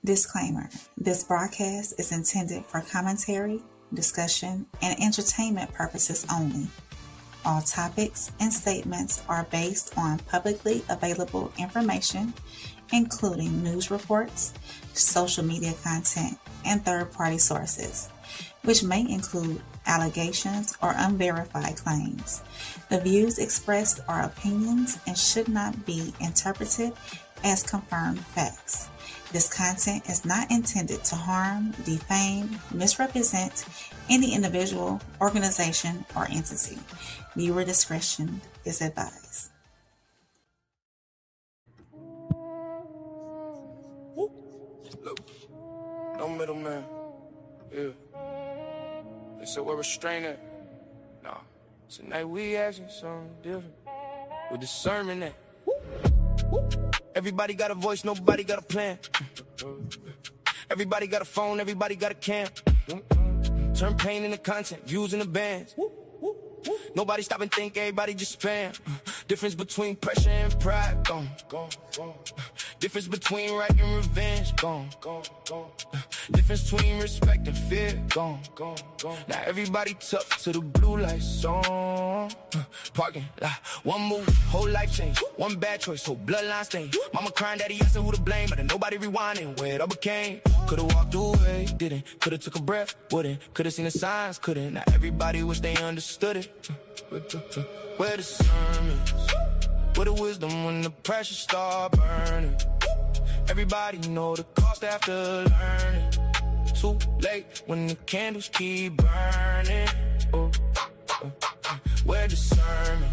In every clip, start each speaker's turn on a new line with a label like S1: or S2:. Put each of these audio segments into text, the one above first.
S1: Disclaimer: this broadcast is intended for commentary, discussion, and entertainment purposes only. All topics and statements are based on publicly available information, including news reports, social media content, and third-party sources, which may include allegations or unverified claims. The views expressed are opinions and should not be interpreted as confirmed facts. This content is not intended to harm, defame, misrepresent any individual, organization, or entity. Viewer discretion is advised.
S2: Look, no middleman. Yeah. They said we're restraining. Nah. Tonight we acting something different. With discernment that. Everybody got a voice, nobody got a plan. Everybody got a phone, everybody got a cam. Turn pain into content, views in the bands. Nobody stop and think, everybody just spam. Difference between pressure and pride, gone. Difference between right and revenge, gone. Difference between respect and fear, gone. Now everybody tough to the blue lights on. Parking lot, one move, whole life change. One bad choice, whole bloodline stain. Mama crying, daddy asking who to blame, but then nobody rewinding where it all became. Could've walked away, didn't. Could've took a breath, wouldn't. Could've seen the signs, couldn't. Now everybody wish they understood it. Where the sermons, where the wisdom when the pressure start burning. Everybody know the cost after learning. Too late when the candles keep burning. Where the sermon,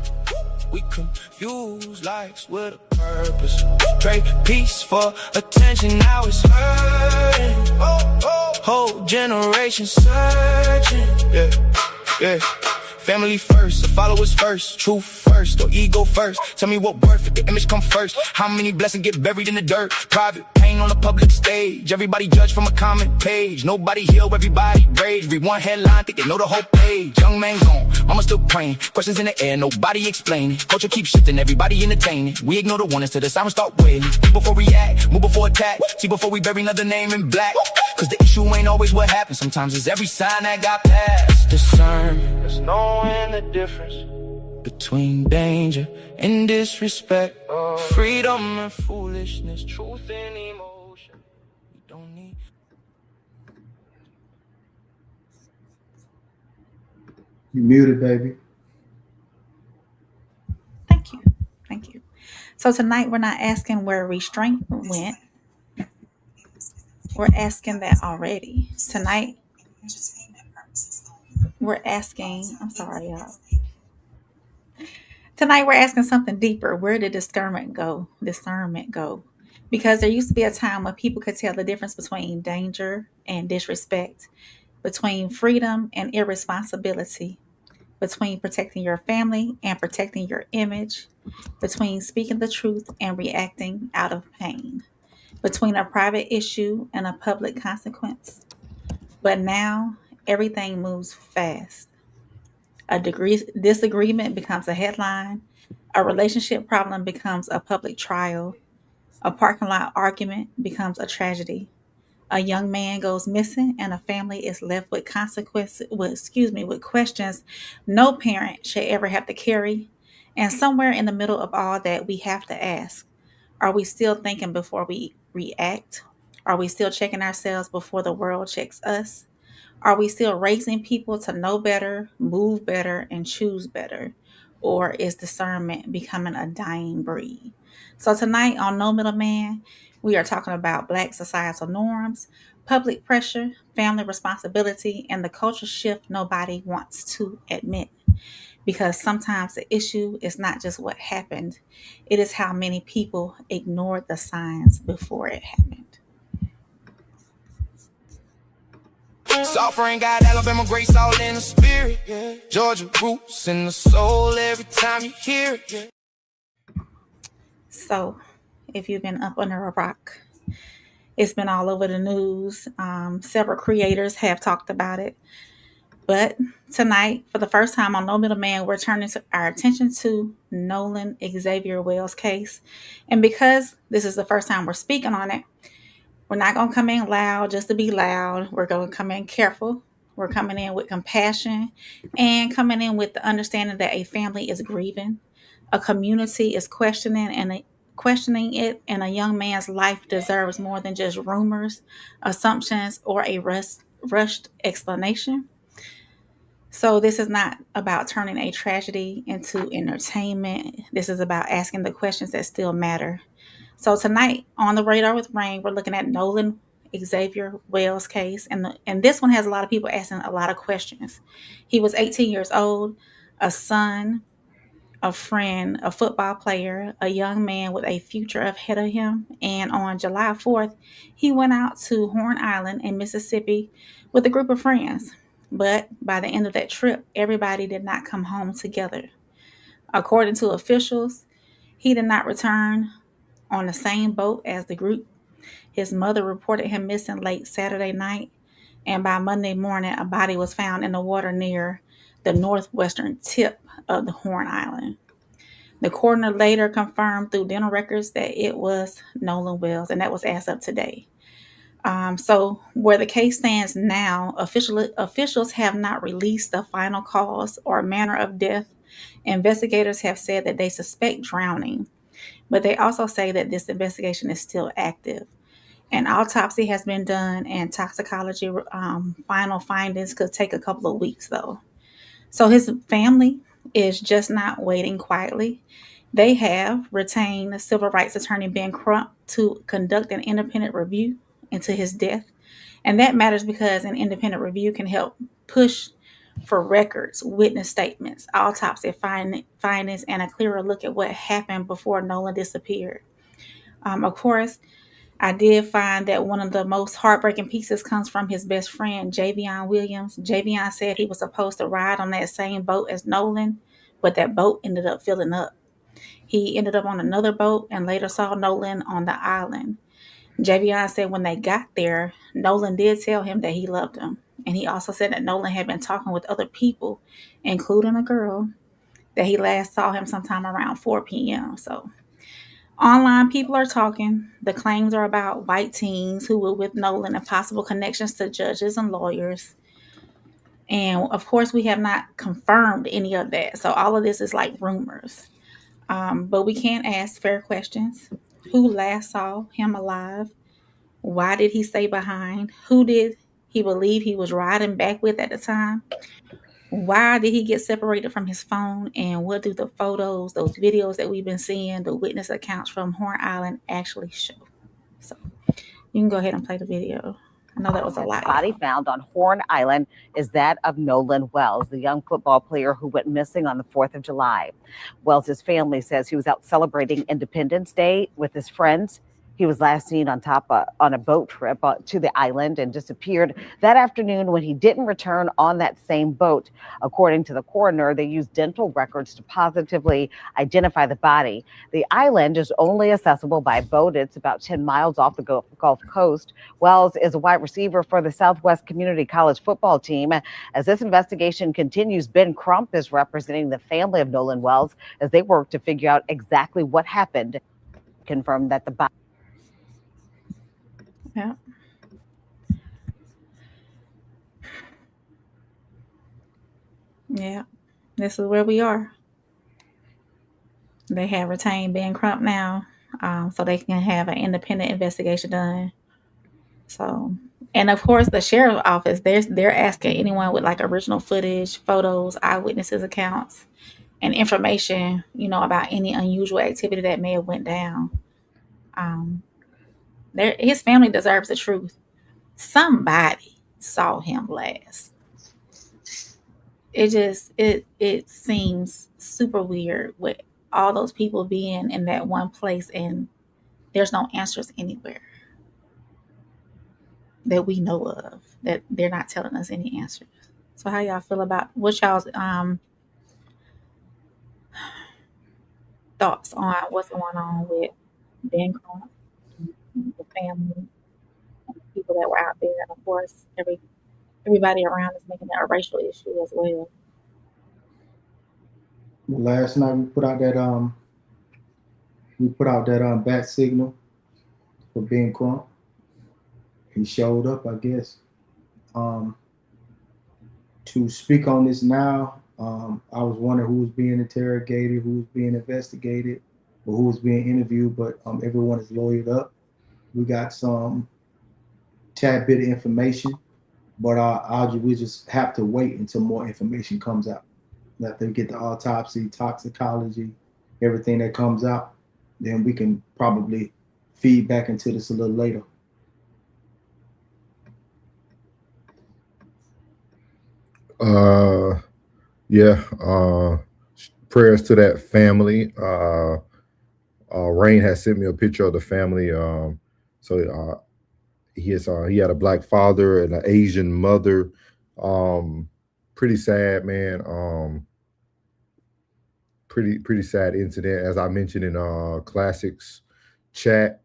S2: we confuse lives with a purpose. Trade peace for attention, now it's hurting. Whole generation searching. Yeah. Family first, or followers first, truth first, or ego first. Tell me what worth if the image come first. How many blessings get buried in the dirt? Private pain on a public stage. Everybody judge from a comment page. Nobody heal, everybody rage. Read one headline, think they know the whole page. Young man gone, mama still praying. Questions in the air, nobody explaining. Culture keeps shifting, everybody entertaining. We ignore the warnings till the sirens start wailing. Think before react, move before attack. See before we bury another name in black. Cause the issue ain't always what happens. Sometimes it's every sign that got passed. Discernment, there's knowing the difference between danger and disrespect, freedom and foolishness, truth and emotion. We don't need.
S3: You muted, baby.
S1: Thank you. So tonight we're not asking where Restraint went. We're asking that already. Tonight we're asking, I'm sorry, y'all. Tonight we're asking something deeper. Where did discernment go? Because there used to be a time when people could tell the difference between danger and disrespect, between freedom and irresponsibility, between protecting your family and protecting your image, between speaking the truth and reacting out of pain, between a private issue and a public consequence. But now everything moves fast. A disagreement becomes a headline. A relationship problem becomes a public trial. A parking lot argument becomes a tragedy. A young man goes missing and a family is left with with questions no parent should ever have to carry. And somewhere in the middle of all that, we have to ask, are we still thinking before we react? Are we still checking ourselves before the world checks us? Are we still raising people to know better, move better, and choose better? Or is discernment becoming a dying breed? So tonight on No Middleman, we are talking about Black societal norms, public pressure, family responsibility, and the culture shift nobody wants to admit. Because sometimes the issue is not just what happened, it is how many people ignored the signs before it happened.
S2: Sovereign got Alabama grace all in the spirit, yeah. Georgia roots in the soul every time you hear it, yeah.
S1: So, if you've been up under a rock, it's been all over the news. Several creators have talked about it. But tonight, for the first time on No Middleman, we're turning our attention to Nolan Wells case. And because this is the first time we're speaking on it, We're not going to come in loud just to be loud. We're going to come in careful. We're coming in with compassion and coming in with the understanding that a family is grieving, a community is questioning it, and a young man's life deserves more than just rumors, assumptions, or a rushed explanation. So this is not about turning a tragedy into entertainment. This is about asking the questions that still matter. So tonight on the Radar with Rain, we're looking at Nolan Xavier Wells case, and this one has a lot of people asking a lot of questions. He was 18 years old, a son, a friend, a football player, a young man with a future ahead of him. And on July 4th, he went out to Horn Island in Mississippi with a group of friends. But by the end of that trip, everybody did not come home together. According to officials, he did not return on the same boat as the group. His mother reported him missing late Saturday night, and by Monday morning, a body was found in the water near the northwestern tip of the Horn Island. The coroner later confirmed through dental records that it was Nolan Wells, and that was as of today. So, where the case stands now, officials have not released the final cause or manner of death. Investigators have said that they suspect drowning, but they also say that this investigation is still active. An autopsy has been done, and toxicology final findings could take a couple of weeks, though. So his family is just not waiting quietly. They have retained civil rights attorney Ben Crump to conduct an independent review into his death. And that matters because an independent review can help push for records, witness statements, autopsy findings, and a clearer look at what happened before Nolan disappeared. Of course, I did find that one of the most heartbreaking pieces comes from his best friend, Javion Williams. Javion said he was supposed to ride on that same boat as Nolan, but that boat ended up filling up. He ended up on another boat and later saw Nolan on the island. Javion said when they got there, Nolan did tell him that he loved him. And he also said that Nolan had been talking with other people, including a girl, that he last saw him sometime around 4 p.m. So online people are talking. The claims are about white teens who were with Nolan and possible connections to judges and lawyers. And of course, we have not confirmed any of that. So all of this is like rumors. But we can ask fair questions. Who last saw him alive? Why did he stay behind? Who did he believe he was riding back with at the time? Why did he get separated from his phone? And what do the photos, those videos that we've been seeing, the witness accounts from Horn Island actually show? So you can go ahead and play the video. I know that was a lot,
S4: The body
S1: y'all.
S4: found on Horn Island is that of Nolan Wells, the young football player who went missing on the 4th of July. Wells's family says he was out celebrating Independence Day with his friends. He was last seen on a boat trip to the island and disappeared that afternoon when he didn't return on that same boat. According to the coroner, they used dental records to positively identify the body. The island is only accessible by boat. It's about 10 miles off the Gulf Coast. Wells is a wide receiver for the Southwest Community College football team. As this investigation continues, Ben Crump is representing the family of Nolan Wells as they work to figure out exactly what happened. Confirmed that the body.
S1: Yeah. Yeah. This is where we are. They have retained Ben Crump now, so they can have an independent investigation done. So, and of course, the sheriff's office, they're asking anyone with like original footage, photos, eyewitnesses accounts, and information, about any unusual activity that may have went down. Um, his family deserves the truth. Somebody saw him last. It seems super weird with all those people being in that one place and there's no answers anywhere that we know of, that they're not telling us any answers. So how y'all feel about what y'all's thoughts on what's going on with Ben Crump, the family, and the people that were out there, and of course everybody around is making that a racial issue as well.
S3: Last night we put out that bat signal for Ben Crump. he showed up, I guess. Um, to speak on this now, I was wondering who was being interrogated, who was being investigated, or who was being interviewed, but everyone is lawyered up. We got some tad bit of information, but we just have to wait until more information comes out. After we get the autopsy, toxicology, everything that comes out, then we can probably feed back into this a little later.
S5: Uh, yeah. Prayers to that family. Rain has sent me a picture of the family. So he had a black father and an Asian mother. Um, Pretty sad, man. Pretty sad incident. As I mentioned in classics chat,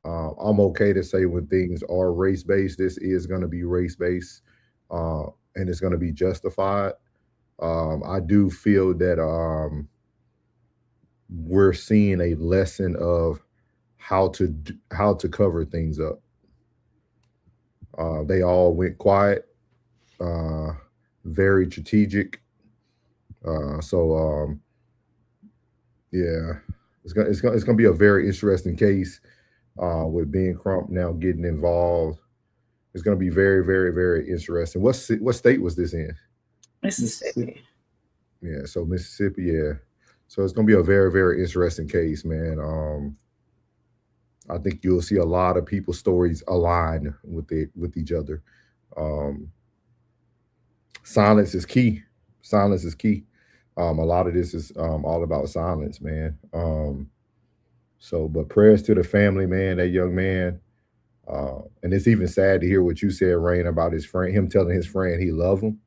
S5: I'm okay to say when things are race based, this is going to be race based, uh, and it's going to be justified. I do feel that we're seeing a lesson of how to cover things up. They all went quiet, uh, very strategic. So yeah, it's gonna be a very interesting case with Ben Crump now getting involved. It's gonna be very very very interesting. What state was this in?
S1: Mississippi.
S3: Mississippi.
S5: Yeah, so Mississippi. Yeah, so it's gonna be a very very interesting case, man. I think you'll see a lot of people's stories align with each other. Um, Silence is key. Silence is key. A lot of this is all about silence, man. So, but prayers to the family, man. That young man, and it's even sad to hear what you said, Rain, about his friend, him telling his friend he loved him.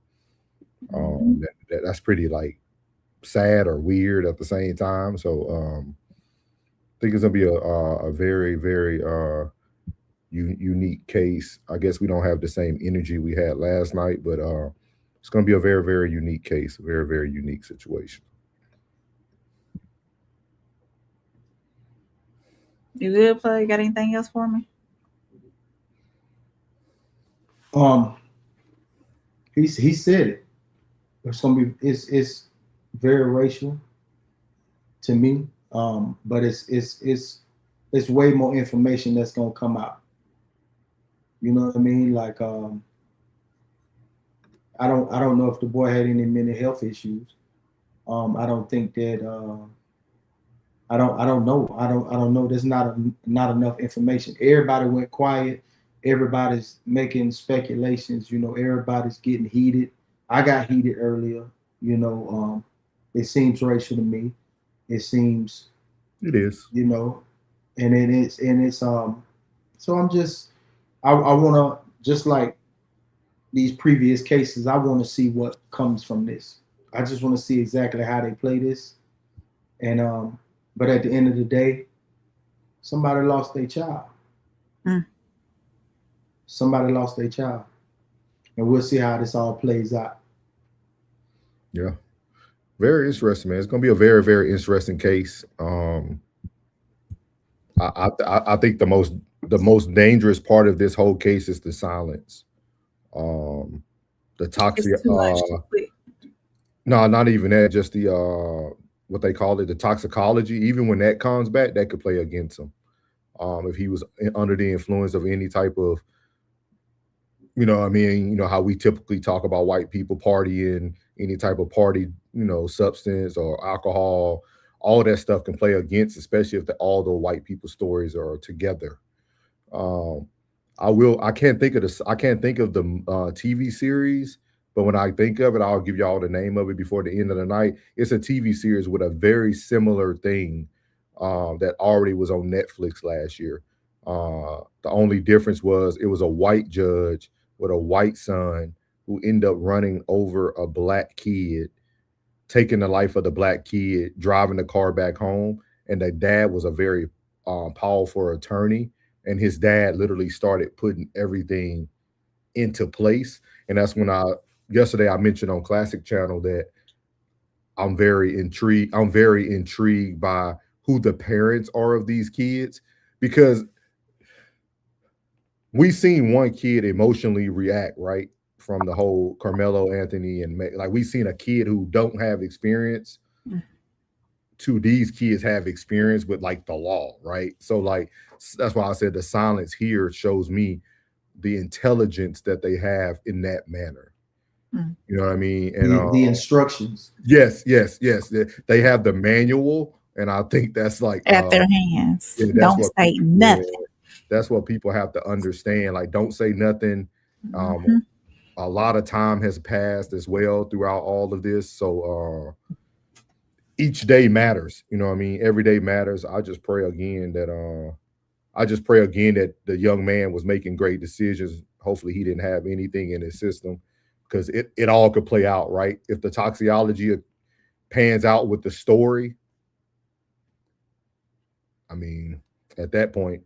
S1: Mhm.
S5: That's pretty like sad or weird at the same time. So, I think it's gonna be a very very unique case. I guess we don't have the same energy we had last night, but it's going to be a very, very unique case, a very, very unique situation.
S1: You good, play? Got anything else for me?
S3: Um, he said it. It's gonna be it's very racial to me. But it's way more information that's gonna come out. You know what I mean? Like I don't know if the boy had any mental health issues. I don't think that I don't know. I don't know. There's not enough information. Everybody went quiet. Everybody's making speculations. You know, everybody's getting heated. I got heated earlier. You know, it seems racial to me. It seems,
S5: It is.
S3: you know, and it's so I'm just I want to just like these previous cases. I want to see what comes from this. I just want to see exactly how they play this, and but at the end of the day, somebody lost their child.
S1: Mm.
S3: Somebody lost their child, and we'll see how this all plays out.
S5: Yeah. Very interesting, man. It's going to be a very, very interesting case. I think the most dangerous part of this whole case is the silence. Um, the
S1: It's
S5: toxic.
S1: too much too quick.
S5: No, not even that. Just the what they call it, the toxicology. Even when that comes back, that could play against him. If he was under the influence of any type of, I mean, how we typically talk about white people partying, any type of party, substance or alcohol, all that stuff can play against, especially if all the white people stories are together. Um, I can't think of this. I can't think of the TV series, but when I think of it, I'll give y'all the name of it before the end of the night. It's a TV series with a very similar thing that already was on Netflix last year. The only difference was it was a white judge with a white son who ended up running over a black kid, taking the life of the black kid, driving the car back home. And the dad was a very powerful attorney. And his dad literally started putting everything into place. And that's when yesterday I mentioned on Classic Channel that I'm very intrigued. I'm very intrigued by who the parents are of these kids because we seen one kid emotionally react, right, from the whole Carmelo Anthony and like we seen a kid who don't have experience
S1: Mm.
S5: to these kids have experience with like the law, right? So like that's why I said the silence here shows me the intelligence that they have in that manner.
S1: Mm.
S5: You know what I mean? And
S3: The instructions.
S5: yes, yes, yes. They have the manual, and I think that's like
S1: At their hands.
S5: yeah, that's
S1: Don't
S5: what
S1: say
S5: people yeah,
S1: nothing.
S5: that's what people have to understand. Like, don't say nothing. Um,
S1: Hmm.
S5: a lot of time has passed as well throughout all of this. So each day matters. You know what I mean? Every day matters. I just pray again that the young man was making great decisions. Hopefully he didn't have anything in his system because it all could play out, right? If the toxicology pans out with the story, I mean, at that point,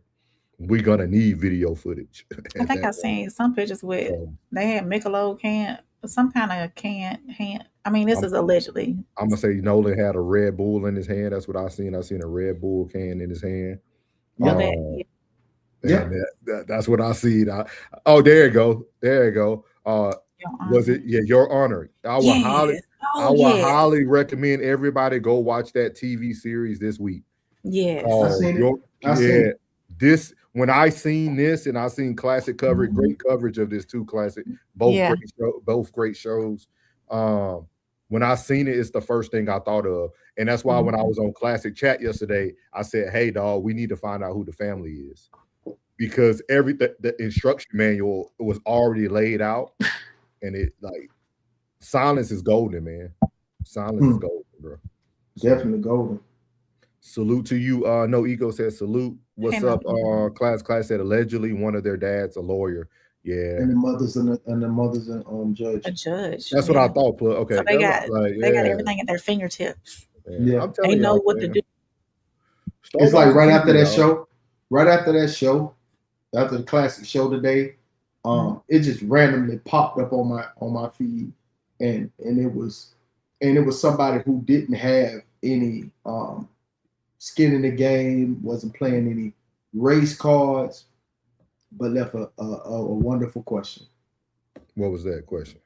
S5: we're gonna need video footage
S1: I
S5: at
S1: think
S5: that
S1: I've
S5: point.
S1: seen some pictures with
S5: So
S1: they had Michelob can, some kind of can hand. I mean, this
S5: I'm
S1: is allegedly.
S5: I'm gonna say Nolan had a Red Bull in his hand. That's what I seen. I seen a Red Bull can in his hand.
S1: Well,
S3: Yep.
S1: that
S5: Uh,
S1: yeah,
S5: and
S3: Yep.
S5: that's what I see. Oh, there you go. There you go.
S1: Your
S5: Was
S1: Honor.
S5: it? Yeah, Your Honor.
S1: Yes.
S5: I
S1: Oh
S5: would
S1: yes.
S5: highly recommend everybody go watch that TV series this week
S3: I
S1: Yes.
S5: called
S3: seen it.
S5: Your.
S3: I seen
S5: Yeah,
S3: it.
S5: this when I seen this and I seen classic coverage,
S1: Hmm.
S5: great coverage of this too. Classic,
S1: Yeah.
S5: both great shows. Um, when I seen it, it's the first thing I thought of, and that's why when I
S1: Hmm.
S5: was on Classic Chat yesterday, I said, "Hey, dog, we need to find out who the family is." Because everything the instruction manual was already laid out and it like silence is golden, man. Silence is
S3: Hmm.
S5: golden, bro. So
S3: Definitely golden.
S5: salute to you. No ego says salute.
S1: Hey,
S5: What's
S1: no
S5: up?
S1: ego.
S5: Class said allegedly one of their dads a lawyer. Yeah,
S3: And the mothers and the mothers and
S1: A
S3: judge.
S1: judge.
S5: that's what I
S1: Yeah.
S5: thought.
S1: So
S5: Okay, that's like
S1: they got
S5: yeah,
S1: everything at their fingertips.
S5: yeah.
S3: Yeah.
S5: I'm
S1: They
S5: telling
S1: know
S5: y'all,
S1: what to
S5: man.
S1: do.
S5: Start
S3: It's like
S5: watching TV, y'all.
S3: right after that show, after the classic show today,
S1: Mm.
S3: it just randomly popped up on my feed, and it was somebody who didn't have any skin in the game, wasn't playing any race cards, but left a wonderful question.
S5: What was that question?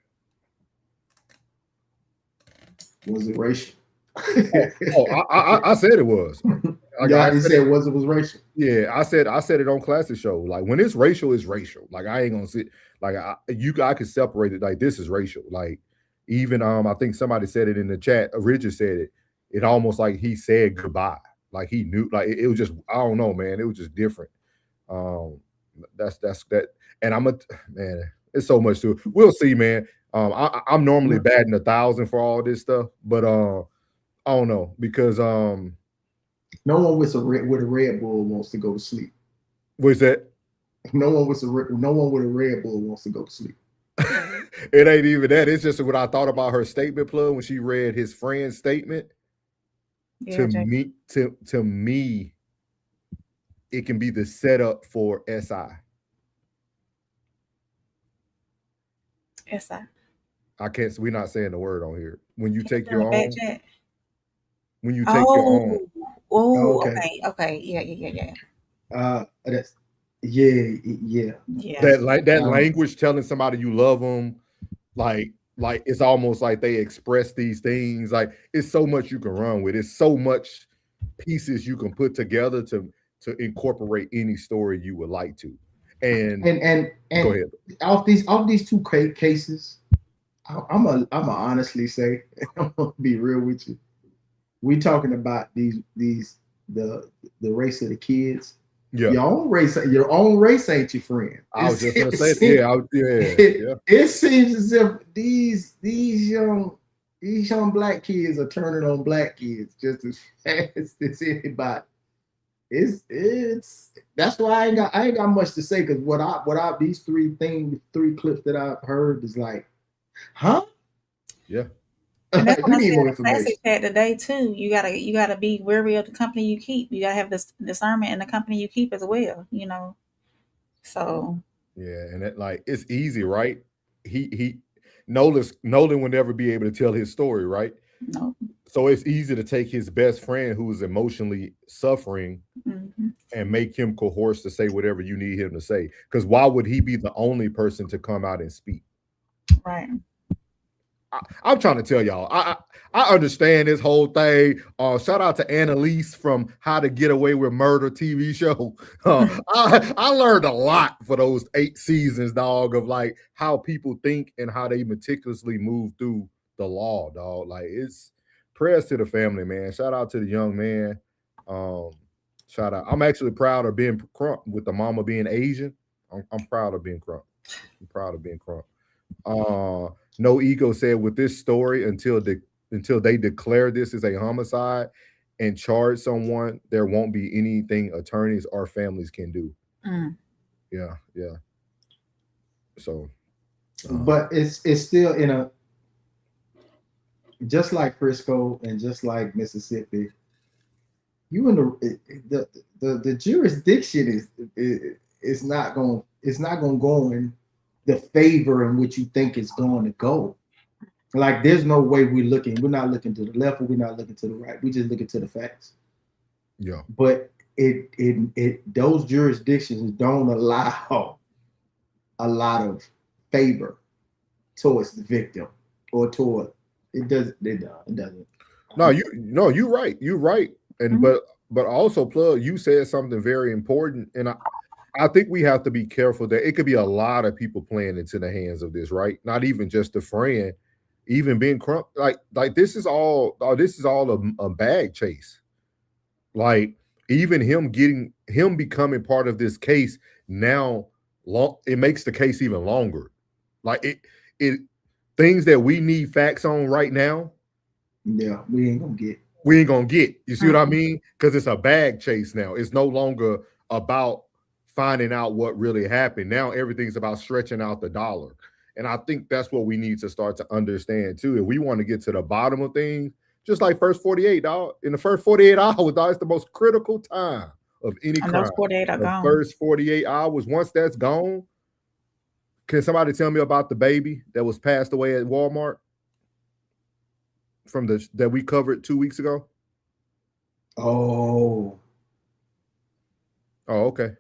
S3: Was it racial?
S5: Oh, I said it was. Like I
S3: Yeah, he
S5: said it.
S3: said it was racial.
S5: Yeah, I said it on Classic Show. Like when it's racial. Like I ain't gonna sit like I could separate it like this is racial. Like even I think somebody said it in the chat. Richard said it. It almost like he said goodbye. Like he knew. Like it was just I don't know, man. It was just different. Um, that's that. And I'm a man. It's so much to it. We'll see, man. I'm normally batting 1,000 for all this stuff, but I don't know because
S3: No one with a Red Bull wants to go to sleep.
S5: what's that?
S3: No one with a Red Bull wants to go to sleep.
S5: It ain't even that. It's just what I thought about her statement plug when she read his friend's statement.
S1: Yeah, Jay.
S5: To me, it can be the setup for SI.
S1: Yes, I.
S5: I can't. We're not saying the word on here. When you
S1: Can you
S5: take
S1: put in
S5: your
S1: the back
S5: own,
S1: chat?
S5: when you take your
S1: Oh,
S5: own,
S3: Oh,
S1: oh,
S3: okay.
S1: okay, okay. Yeah, yeah, yeah,
S3: That's yeah.
S1: yeah.
S3: That's
S5: that language telling somebody you love them, like it's almost like they express these things. Like it's so much you can run with. It's so much pieces you can put together to incorporate any story you would like to. And go
S3: and
S5: ahead.
S3: off these two cases, I'm a honestly say, I'm gonna be real with you. We talking about these the race of the kids.
S5: Yeah,
S3: Your own race ain't your friend.
S5: I was just gonna say, yeah, yeah.
S3: It seems as if these young black kids are turning on black kids just as fast as anybody. It's that's why I ain't got much to say because what I these three clips that I've heard is like, huh?
S5: Yeah.
S1: And that's what
S3: We
S1: I
S3: need
S1: said in
S3: more
S1: the classic
S3: information.
S1: chat today too. You gotta be wary of the company you keep. You gotta have this discernment in the company you keep as well. So
S5: Yeah, and it like it's easy, right? He Nolan would never be able to tell his story, right?
S1: No.
S5: So it's easy to take his best friend who is emotionally suffering
S1: Hmm.
S5: and make him coerced to say whatever you need him to say. Because why would he be the only person to come out and speak?
S1: Right.
S5: I'm trying to tell y'all. I understand this whole thing. Shout out to Annalise from How to Get Away with Murder TV show. I learned a lot for those 8 seasons, dog, of like how people think and how they meticulously move through the law, dog. Like it's prayers to the family, man. Shout out to the young man. Um, shout out. I'm actually proud of being Crump with the mama being Asian. I'm proud of being Crump. I'm proud of being Crump. No Ego said with this story until they declare this as a homicide and charge someone, there won't be anything attorneys or families can do.
S1: Mm.
S5: Yeah, yeah. So,
S3: But it's still in a, just like Frisco and just like Mississippi. You in the jurisdiction is not going, it's not going to go in the favor in which you think it's going to go. Like there's no way we're not looking to the left or we're not looking to the right. We just looking to the facts.
S5: yeah.
S3: But it those jurisdictions don't allow a lot of favor towards the victim or toward it doesn't.
S5: No, you're right. You're right. And
S1: Mhm.
S5: but also plug, you said something very important. And I think we have to be careful that it could be a lot of people playing into the hands of this, right? Not even just the friend, even being Crump. Like this is all a bag chase. Like even him becoming part of this case now, it makes the case even longer. Like it things that we need facts on right now,
S3: Yeah, we ain't gonna get.
S5: we ain't gonna get. You see what I
S1: Mhm.
S5: mean? Because it's a bag chase now. It's no longer about finding out what really happened. Now everything's about stretching out the dollar. And I think that's what we need to start to understand too. If we want to get to the bottom of things, just like first 48, dog. In the first 48 hours, dog, it's the most critical time of any
S1: And
S5: crime.
S1: those 48 are
S5: The
S1: gone.
S5: first 48 hours, once that's gone, can somebody tell me about the baby that was passed away at Walmart from the that we covered 2 weeks ago?
S3: Oh,
S5: Oh, okay.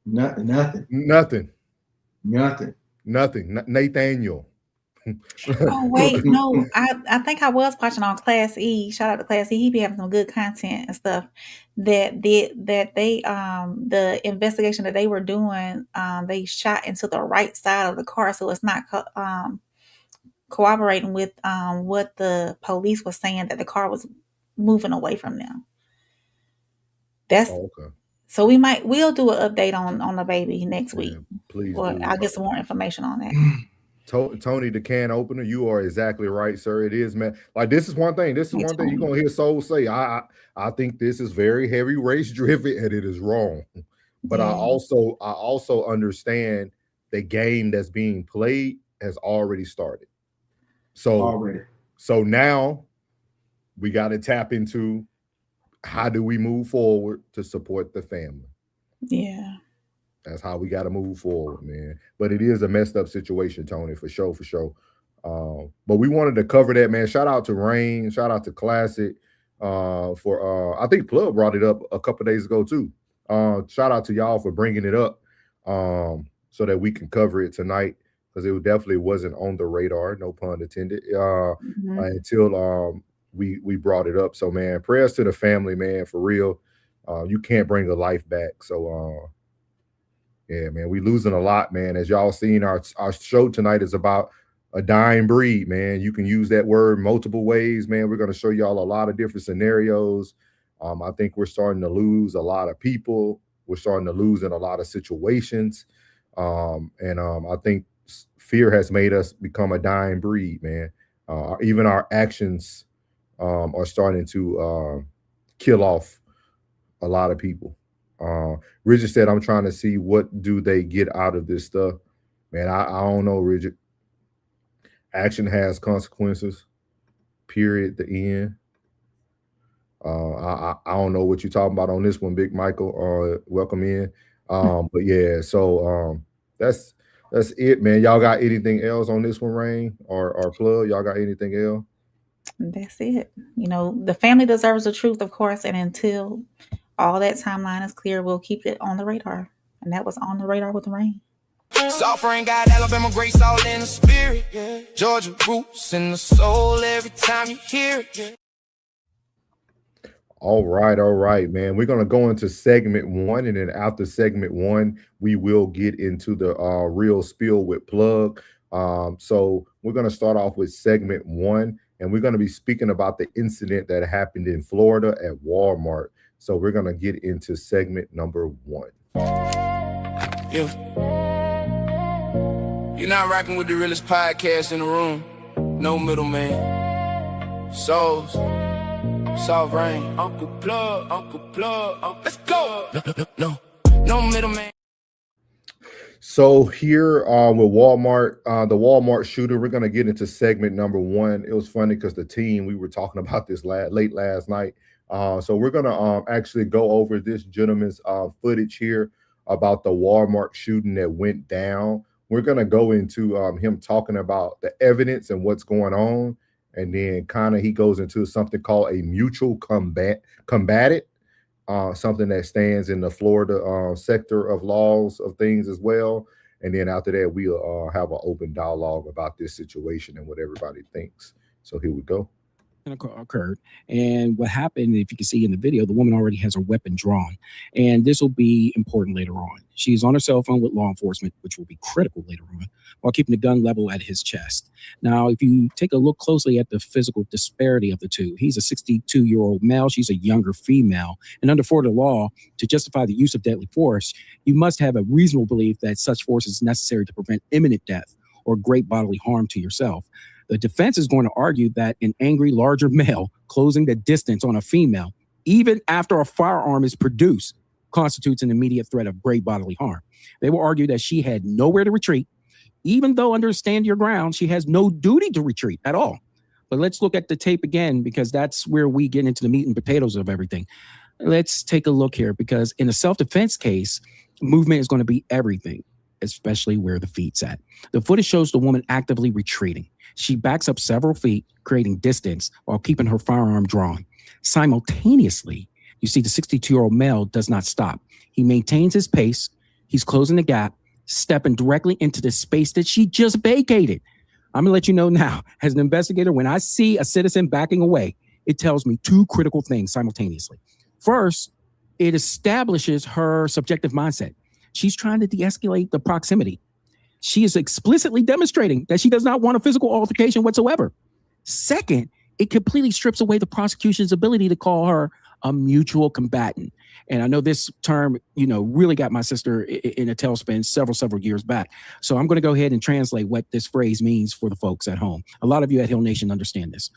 S3: nothing,
S5: Nothing.
S3: nothing.
S5: Nothing. Nathaniel.
S1: Oh wait, no, I think I was watching on Class E. Shout out to Class E. He be having some good content and stuff. That they the investigation that they were doing, they shot into the right side of the car, so it's not cooperating with what the police was saying, that the car was moving away from them. That's
S5: Oh, okay.
S1: so we'll do an update on the baby next week,
S5: Man, please
S1: or
S5: do.
S1: I'll get some more information on that.
S5: Tony, the can opener, you are exactly right, sir. It is, man. Like this is one thing. This is
S1: Hey,
S5: one thing you're
S1: Tony.
S5: gonna hear Soul say. I think this is very heavy race driven, and it is wrong. But
S1: Yeah,
S5: I also understand the game that's being played has already started. So
S3: Already.
S5: so now we got to tap into how do we move forward to support the family.
S1: yeah,
S5: That's how we got to move forward, man. But it is a messed up situation, Tony, for sure, for sure. But we wanted to cover that, man. Shout out to Rain, shout out to Classic. For I think Plug brought it up a couple days ago too. Shout out to y'all for bringing it up, so that we can cover it tonight because it definitely wasn't on the radar, no pun intended.
S1: hmm,
S5: Until we brought it up. So man, prayers to the family, man, for real. You can't bring a life back, so yeah, man, we losing a lot, man. As y'all seen, our show tonight is about a dying breed, man. You can use that word multiple ways, man. We're gonna show y'all a lot of different scenarios. I think we're starting to lose a lot of people. We're starting to lose in a lot of situations, and I think fear has made us become a dying breed, man. Even our actions are starting to kill off a lot of people. Richard said, "I'm trying to see what do they get out of this stuff." Man, I don't know, Richard. Action has consequences. Period. The end. I don't know what you're talking about on this one, Big Michael. Welcome in. But yeah, so that's it, man. Y'all got anything else on this one, Rain or Plug? Y'all got anything else?
S1: That's it. The family deserves the truth, of course, and until all that timeline is clear, we'll keep it on the radar. And that was on the radar with Rain.
S2: Soft rain got Alabama grace all in the spirit. Yeah. Georgia roots in the soul every time you hear it. Yeah.
S5: All right, man. We're gonna go into segment one, and then after segment one, we will get into the real spill with plug. So we're gonna start off with segment one, and we're gonna be speaking about the incident that happened in Florida at Walmart. So we're gonna get into segment number one.
S2: Yeah. You're not rocking with the realest podcast in the room. No middleman. Souls. Soft rain. Uncle Plug. Let's go. No middleman.
S5: So here with Walmart, the Walmart shooter, we're gonna get into segment number one. It was funny because the team, we were talking about this late last night. So we're gonna actually go over this gentleman's footage here about the Walmart shooting that went down. We're gonna go into him talking about the evidence and what's going on, and then kind of he goes into something called a mutual combatant, something that stands in the Florida sector of laws of things as well. And then after that, we'll have an open dialogue about this situation and what everybody thinks. So here we go.
S6: Occurred, and what happened, if you can see in the video, the woman already has her weapon drawn, and this will be important later on. She's on her cell phone with law enforcement, which will be critical later on, while keeping the gun level at his chest. Now, if you take a look closely at the physical disparity of the two, he's a 62-year-old male, she's a younger female, and under Florida law, to justify the use of deadly force, you must have a reasonable belief that such force is necessary to prevent imminent death or great bodily harm to yourself. The defense is going to argue that an angry, larger male closing the distance on a female, even after a firearm is produced, constitutes an immediate threat of great bodily harm. They will argue that she had nowhere to retreat, even though under stand your ground, she has no duty to retreat at all. But let's look at the tape again, because that's where we get into the meat and potatoes of everything. Let's take a look here, because in a self-defense case, movement is going to be everything, especially where the feet's at. The footage shows the woman actively retreating. She backs up several feet, creating distance while keeping her firearm drawn. Simultaneously, you see the 62-year-old male does not stop. He maintains his pace. He's closing the gap, stepping directly into the space that she just vacated. I'm going to let you know now, as an investigator, when I see a citizen backing away, it tells me two critical things simultaneously. First, it establishes her subjective mindset. She's trying to de-escalate the proximity. She is explicitly demonstrating that she does not want a physical altercation whatsoever. Second, it completely strips away the prosecution's ability to call her a mutual combatant. And I know this term, really got my sister in a tailspin several years back. So I'm going to go ahead and translate what this phrase means for the folks at home. A lot of you at Hill Nation understand this.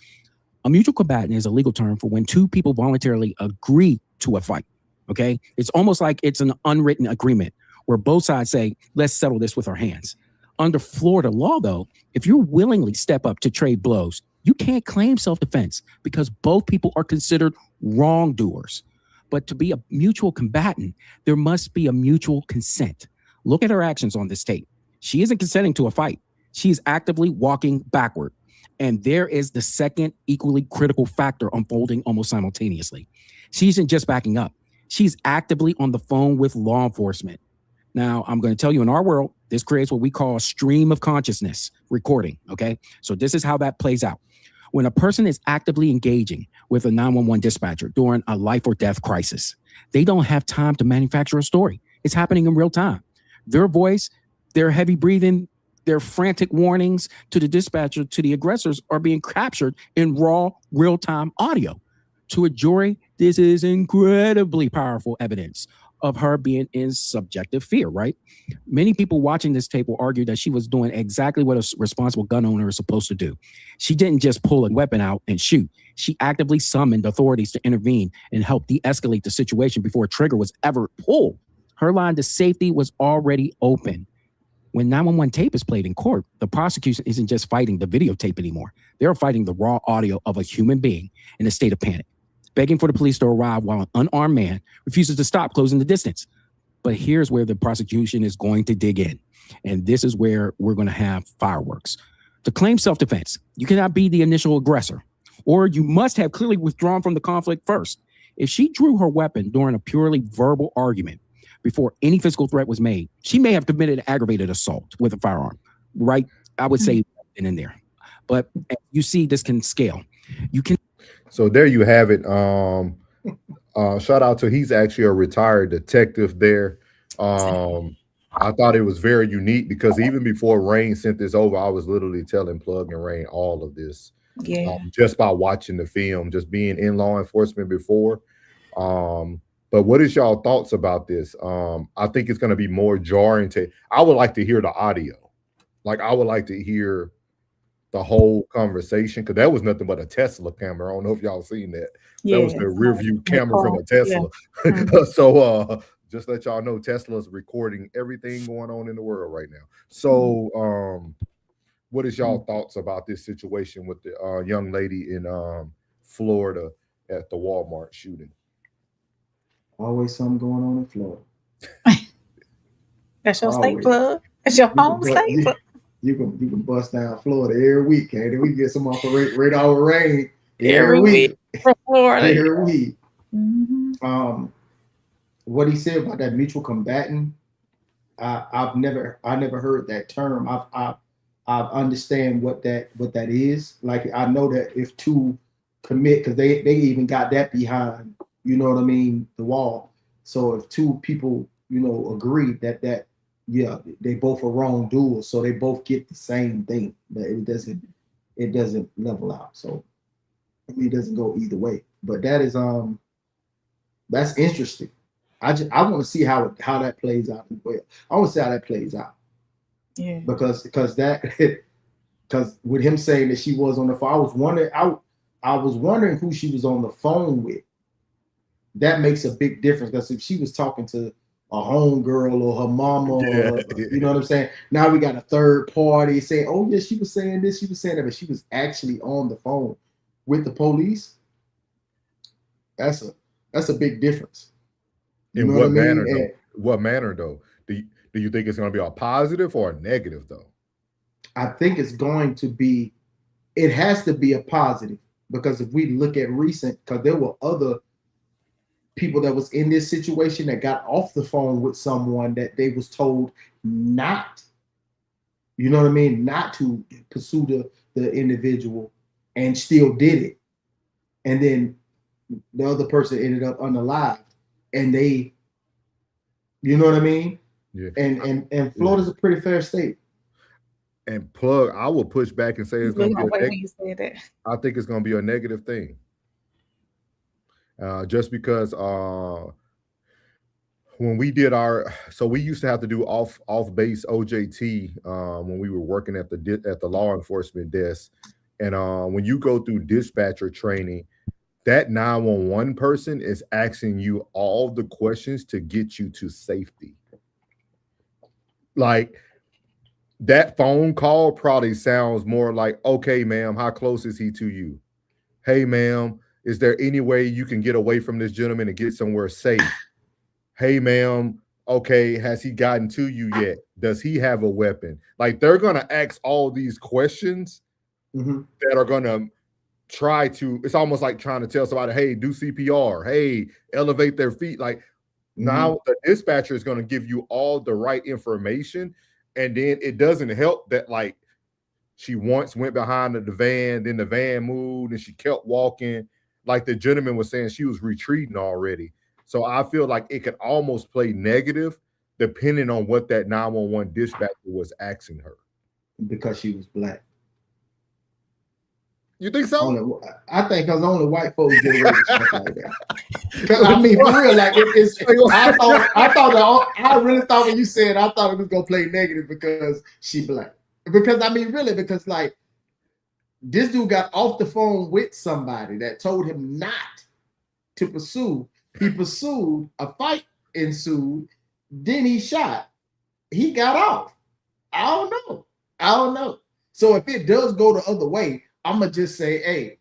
S6: A mutual combatant is a legal term for when two people voluntarily agree to a fight. Okay? It's almost like it's an unwritten agreement where both sides say, let's settle this with our hands. Under Florida law, though, if you willingly step up to trade blows, you can't claim self-defense because both people are considered wrongdoers. But to be a mutual combatant, there must be a mutual consent. Look at her actions on this tape. She isn't consenting to a fight. She's actively walking backward. And there is the second equally critical factor unfolding almost simultaneously. She isn't just backing up. She's actively on the phone with law enforcement. Now, I'm going to tell you, in our world, this creates what we call a stream of consciousness recording, okay? So this is how that plays out. When a person is actively engaging with a 911 dispatcher during a life or death crisis, they don't have time to manufacture a story. It's happening in real time. Their voice, their heavy breathing, their frantic warnings to the dispatcher, to the aggressors, are being captured in raw, real-time audio. To a jury, this is incredibly powerful evidence of her being in subjective fear, right? Many people watching this tape will argue that she was doing exactly what a responsible gun owner is supposed to do. She didn't just pull a weapon out and shoot. She actively summoned authorities to intervene and help de-escalate the situation before a trigger was ever pulled. Her line to safety was already open. When 911 tape is played in court, the prosecution isn't just fighting the videotape anymore. They're fighting the raw audio of a human being in a state of panic, begging for the police to arrive while an unarmed man refuses to stop closing the distance. But here's where the prosecution is going to dig in. And this is where we're going to have fireworks. To claim self-defense, you cannot be the initial aggressor or you must have clearly withdrawn from the conflict first. If she drew her weapon during a purely verbal argument before any physical threat was made, she may have committed aggravated assault with a firearm, right? I would say in there. But you see, this can scale. You can.
S5: So there you have it. Shout out to, he's actually a retired detective there. I thought it was very unique because even before Rain sent this over, I was literally telling Plug and Rain all of this.
S1: Yeah.
S5: Just by watching the film, just being in law enforcement before. But what is y'all thoughts about this? I think it's going to be more jarring I would like to hear the audio. Like, I would like to hear the whole conversation, because that was nothing but a Tesla camera. I don't know if y'all seen that.
S1: Yeah,
S5: that was the rear view camera from a Tesla.
S1: Yeah. Mm-hmm.
S5: So just let y'all know, Tesla's recording everything going on in the world right now. So what is y'all thoughts about this situation with the young lady in Florida at the Walmart shooting?
S3: Always something going on in Florida.
S1: That's your state, Plug. That's your home state.
S3: You can bust down Florida every week, and we can get some off of radar rain
S1: every week from Florida.
S3: Every week.
S1: Mm-hmm.
S3: What he said about that mutual combatant, I never heard that term. I understand what that is. Like, I know that if two commit, because they even got that behind, you know what I mean, the wall. So if two people, agree that yeah, they both are wrongdoers, so they both get the same thing, but it doesn't level out. So it doesn't go either way. But that is that's interesting. I want to see how that plays out. I want to see how that plays out.
S1: Yeah.
S3: Because with him saying that she was on the phone, I was wondering who she was on the phone with. That makes a big difference, because if she was talking to a homegirl or her mama, or, you know what I'm saying? Now we got a third party saying, oh yeah, she was saying this, she was saying that, but she was actually on the phone with the police. That's a big difference.
S5: In what manner though? What manner though? Do you think it's going to be a positive or a negative though?
S3: I think it's going to be, it has to be a positive, because if we look at recent, because there were other people that was in this situation that got off the phone with someone that they was told not, you know what I mean, not to pursue the individual, and still did it. And then the other person ended up unalived, and they, you know what I mean?
S5: Yeah.
S3: And Florida's a pretty fair state.
S5: And Plug, I will push back and say it's going to
S1: be
S5: I think it's going to be a negative thing. Just because when we did so we used to have to do off base OJT when we were working at the law enforcement desk, and when you go through dispatcher training, that 911 person is asking you all the questions to get you to safety. Like, that phone call probably sounds more like, okay, ma'am, how close is he to you? Hey, ma'am, is there any way you can get away from this gentleman and get somewhere safe? Hey, ma'am, okay, has he gotten to you yet? Does he have a weapon? Like, they're going to ask all these questions that are going to try to, it's almost like trying to tell somebody, hey, do CPR. Hey, elevate their feet. Like, now the dispatcher is going to give you all the right information. And then it doesn't help that, like, she once went behind the van, then the van moved, and she kept walking. Like the gentleman was saying, she was retreating already. So I feel like it could almost play negative depending on what that 911 dispatcher was asking her.
S3: Because she was black.
S5: You think so?
S3: I think because only white folks get away with stuff like that. I mean, for real, like I really thought when you said, I thought it was gonna play negative because she black. Because I mean, really, because like this dude got off the phone with somebody that told him not to pursue. He pursued, a fight ensued, then he shot. He got off. I don't know. So if it does go the other way, I'm gonna just say, hey,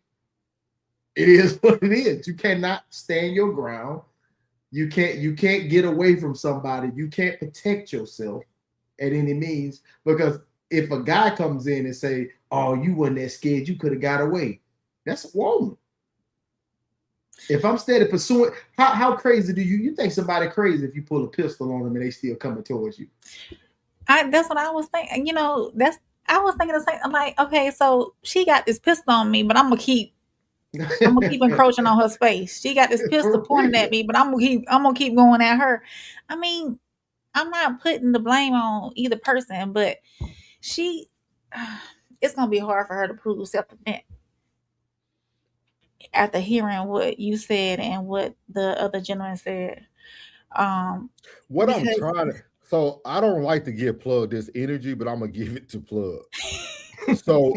S3: it is what it is. You cannot stand your ground. You can't get away from somebody. You can't protect yourself at any means, because if a guy comes in and say, oh, you wasn't that scared, you could have got away. That's a woman. If I'm steady pursuing, how crazy do you think somebody crazy if you pull a pistol on them and they still coming towards you?
S1: That's what I was thinking. I was thinking the same. I'm like, okay, so she got this pistol on me, but I'm gonna keep encroaching on her space. She got this pistol pointed at me, but I'm gonna keep going at her. I mean, I'm not putting the blame on either person, but she, it's gonna be hard for her to prove self-defense after hearing what you said and what the other gentleman said.
S5: What I'm
S1: Because
S5: trying to, so I don't like to give Plug this energy, but I'm gonna give it to Plug. So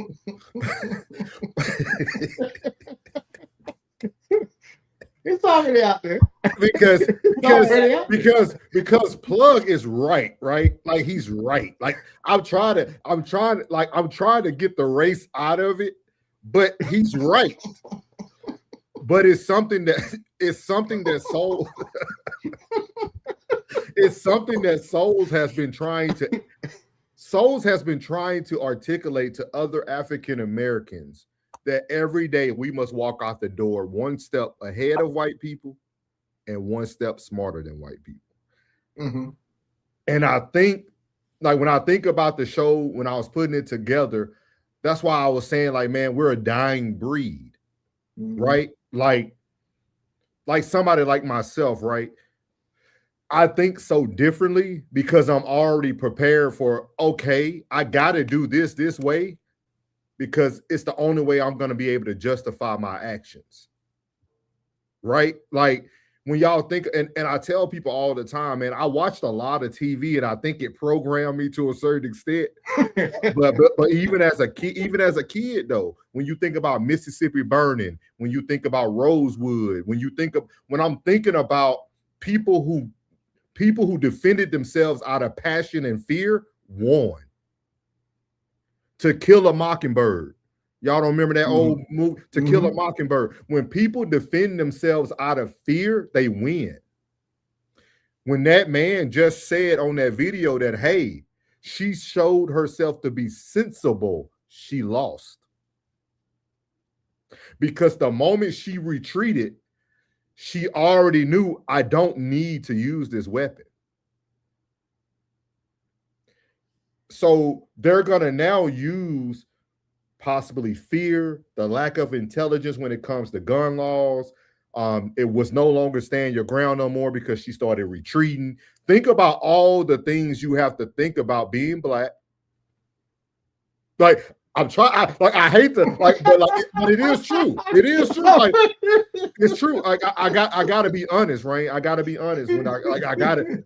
S3: it's already out there.
S5: because Plug is right? Like he's right. Like I'm trying to get the race out of it, but he's right. But it's something that Soul it's something that Souls has been trying to articulate to other African Americans, that every day we must walk out the door one step ahead of white people and one step smarter than white people.
S3: Mm-hmm.
S5: And I think, like, when I think about the show, when I was putting it together, that's why I was saying, like, man, we're a dying breed, right? Like somebody like myself, right? I think so differently because I'm already prepared for, okay, I got to do this way because it's the only way I'm going to be able to justify my actions. Right? Like when y'all think, and I tell people all the time, man, I watched a lot of TV and I think it programmed me to a certain extent. but even as a kid though, when you think about Mississippi Burning, when you think about Rosewood, when I'm thinking about people who defended themselves out of passion and fear, won. To Kill a Mockingbird. Y'all don't remember that old movie, To Kill a Mockingbird? When people defend themselves out of fear, they win. When that man just said on that video that, hey, she showed herself to be sensible, she lost. Because the moment she retreated, she already knew, I don't need to use this weapon. So they're going to now use possibly fear, the lack of intelligence when it comes to gun laws. It was no longer stand your ground no more because she started retreating. Think about all the things you have to think about being Black. Like, I'm trying, I hate to, but it is true. It is true. Like, it's true. Like, I got to be honest, right? I got to be honest when I got it.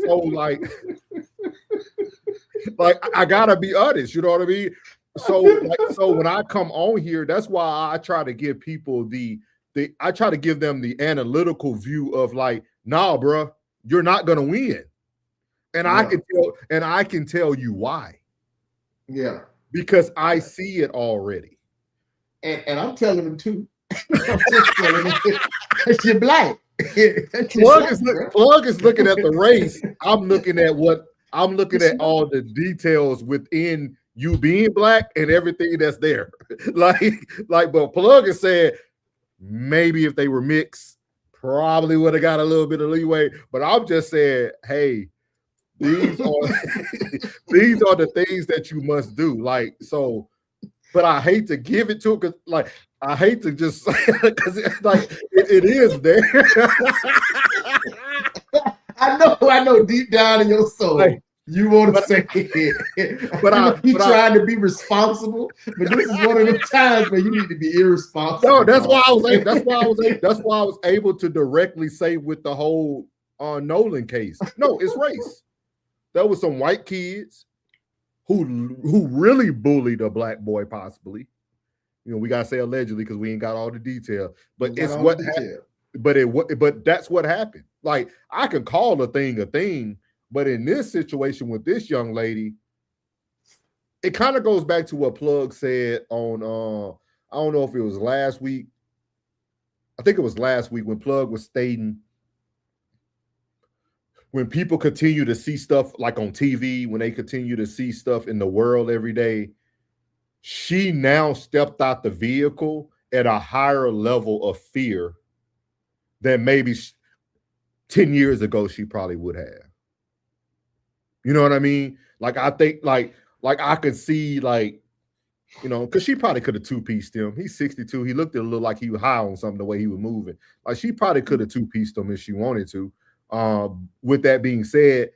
S5: So I got to be honest. You know what I mean? So when I come on here, that's why I try to give people I try to give them the analytical view of like, nah, bro, you're not gonna win, and I can tell you why.
S3: Yeah,
S5: because I see it already,
S3: and I'm telling them too. I'm just telling them that you're Black.
S5: Plug is looking at the race. I'm looking at all the details within you being Black and everything that's there. But Plug is saying maybe if they were mixed, probably would have got a little bit of leeway. But I'm just saying, hey, these are the things that you must do. Like, so, but I hate to give it to it because, I hate to just because it is there.
S3: I know deep down in your soul. You want to say it, but I'm trying to be responsible. But this is one of the times where you need to be irresponsible.
S5: No, that's why I was able to directly say with the whole Nolan case. No, it's race. There was some white kids who really bullied a Black boy, possibly. You know, we gotta say allegedly because we ain't got all the detail. But it's what happened. But that's what happened. Like, I can call a thing. But in this situation with this young lady, it kind of goes back to what Plug said on, I don't know if it was last week. I think it was last week when Plug was stating, when people continue to see stuff like on TV, when they continue to see stuff in the world every day, she now stepped out the vehicle at a higher level of fear than maybe 10 years ago she probably would have. You know what I mean? Like I think like I could see like, you know, because she probably could have two-pieced him. He's 62. He looked a little like he was high on something the way he was moving. Like she probably could have two-pieced him if she wanted to. With that being said,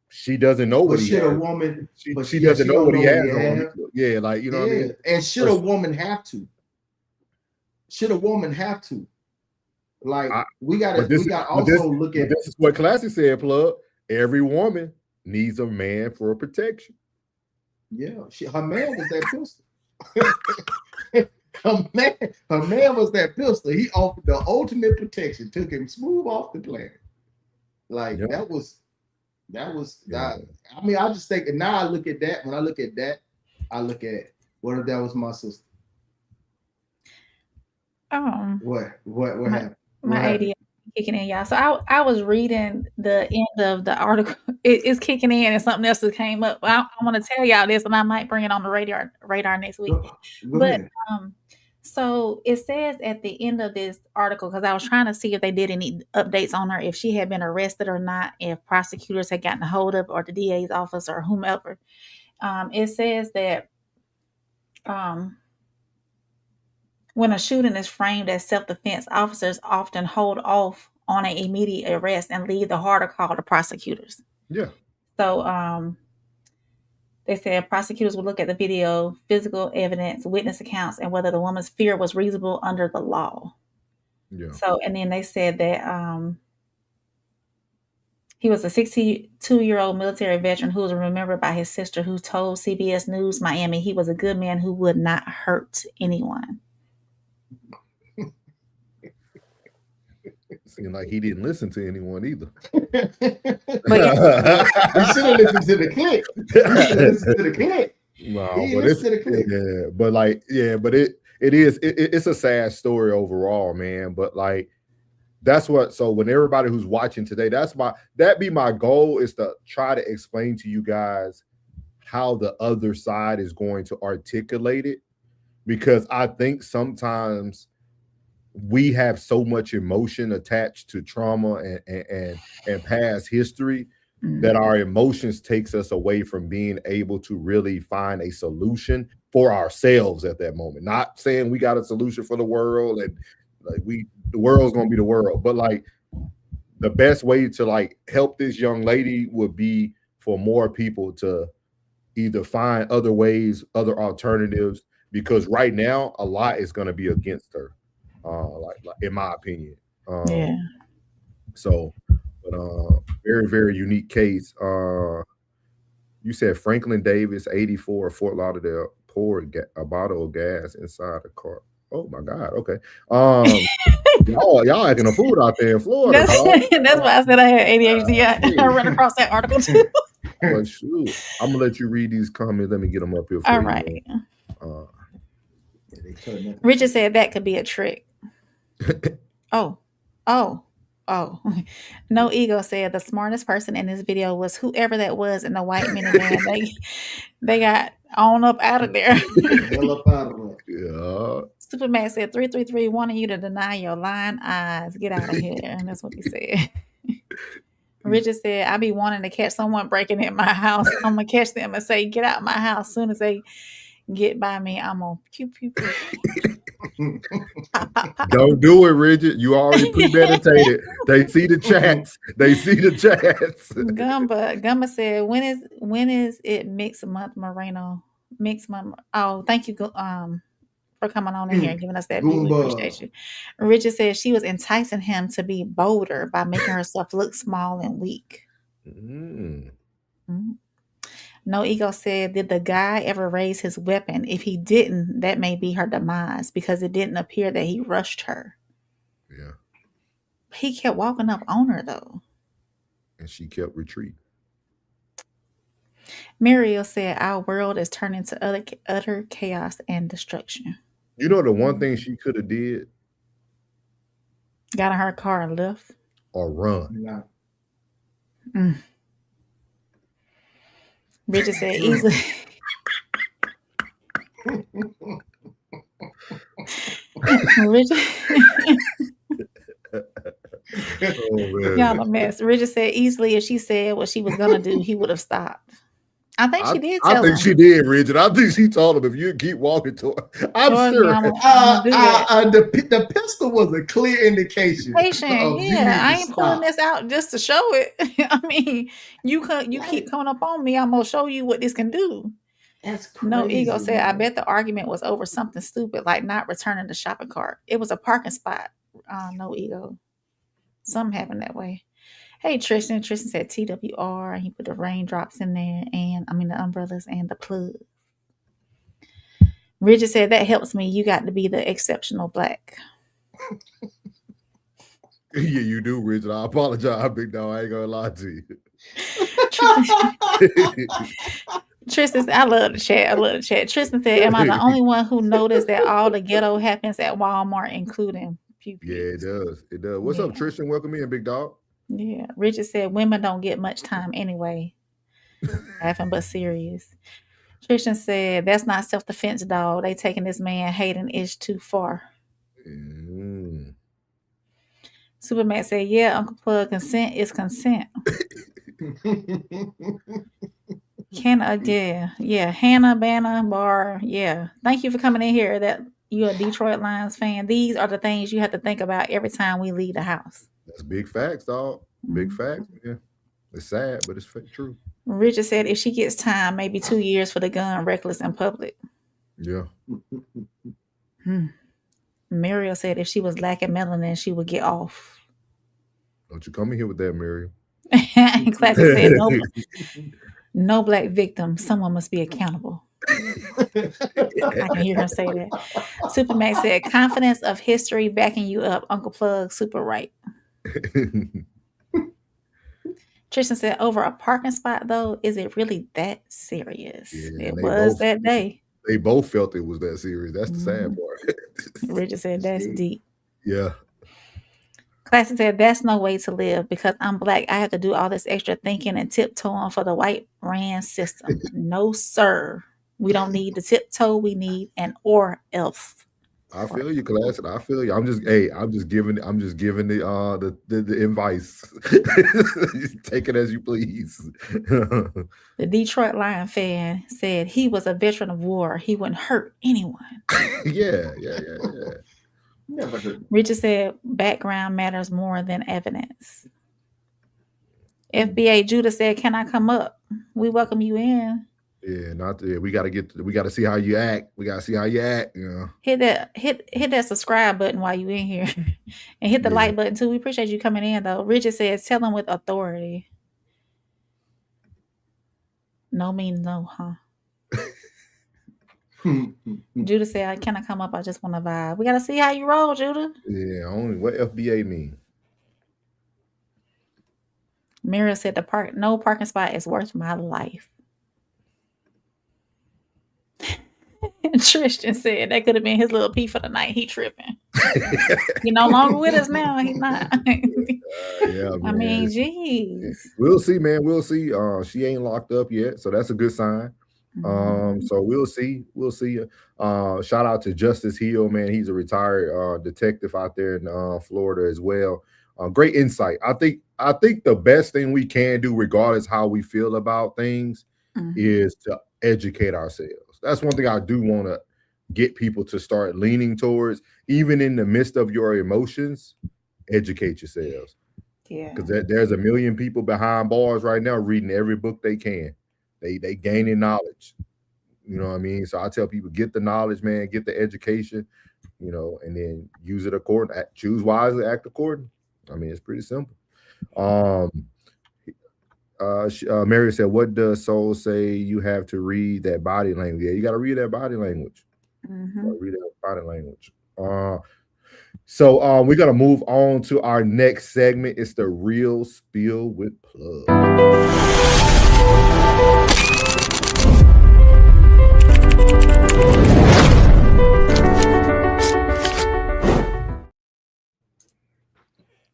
S5: she doesn't know what he
S3: should
S5: has.
S3: a woman?
S5: She doesn't know what he has on. Yeah, like you know what I mean.
S3: And should a woman have to? Should a woman have to? Like we got also look at
S5: this is what Classic said, plug. Every woman needs a man for protection.
S3: Yeah, her man was that pistol. her man was that pistol. He offered the ultimate protection, took him smooth off the planet. Like that was that. I mean, I just think, and now I look at that. When I look at that, I look at what if that was my sister? What happened?
S1: My ADHD kicking in, y'all. So I was reading the end of the article. It's kicking in, and something else that came up. I want to tell y'all this, and I might bring it on the radar next week. But so it says at the end of this article, because I was trying to see if they did any updates on her, if she had been arrested or not, if prosecutors had gotten a hold of, or the DA's office or whomever. It says that when a shooting is framed as self-defense, officers often hold off on an immediate arrest and leave the harder call to prosecutors.
S5: Yeah.
S1: So they said prosecutors would look at the video, physical evidence, witness accounts, and whether the woman's fear was reasonable under the law.
S5: Yeah.
S1: So, and then they said that he was a 62-year-old military veteran who was remembered by his sister, who told CBS News Miami he was a good man who would not hurt anyone.
S5: Seemed like he didn't listen to anyone either.
S3: He should have listened to the clip. He should have listened to the clip.
S5: No, but it's a sad story overall, man. But like that's what. So when everybody who's watching today, that be my goal, is to try to explain to you guys how the other side is going to articulate it, because I think sometimes we have so much emotion attached to trauma and past history that our emotions takes us away from being able to really find a solution for ourselves at that moment. Not saying we got a solution for the world and like the world's gonna be the world, but like the best way to like help this young lady would be for more people to either find other ways, other alternatives, because right now a lot is going to be against her. Like in my opinion.
S1: Yeah.
S5: So, but very, very unique case. You said Franklin Davis, 84, Fort Lauderdale, poured a bottle of gas inside a car. Oh my God. Okay. Y'all acting a fool out there in Florida.
S1: That's why I said I had ADHD. I ran across that article too.
S5: But shoot, I'm gonna let you read these comments. Let me get them up here for
S1: All
S5: you.
S1: right. Richard said that could be a trick. Oh. No Ego said the smartest person in this video was whoever that was in the white minivan. They got on up out of there.
S5: Yeah.
S1: Superman said 333 wanting you to deny your lying eyes. Get out of here. And that's what he said. Richard said, I be wanting to catch someone breaking in my house. I'm gonna catch them and say, get out of my house. As soon as they get by me, I'm gonna pew pew pew.
S5: Don't do it, Richard. You already premeditated. They see the chats.
S1: Gumba said, when is it mixed month, Moreno? Mixed month. Oh, thank you. For coming on in here and giving us that view. We appreciate you. Richard said she was enticing him to be bolder by making herself look small and weak. No Ego said, did the guy ever raise his weapon? If he didn't, that may be her demise, because it didn't appear that he rushed her.
S5: Yeah.
S1: He kept walking up on her though.
S5: And she kept retreating.
S1: Muriel said, our world is turning to utter chaos and destruction.
S5: You know the one thing she could have did?
S1: Got in her car and left.
S5: Or run.
S1: Richard said easily. Richard,
S5: Oh
S1: y'all a
S5: man.
S1: mess. Richard said easily if she said what she was gonna do, he would have stopped. I think
S5: I,
S1: she did
S5: I
S1: tell
S5: think
S1: him.
S5: she did, Richard. I think she told him if you keep walking toward, I'm
S1: Towards me,
S5: sure.
S1: I'm gonna do that.
S3: The pistol was a clear indication
S1: Patient,
S3: of you
S1: yeah,
S3: need
S1: I
S3: to
S1: ain't pulling
S3: stop.
S1: this out just to show it. I mean, you keep
S3: Like,
S1: coming up on me, I'm gonna show you what this can do.
S3: that's
S1: No Ego
S3: crazy,
S1: said, I
S3: man.
S1: bet the argument was over something stupid like not returning the shopping cart. It was a parking spot. No Ego. Something happened that way. Hey Tristan. Tristan said TWR. He put the raindrops in there and I mean the umbrellas and the plug. Richard said that helps me. You got to be the exceptional black.
S5: Yeah, you do, Richard. I apologize, big dog. I ain't gonna lie to
S1: Tristan,
S5: you.
S1: Tristan, I love the chat. I love the chat. Tristan said, "Am I the only one who noticed that all the ghetto happens at Walmart, including pew
S5: Yeah, it
S1: pews?"
S5: does. It does. What's up,
S1: Yeah,
S5: Tristan? Welcome in, big dog.
S1: yeah. Richard said, "Women don't get much time anyway." Laughing but serious. Tristan said, "That's not self defense, dog. They taking this man hating ish too far."
S5: Mm.
S1: Superman said, "Yeah, Uncle Plug, consent is consent." Yeah. Hannah Banner Bar, yeah. Thank you for coming in here. That you're a Detroit Lions fan. These are the things you have to think about every time we leave the house.
S5: That's big facts, dog. Big
S1: Mhm.
S5: facts. Yeah. It's sad, but it's true.
S1: Richard said if she gets time, maybe 2 years for the gun reckless in public.
S5: Yeah.
S1: Muriel said if she was lacking melanin, she would get off.
S5: Don't you come in here with that, Miriam.
S1: Classic said no black victim. Someone must be accountable. I can hear him say that. Supermax said confidence of history backing you up. Uncle Plug, super right. Tristan said over a parking spot though, is it really that serious?
S5: Yeah,
S1: It was that day.
S5: They both felt it was that serious. That's the sad part.
S1: Richard said that's deep.
S5: Yeah.
S1: Classic said that's no way to live because I'm black. I have to do all this extra thinking and tiptoeing for the white brand system. No, sir. We don't need the tiptoe. We need an or else.
S5: I feel you, Classic. I feel you. I'm just giving the advice. Take it as you please.
S1: The Detroit Lion fan said he was a veteran of war. He wouldn't hurt anyone.
S5: Yeah.
S1: Richard said background matters more than evidence. FBA Judah said, "Can I come up? We welcome you in."
S5: Yeah, we gotta see how you act. We gotta see how you act, you know.
S1: Hit that subscribe button while you in here. And hit the like button too. We appreciate you coming in though. Richard says, "Tell him with authority." No means no, huh? Judah said, "Can I come up? I just want to vibe." We gotta see how you roll, Judah.
S5: Yeah, only what FBA mean.
S1: Mira said no parking spot is worth my life. Tristan said that could have been his little pee for the night. He tripping. He no longer with us now. He's not.
S5: Yeah, man.
S1: I mean, geez.
S5: We'll see, man. We'll see. She ain't locked up yet, so that's a good sign. So we'll see. Shout out to Justice Hill, man. He's a retired detective out there in Florida as well. Great insight. I think the best thing we can do, regardless how we feel about things, is to educate ourselves. That's one thing I do want to get people to start leaning towards, even in the midst of your emotions. Educate yourselves.
S1: Yeah,
S5: because there's a million people behind bars right now reading every book they can. They gaining knowledge. You know what I mean? So I tell people, get the knowledge, man, get the education, you know, and then use it according. Choose wisely, act according. I mean, it's pretty simple. Mary said, "What does Soul say? You have to read that body language." Yeah, you got to read that body language. Read that body language. So we're gonna move on to our next segment. It's the Real Spill with Plug.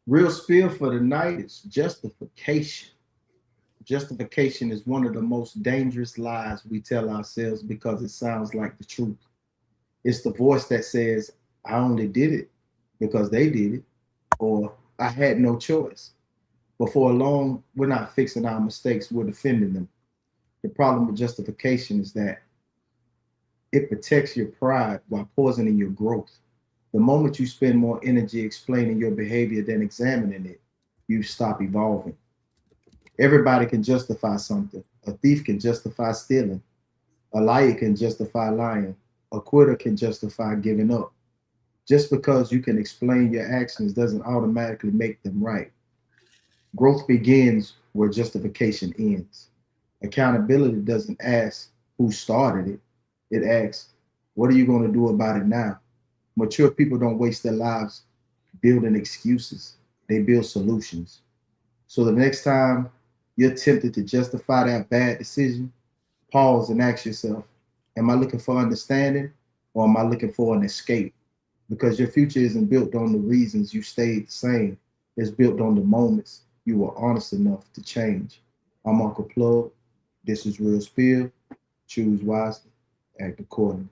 S3: Real spill for the night is justification. justification is one of the most dangerous lies we tell ourselves because it sounds like the truth. It's the voice that says, I only did it because they did it, or I had no choice. But for long, we're not fixing our mistakes, we're defending them. The problem with justification is that it protects your pride while poisoning your growth. The moment you spend more energy explaining your behavior than examining it, you stop evolving. Everybody can justify something. A thief can justify stealing. A liar can justify lying. A quitter can justify giving up. Just because you can explain your actions doesn't automatically make them right. Growth begins where justification ends. Accountability doesn't ask who started it. It asks, what are you going to do about it now? Mature people don't waste their lives building excuses. They build solutions. So the next time you're tempted to justify that bad decision, pause and ask yourself, am I looking for understanding or am I looking for an escape? Because your future isn't built on the reasons you stayed the same. It's built on the moments you were honest enough to change. I'm Uncle Plug. This is Real Spill. Choose wisely, act accordingly.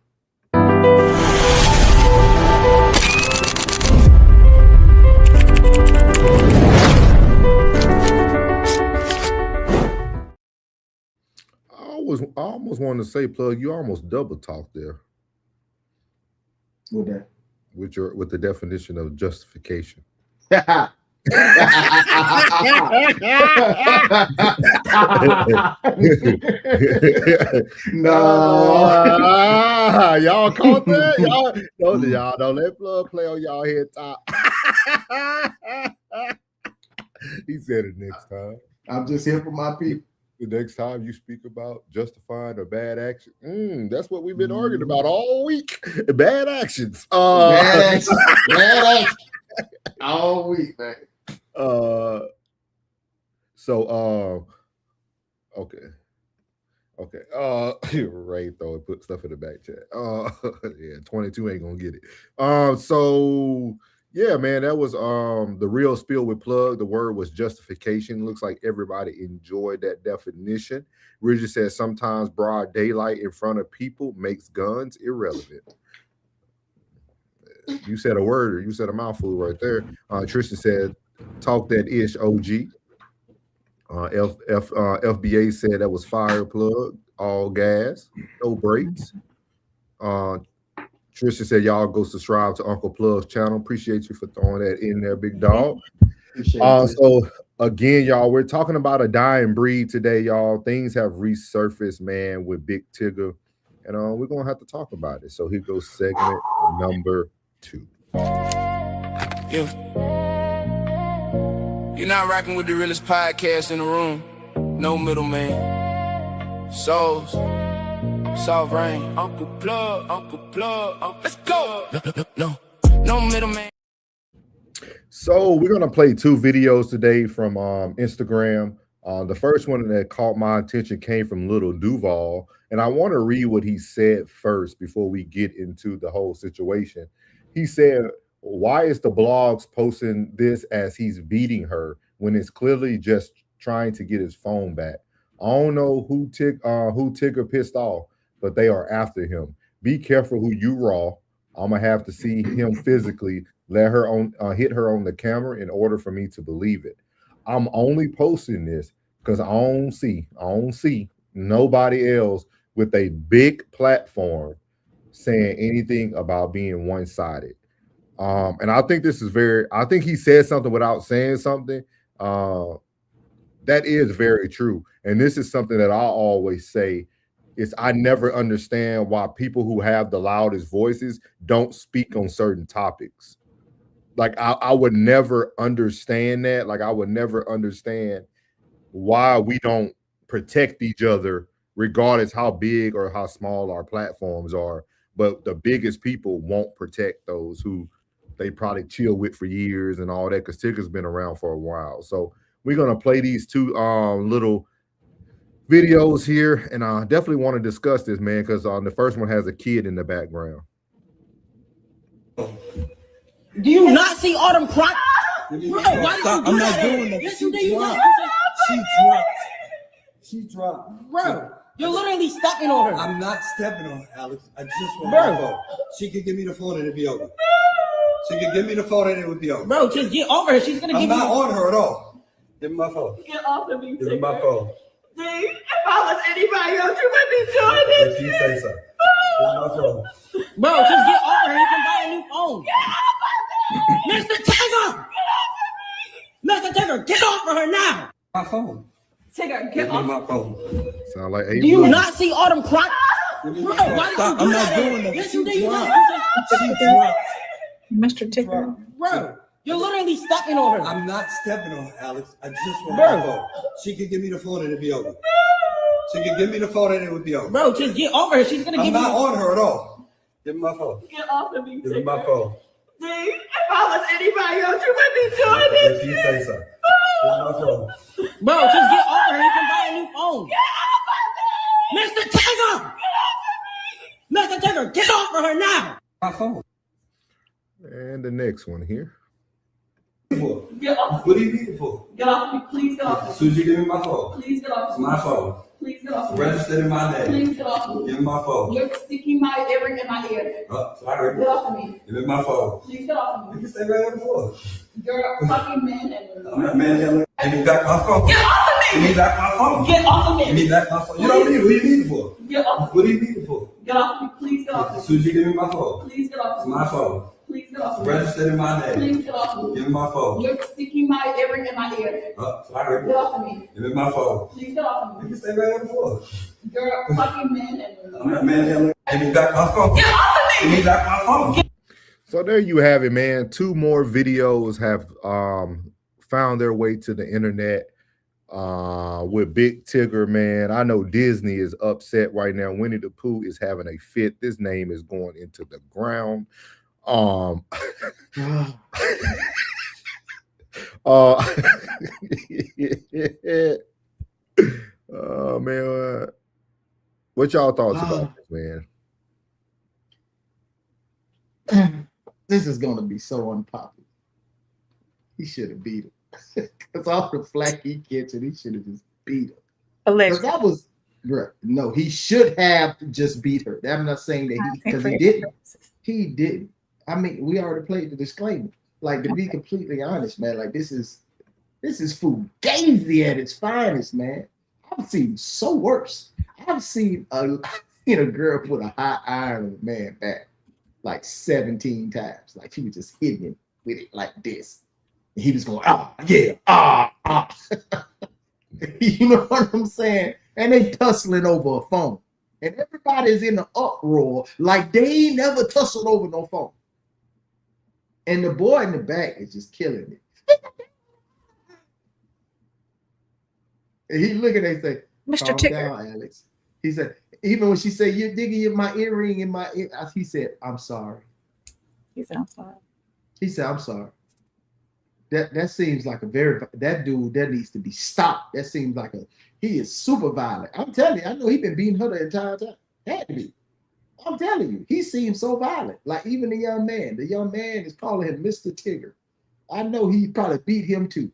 S5: I almost wanted to say, Plug, you almost double talked there
S3: With that.
S5: with the definition of justification.
S3: No.
S5: Y'all caught that? Y'all don't let Plug play on y'all head top. He said it next time.
S3: I'm just here for my people.
S5: The next time you speak about justifying a bad action, that's what we've been arguing about all week. Bad actions.
S3: Bad action. Bad action. All week, man.
S5: Okay. Ray though it put stuff in the back chat. Yeah, 22 ain't gonna get it. So yeah, man, that was the Real Spill with Plug. The word was justification. Looks like everybody enjoyed that definition. Bridget says sometimes broad daylight in front of people makes guns irrelevant. You said a word, you said a mouthful right there. Tristan said, talk that ish, OG. FBA said that was fire, Plug, all gas, no brakes. Tristan said, y'all go subscribe to Uncle Plug's channel. Appreciate you for throwing that in there, big dog. So again, y'all, we're talking about a dying breed today, y'all. Things have resurfaced, man, with Big Tigger. And we're going to have to talk about it. So here goes segment number 2.
S2: Yeah. You're not rocking with the realest podcast in the room. No middleman. Souls. Soft rain. Uncle Plug. Let's go. No middleman.
S5: So we're going to play 2 videos today from Instagram. The first one that caught my attention came from Little Duval. And I want to read what he said first before we get into the whole situation. He said, why is the blogs posting this as he's beating her when it's clearly just trying to get his phone back? I don't know who Tigger pissed off, but they are after him. Be careful who you raw. I'm gonna have to see him physically let her on hit her on the camera in order for me to believe it. I'm only posting this because I don't see nobody else with a big platform saying anything about being one-sided. And I think this is I think he said something without saying something. That is very true. And this is something that I always say is I never understand why people who have the loudest voices don't speak on certain topics. Like I would never understand that. Like I would never understand why we don't protect each other regardless how big or how small our platforms are. But the biggest people won't protect those who they probably chill with for years and all that, because Tigger's been around for a while. So we're going to play these 2 little videos here, and I definitely want to discuss this, man, because the first one has a kid in the background.
S7: Do you not see all them crying? I'm not doing that. She dropped.
S8: She dropped.
S7: Bro, you're literally stepping on her.
S8: I'm not stepping on her, Alex. I just want
S7: Bro.
S8: my phone. She could give me the phone and it'd be over. She could give me the phone and it would be over.
S7: Bro, just get over her. She's gonna
S8: I'm
S7: give
S8: not
S7: you.
S8: on her at all. Give me my phone.
S9: Get off of me,
S8: Give me my
S9: Tigger.
S8: phone.
S9: See, if I was anybody else, you wouldn't be doing this.
S8: If you say so. Give me my phone.
S7: Bro, just get over her. You can buy a new phone. Mr. Tigger! Mr. Tigger, get off of her now!
S8: My phone.
S9: Tigger,
S8: Give
S9: get
S8: me
S9: off.
S8: my phone.
S5: Sound like
S7: Do you not see all them crying?
S8: Give me
S7: Bro,
S8: my phone.
S7: why did
S8: Stop.
S7: you
S8: I'm
S7: do
S8: not
S7: that?
S8: doing that.
S7: Yes,
S8: She
S7: you did. You
S8: dropped.
S7: did.
S8: She dropped.
S1: Mr. Ticker.
S7: Bro, you're literally stepping on her.
S8: I'm not stepping on her, Alex. I just want
S7: Bro.
S8: my phone. She could give me the phone and it'd be over. She could give me the phone and it would be over.
S7: Bro, just get over her. She's gonna
S8: I'm
S7: give
S8: not
S7: you.
S8: on her at all. Give me my phone.
S9: Get off of me,
S8: Give me my
S9: Tigger.
S8: phone.
S9: See, if I was anybody else, you wouldn't be doing this.
S8: If you say so. Give me my phone.
S7: Bro, just get over her. You can buy a new phone. Mr. Tigger! Mr. Tigger, get off of her now!
S8: My phone.
S5: And the next one here.
S9: Get off.
S8: What do you need it for?
S9: Get off of me. Please get off
S8: As
S9: of
S8: soon
S9: me.
S8: as you give me my phone.
S9: Please get off
S8: It's
S9: of me.
S8: my phone.
S9: Please get off of me.
S8: Registered in my name.
S9: Please get off of me.
S8: Give me my phone.
S9: You're sticking my earring in my ear.
S8: Oh, sorry.
S9: Get off of me.
S8: Give me my phone.
S9: Please get off of
S8: You
S9: me.
S8: can stay right on the floor.
S9: You're a fucking man
S8: I'm
S9: and
S8: not manhandling. Give me back my phone.
S9: get off
S8: Give
S9: of
S8: me
S9: me.
S8: back my phone.
S9: Get off of
S8: Give me
S9: me.
S8: back my phone. You don't need it. What do you need it for?
S9: Get off.
S8: What do you need it for?
S9: Get off of me. Please get off
S8: As
S9: of
S8: soon
S9: me.
S8: as you give me my phone.
S9: Please get off
S8: It's
S9: of me.
S8: my phone.
S9: Please get off of me.
S8: Registered in my name.
S9: Please get off of me.
S8: Give me my phone.
S9: You're sticking my earring in my ear.
S8: Oh, sorry.
S9: Get off of me.
S8: Give me my phone.
S9: Please get off of
S8: You
S9: me.
S8: can stay right on the floor.
S9: You're a fucking man
S8: I'm not
S9: and
S8: manhandling. Give me back my phone.
S9: get off of
S8: Give
S9: me.
S8: me back my phone.
S5: So there you have it, man. 2 more videos have found their way to the internet with Big Tigger, man. I know Disney is upset right now. Winnie the Pooh is having a fit. This name is going into the ground. Oh man, what y'all thoughts about this, man?
S3: This is gonna be so unpopular. He should have beat him. Because all the flack he catching, he should have just beat him. Because
S1: Allegedly.
S3: that was no, he should have just beat her. I'm not saying that
S1: I
S3: he
S1: think
S3: because
S1: for
S3: he
S1: your
S3: didn't.
S1: purposes.
S3: He didn't. I mean, we already played the disclaimer. Like to be completely honest, man. Like this is fugazi at its finest, man. I've seen so worse. I've seen a girl put a hot iron on a man back like 17 times. Like she was just hitting him with it like this. And he was going, You know what I'm saying? And they tussling over a phone. And everybody's in the uproar like they ain't never tussled over no phone. And the boy in the back is just killing it. And he looking at say,
S1: Mr.
S3: calm
S1: Ticker.
S3: down, Alex. He said, even when she said, you're digging in my earring in my ear, he said, I'm sorry.
S1: He said, I'm sorry.
S3: He said, I'm sorry. That seems like that dude that needs to be stopped. That seems like he is super violent. I'm telling you, I know he's been beating her the entire time. Had to be. I'm telling you, he seems so violent. Like even the young man is calling him Mr. Tigger. I know he probably beat him too.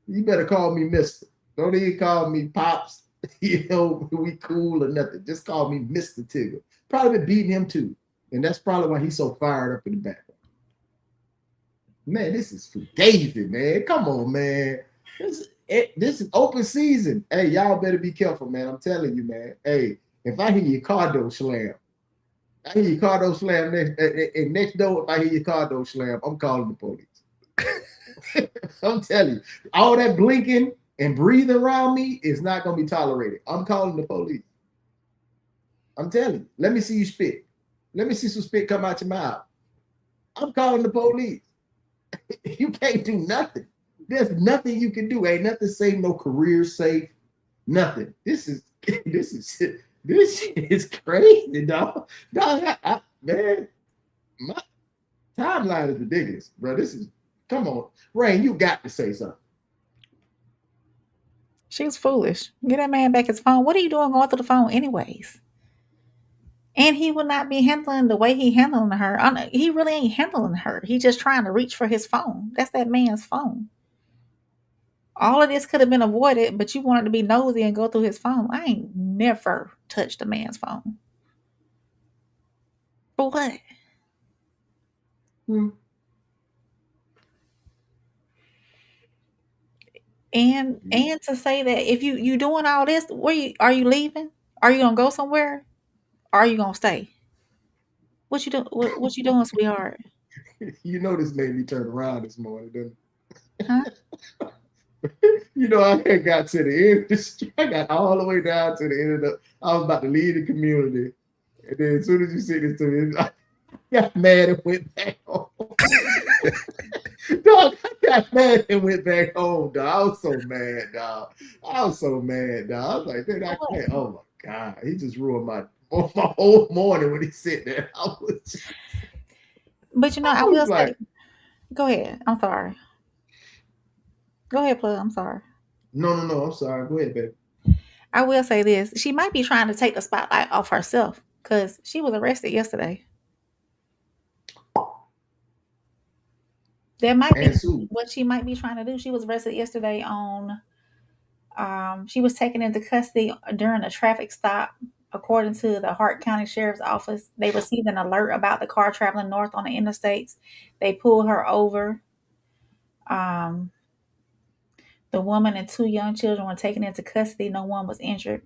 S3: You better call me Mr. Don't even call me Pops. You know, we cool or nothing. Just call me Mr. Tigger. Probably been beating him too. And that's probably why he's so fired up in the back. Man, this is fugazi, man. Come on, man. This is open season. Hey, y'all better be careful, man. I'm telling you, man. Hey, if I hear your car door slam, next door, if I hear your car door slam, I'm calling the police. I'm telling you, all that blinking and breathing around me is not going to be tolerated. I'm calling the police. I'm telling you. Let me see you spit. Let me see some spit come out your mouth. I'm calling the police. You can't do nothing. There's nothing you can do. Ain't nothing safe, no career safe, nothing. This is crazy, dog. Man, my timeline is ridiculous, bro. Come on. Rain, you got to say something.
S1: She's foolish. Get that man back his phone. What are you doing going through the phone anyways? And he will not be handling the way he handling her. He really ain't handling her. He just trying to reach for his phone. That's that man's phone. All of this could have been avoided, but you wanted to be nosy and go through his phone. I ain't never touched a man's phone. For what? And to say that if you doing all this, are you leaving? Are you gonna go somewhere? Or are you gonna stay? What you do? What you doing, sweetheart?
S3: You know this made me turn around this morning, didn't
S1: Huh?
S3: it? You know, I had got to the end of the street. I got all the way down to the end of the. I was about to leave the community, and then as soon as you said this to me, I got mad and went back home. Dog, I got mad and went back home, dog. I was so mad, dog. I was so mad, dog. I was like, man, I can't. Oh my God, he just ruined my whole morning when he said that. I was.
S1: But you know, I will say, go ahead. I'm sorry. Go ahead, plug. I'm sorry.
S3: No. I'm sorry. Go ahead, baby.
S1: I will say this. She might be trying to take the spotlight off herself because she was arrested yesterday. That might be what she might be trying to do. She was arrested yesterday on she was taken into custody during a traffic stop. According to the Hart County Sheriff's Office, they received an alert about the car traveling north on the interstates. They pulled her over. The woman and 2 young children were taken into custody. No one was injured.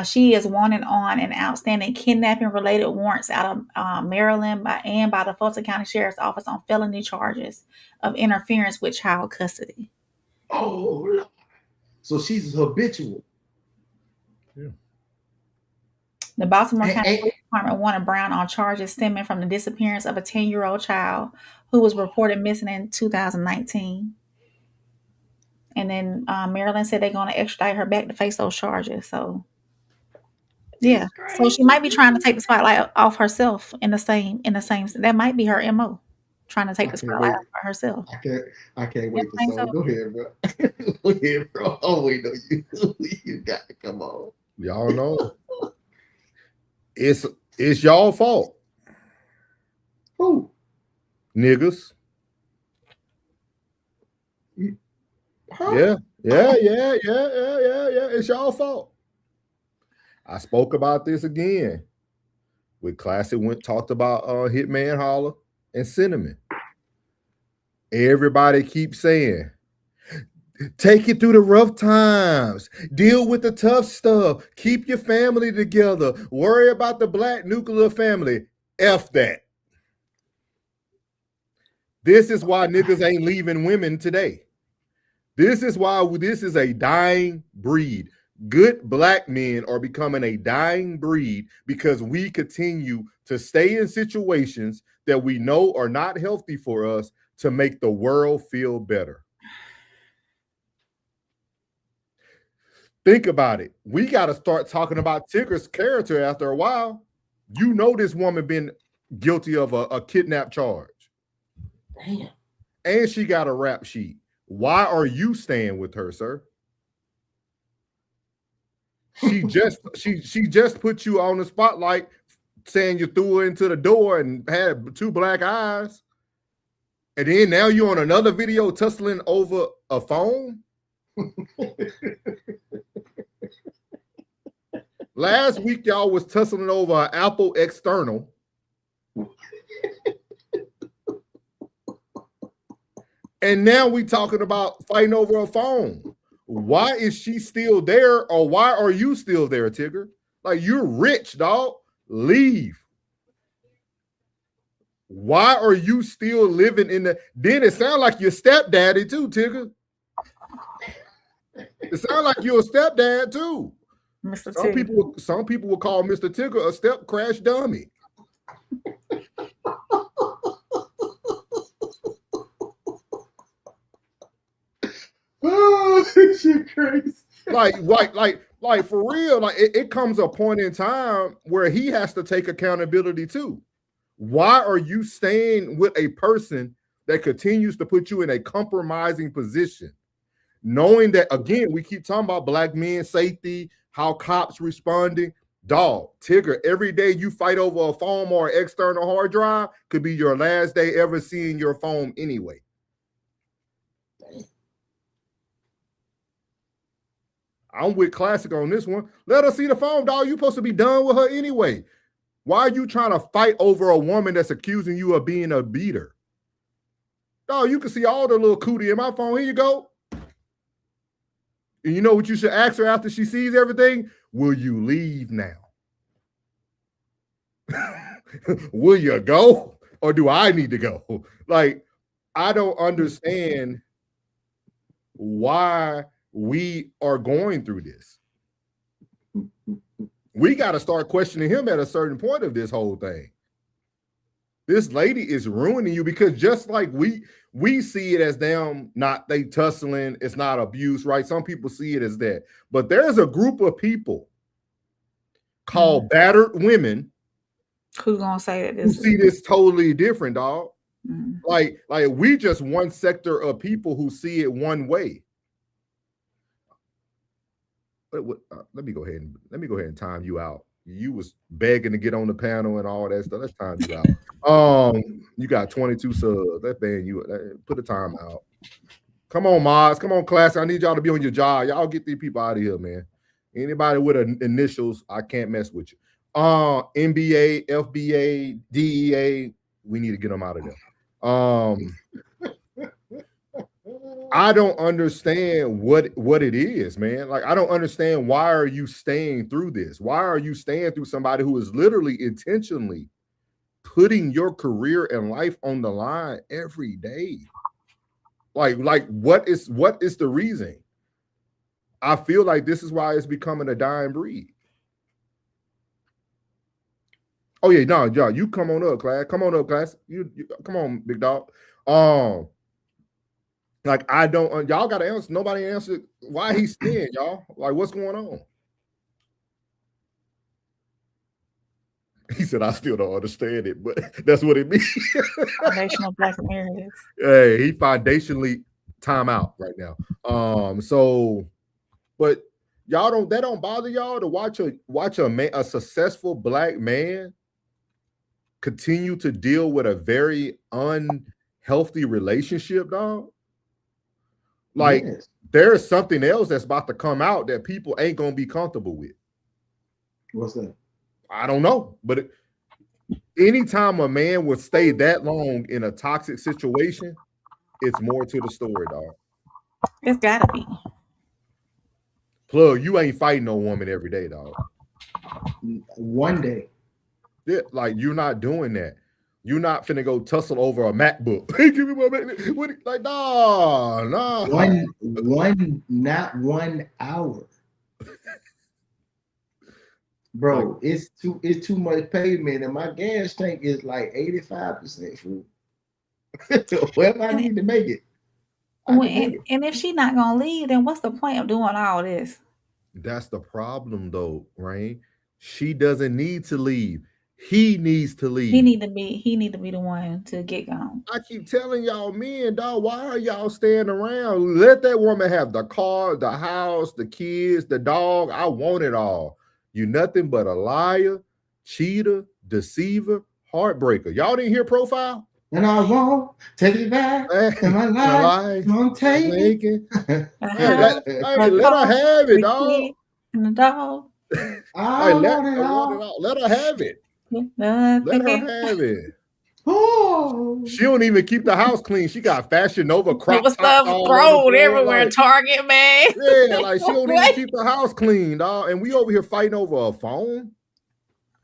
S1: She is wanted on an outstanding kidnapping-related warrants out of Maryland and by the Fulton County Sheriff's Office on felony charges of interference with child custody.
S3: Oh, Lord. So she's habitual.
S5: Yeah.
S1: The Baltimore County Police Department wanted Brown on charges stemming from the disappearance of a 10-year-old child who was reported missing in 2019. And then Maryland said they're going to extradite her back to face those charges. So, yeah. So she might be trying to take the spotlight off herself in the same. That might be her MO, trying to take the spotlight off herself.
S3: I can't wait for so. Go ahead, bro. Go ahead, bro. Oh wait, no, you got to come on.
S5: Y'all know. It's y'all fault.
S3: Who?
S5: Niggas.
S3: Huh?
S5: Yeah. It's y'all fault. I spoke about this again with Classic talked about Hitman Holler and Cinnamon. Everybody keeps saying, take it through the rough times, deal with the tough stuff, keep your family together, worry about the black nuclear family. F that. This is why niggas ain't leaving women today. This is why this is a dying breed. Good black men are becoming a dying breed because we continue to stay in situations that we know are not healthy for us to make the world feel better. Think about it. We got to start talking about Tigger's character after a while. You know this woman been guilty of a kidnap charge.
S3: Damn.
S5: And she got a rap sheet. Why are you staying with her, sir? She just put you on the spotlight saying you threw her into the door and had 2 black eyes. And then now you're on another video tussling over a phone. Last week, y'all was tussling over an Apple external. And now we talking about fighting over a phone. Why is she still there, or why are you still there, Tigger? Like, you're rich, dog. Leave. Why are you still living in the... Then it sounds like your stepdaddy too, Tigger. It sounds like you're a stepdad too.
S1: Mr.
S5: Some people will call Mr. Tigger a step crash dummy.
S3: Oh, shit crazy.
S5: Like for real, like it comes a point in time where he has to take accountability too. Why are you staying with a person that continues to put you in a compromising position? Knowing that, again, we keep talking about black men safety, how cops responding. Dog, Tigger, every day you fight over a phone or an external hard drive could be your last day ever seeing your phone anyway. I'm with Classic on this one. Let her see the phone, dog. You supposed to be done with her anyway. Why are you trying to fight over a woman that's accusing you of being a beater? Dog, you can see all the little cootie in my phone. Here you go. And you know what you should ask her after she sees everything? Will you leave now? Will you go? Or do I need to go? Like, I don't understand why we are going through this. We got to start questioning him at a certain point of this whole thing. This lady is ruining you, because just like we see it as them, not they tussling, it's not abuse, right? Some people see it as that. But there's a group of people called battered women
S1: who gonna say that
S5: who see this totally different, dog. Like we just one sector of people who see it one way. Let me go ahead and time you out. You was begging to get on the panel and all that stuff. Let's time you out. You got 22 subs. That thing you put a time out. Come on, mods. Come on, class. I need y'all to be on your job. Y'all get these people out of here, man. Anybody with initials, I can't mess with you. NBA, FBA, DEA, we need to get them out of there. I don't understand what it is, man. Like, I don't understand, why are you staying through this? Why are you staying through somebody who is literally intentionally putting your career and life on the line every day? Like what is the reason? I feel like this is why it's becoming a dying breed. Oh yeah, no, you come on up, class. Come on up, class. You come on, big dog. Like, I don't, y'all got to answer. Nobody answered why he's staying, y'all. Like, what's going on? He said, I still don't understand it, but that's what it means.
S1: Foundational Black Americans.
S5: Hey, he foundationally time out right now. So, but y'all that don't bother y'all to watch a successful Black man continue to deal with a very unhealthy relationship, dog? Like, yes. There's something else that's about to come out that people ain't gonna be comfortable with.
S3: What's that?
S5: I don't know, but anytime a man would stay that long in a toxic situation, it's more to the story, dog.
S1: It's gotta be.
S5: Plug, you ain't fighting no woman every day, dog.
S3: One day.
S5: Yeah, like, you're not doing that. You're not finna go tussle over a MacBook. Hey, give me my MacBook. Like, nah.
S3: Not 1 hour. Bro, it's too much pavement, and my gas tank is like 85% full. Well, I need to make it.
S1: And if she's not gonna leave, then what's the point of doing all this?
S5: That's the problem, though, right? She doesn't need to leave. He needs to leave.
S1: He need to be the one to get gone.
S5: I keep telling y'all, men, dog, why are y'all staying around? Let that woman have the car, the house, the kids, the dog. I want it all. You nothing but a liar, cheater, deceiver, heartbreaker. Y'all didn't hear Profile?
S3: And I won't take it back in my life. Don't take it.
S5: Let her have it, dog.
S1: And the dog.
S5: Let her have it. Let her have it. Oh, she don't even keep the house clean. She got Fashion Nova crop tops
S1: stuff thrown everywhere. Like, Target, man.
S5: Yeah, like, she don't even keep the house clean, dog. And we over here fighting over a phone.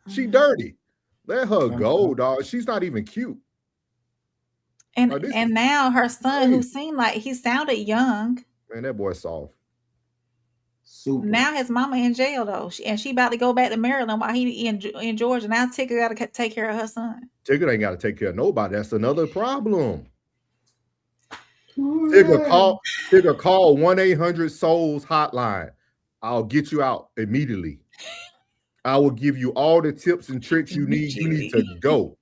S5: She dirty. Let her go, dog. She's not even cute.
S1: And now her son, who seemed like he sounded young.
S5: Man, that boy's soft.
S3: Super.
S1: Now his mama in jail though, and she about to go back to Maryland while he in Georgia. Now Tigger got to take care of her son.
S5: Tigger ain't got to take care of nobody. That's another problem. Tigger call 1-800-SOULS hotline. I'll get you out immediately. I will give you all the tips and tricks you need. You need to go.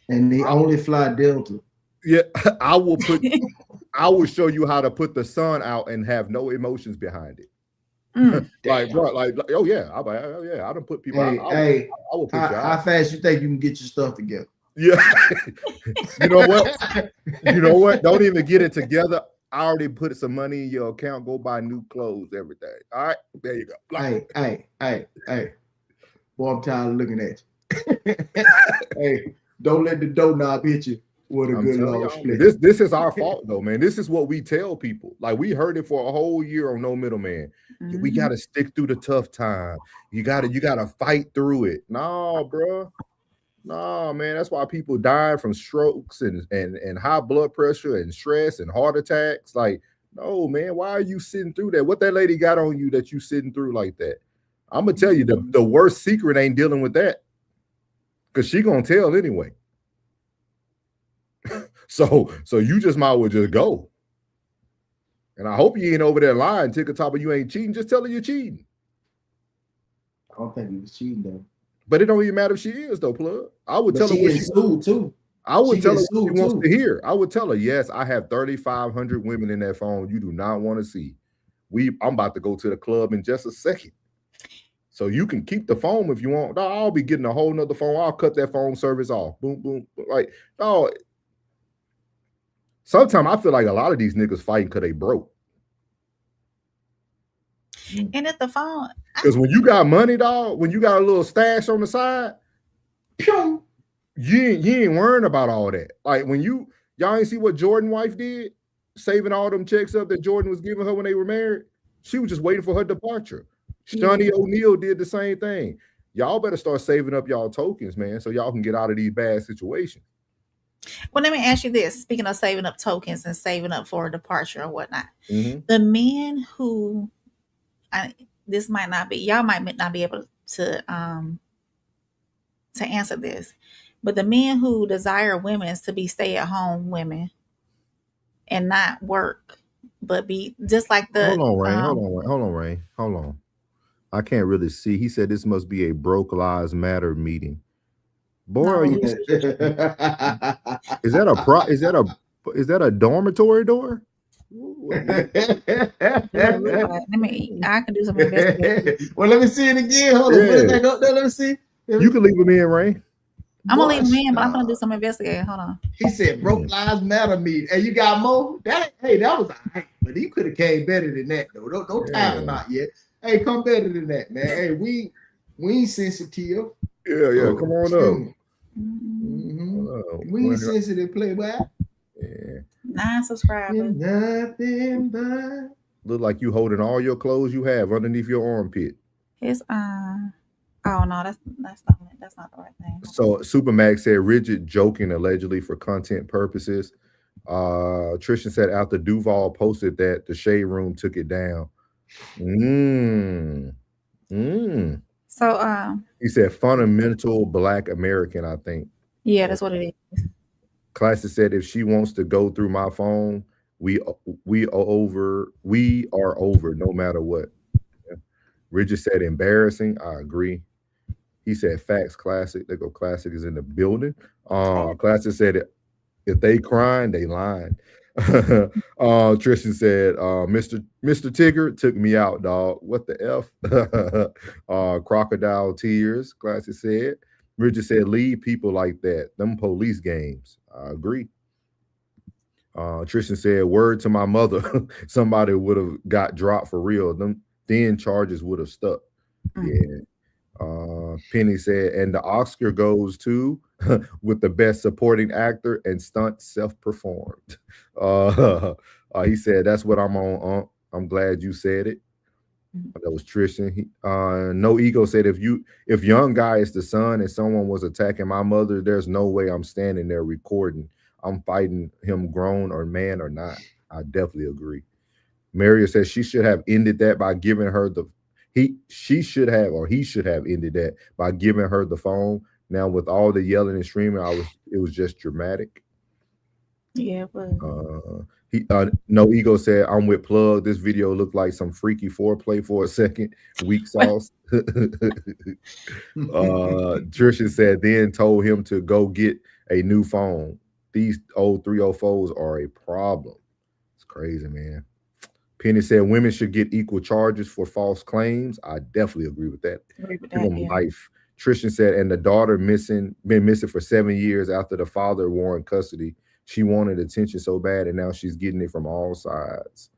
S3: And they only fly Delta.
S5: Yeah, I will show you how to put the sun out and have no emotions behind it. Like, bro, oh yeah, I don't put people.
S3: I will put how fast you think you can get your stuff together?
S5: Yeah. You know what? Don't even get it together. I already put some money in your account. Go buy new clothes, everything. All right, there you go.
S3: Hey. Boy, I'm tired of looking at you. Hey, don't let the doorknob hit you with a
S5: I'm
S3: good
S5: telling
S3: long
S5: y'all,
S3: split.
S5: this is our fault though, man. This is what we tell people. Like we heard it for a whole year on No Middleman. We
S1: Mhm.
S5: gotta stick through the tough time. You gotta fight through it. No, bro. No, man. That's why people die from strokes and high blood pressure and stress and heart attacks. Like, no, man. Why are you sitting through that? What that lady got on you that you sitting through like that? I'm gonna tell you the worst secret ain't dealing with that. Cause she gonna tell anyway. So you just might as well just go. And I hope you ain't over there lying, tick top of you ain't cheating. Just tell her you're cheating.
S3: I don't think he was cheating though.
S5: But it don't even matter if she is though, plug. I would tell her what she
S3: sued too.
S5: I would tell her what she wants
S3: too.
S5: to hear. I would tell her, yes, I have 3,500 women in that phone you do not want to see. I'm about to go to the club in just a second. So you can keep the phone if you want. No, I'll be getting a whole nother phone. I'll cut that phone service off. Boom, boom. Like, no. Sometimes I feel like a lot of these niggas fighting because they broke.
S1: And at the phone,
S5: Because when you got money, dog, when you got a little stash on the side, you ain't worrying about all that. Like when y'all ain't see what Jordan's wife did, saving all them checks up that Jordan was giving her when they were married. She was just waiting for her departure. Shawnee O'Neal did the same thing. Y'all better start saving up y'all tokens, man, so y'all can get out of these bad situations.
S1: Well, let me ask you this. Speaking of saving up tokens and saving up for a departure or whatnot,
S5: Mm-hmm.
S1: the men who, this might not be, y'all might not be able to answer this, but the men who desire women to be stay-at-home women and not work, but be just like the.
S5: Hold on, Rain. Hold on. I can't really see. He said this must be a Broke Lives Matter meeting. Boy,
S1: No,
S5: is that a dormitory door?
S1: I can do some investigation.
S3: Well, let me see it again. Hold on, put it back up there. Let me see.
S5: You can leave him in, Rain.
S1: I'm gonna leave him in, but I'm gonna do some investigating. Hold on.
S3: He said Broke Lives Matter meeting. And you got more? That was all right. But he could have came better than that, though. Don't time him out yet. Hey, come better than that, man. Hey, we ain't sensitive.
S5: Yeah. Come on up.
S3: We ain't sensitive, playboy.
S5: Yeah.
S1: 9 subscribers.
S3: Nothing but.
S5: Look like you holding all your clothes you have underneath your armpit.
S1: It's oh no, that's not the right thing.
S5: So Supermax said rigid joking allegedly for content purposes. Trishan said after Duval posted that, the Shade Room took it down.
S1: So
S5: he said fundamental Black American, I think.
S1: Yeah, that's what it is.
S5: Classic said if she wants to go through my phone, we are over no matter what. Yeah. Rigid said embarrassing. I agree. He said facts. Classic. They go. Classic is in the building. Classic said if they crying, they lying. Tristan said, Mr. Tigger took me out, dog. What the F? Crocodile tears. Classic said. Richard said, leave people like that. Them police games. I agree. Tristan said, word to my mother, somebody would have got dropped for real. Them then charges would have stuck. Yeah. Penny said, and the Oscar goes to with the best supporting actor and stunt self-performed. He said, that's what I'm on. I'm glad you said it. That was Tristan. No Ego said, if young guy is the son and someone was attacking my mother, there's no way I'm standing there recording. I'm fighting him, grown or man or not. I definitely agree. Maria says she should have ended that by giving her he should have ended that by giving her the phone. Now with all the yelling and screaming, it was just dramatic.
S1: Yeah, but
S5: No Ego said, I'm with Plug. This video looked like some freaky foreplay for a second. Weak sauce. Trisha said, then told him to go get a new phone. These old 304s are a problem. It's crazy, man. Penny said women should get equal charges for false claims. I definitely agree with that. Life. Tristan said, and the daughter been missing for 7 years after the father won custody. She wanted attention so bad, and now she's getting it from all sides.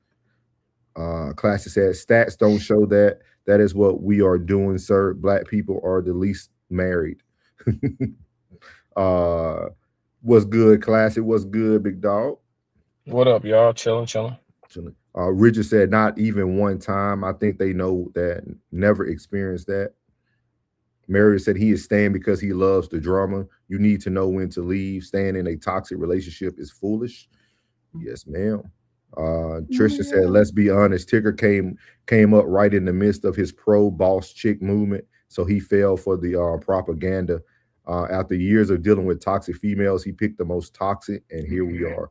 S5: Classic said, stats don't show that. That is what we are doing, sir. Black people are the least married. What's good, Classic? What's good, big dog?
S10: What up, y'all? Chilling.
S5: Richard said, not even one time. I think they know that. Never experienced that. Mary said he is staying because he loves the drama. You need to know when to leave. Staying in a toxic relationship is foolish. Yes, ma'am. Trisha said, let's be honest. Tigger came up right in the midst of his pro-boss chick movement, so he fell for the propaganda. After years of dealing with toxic females, he picked the most toxic, and here we are.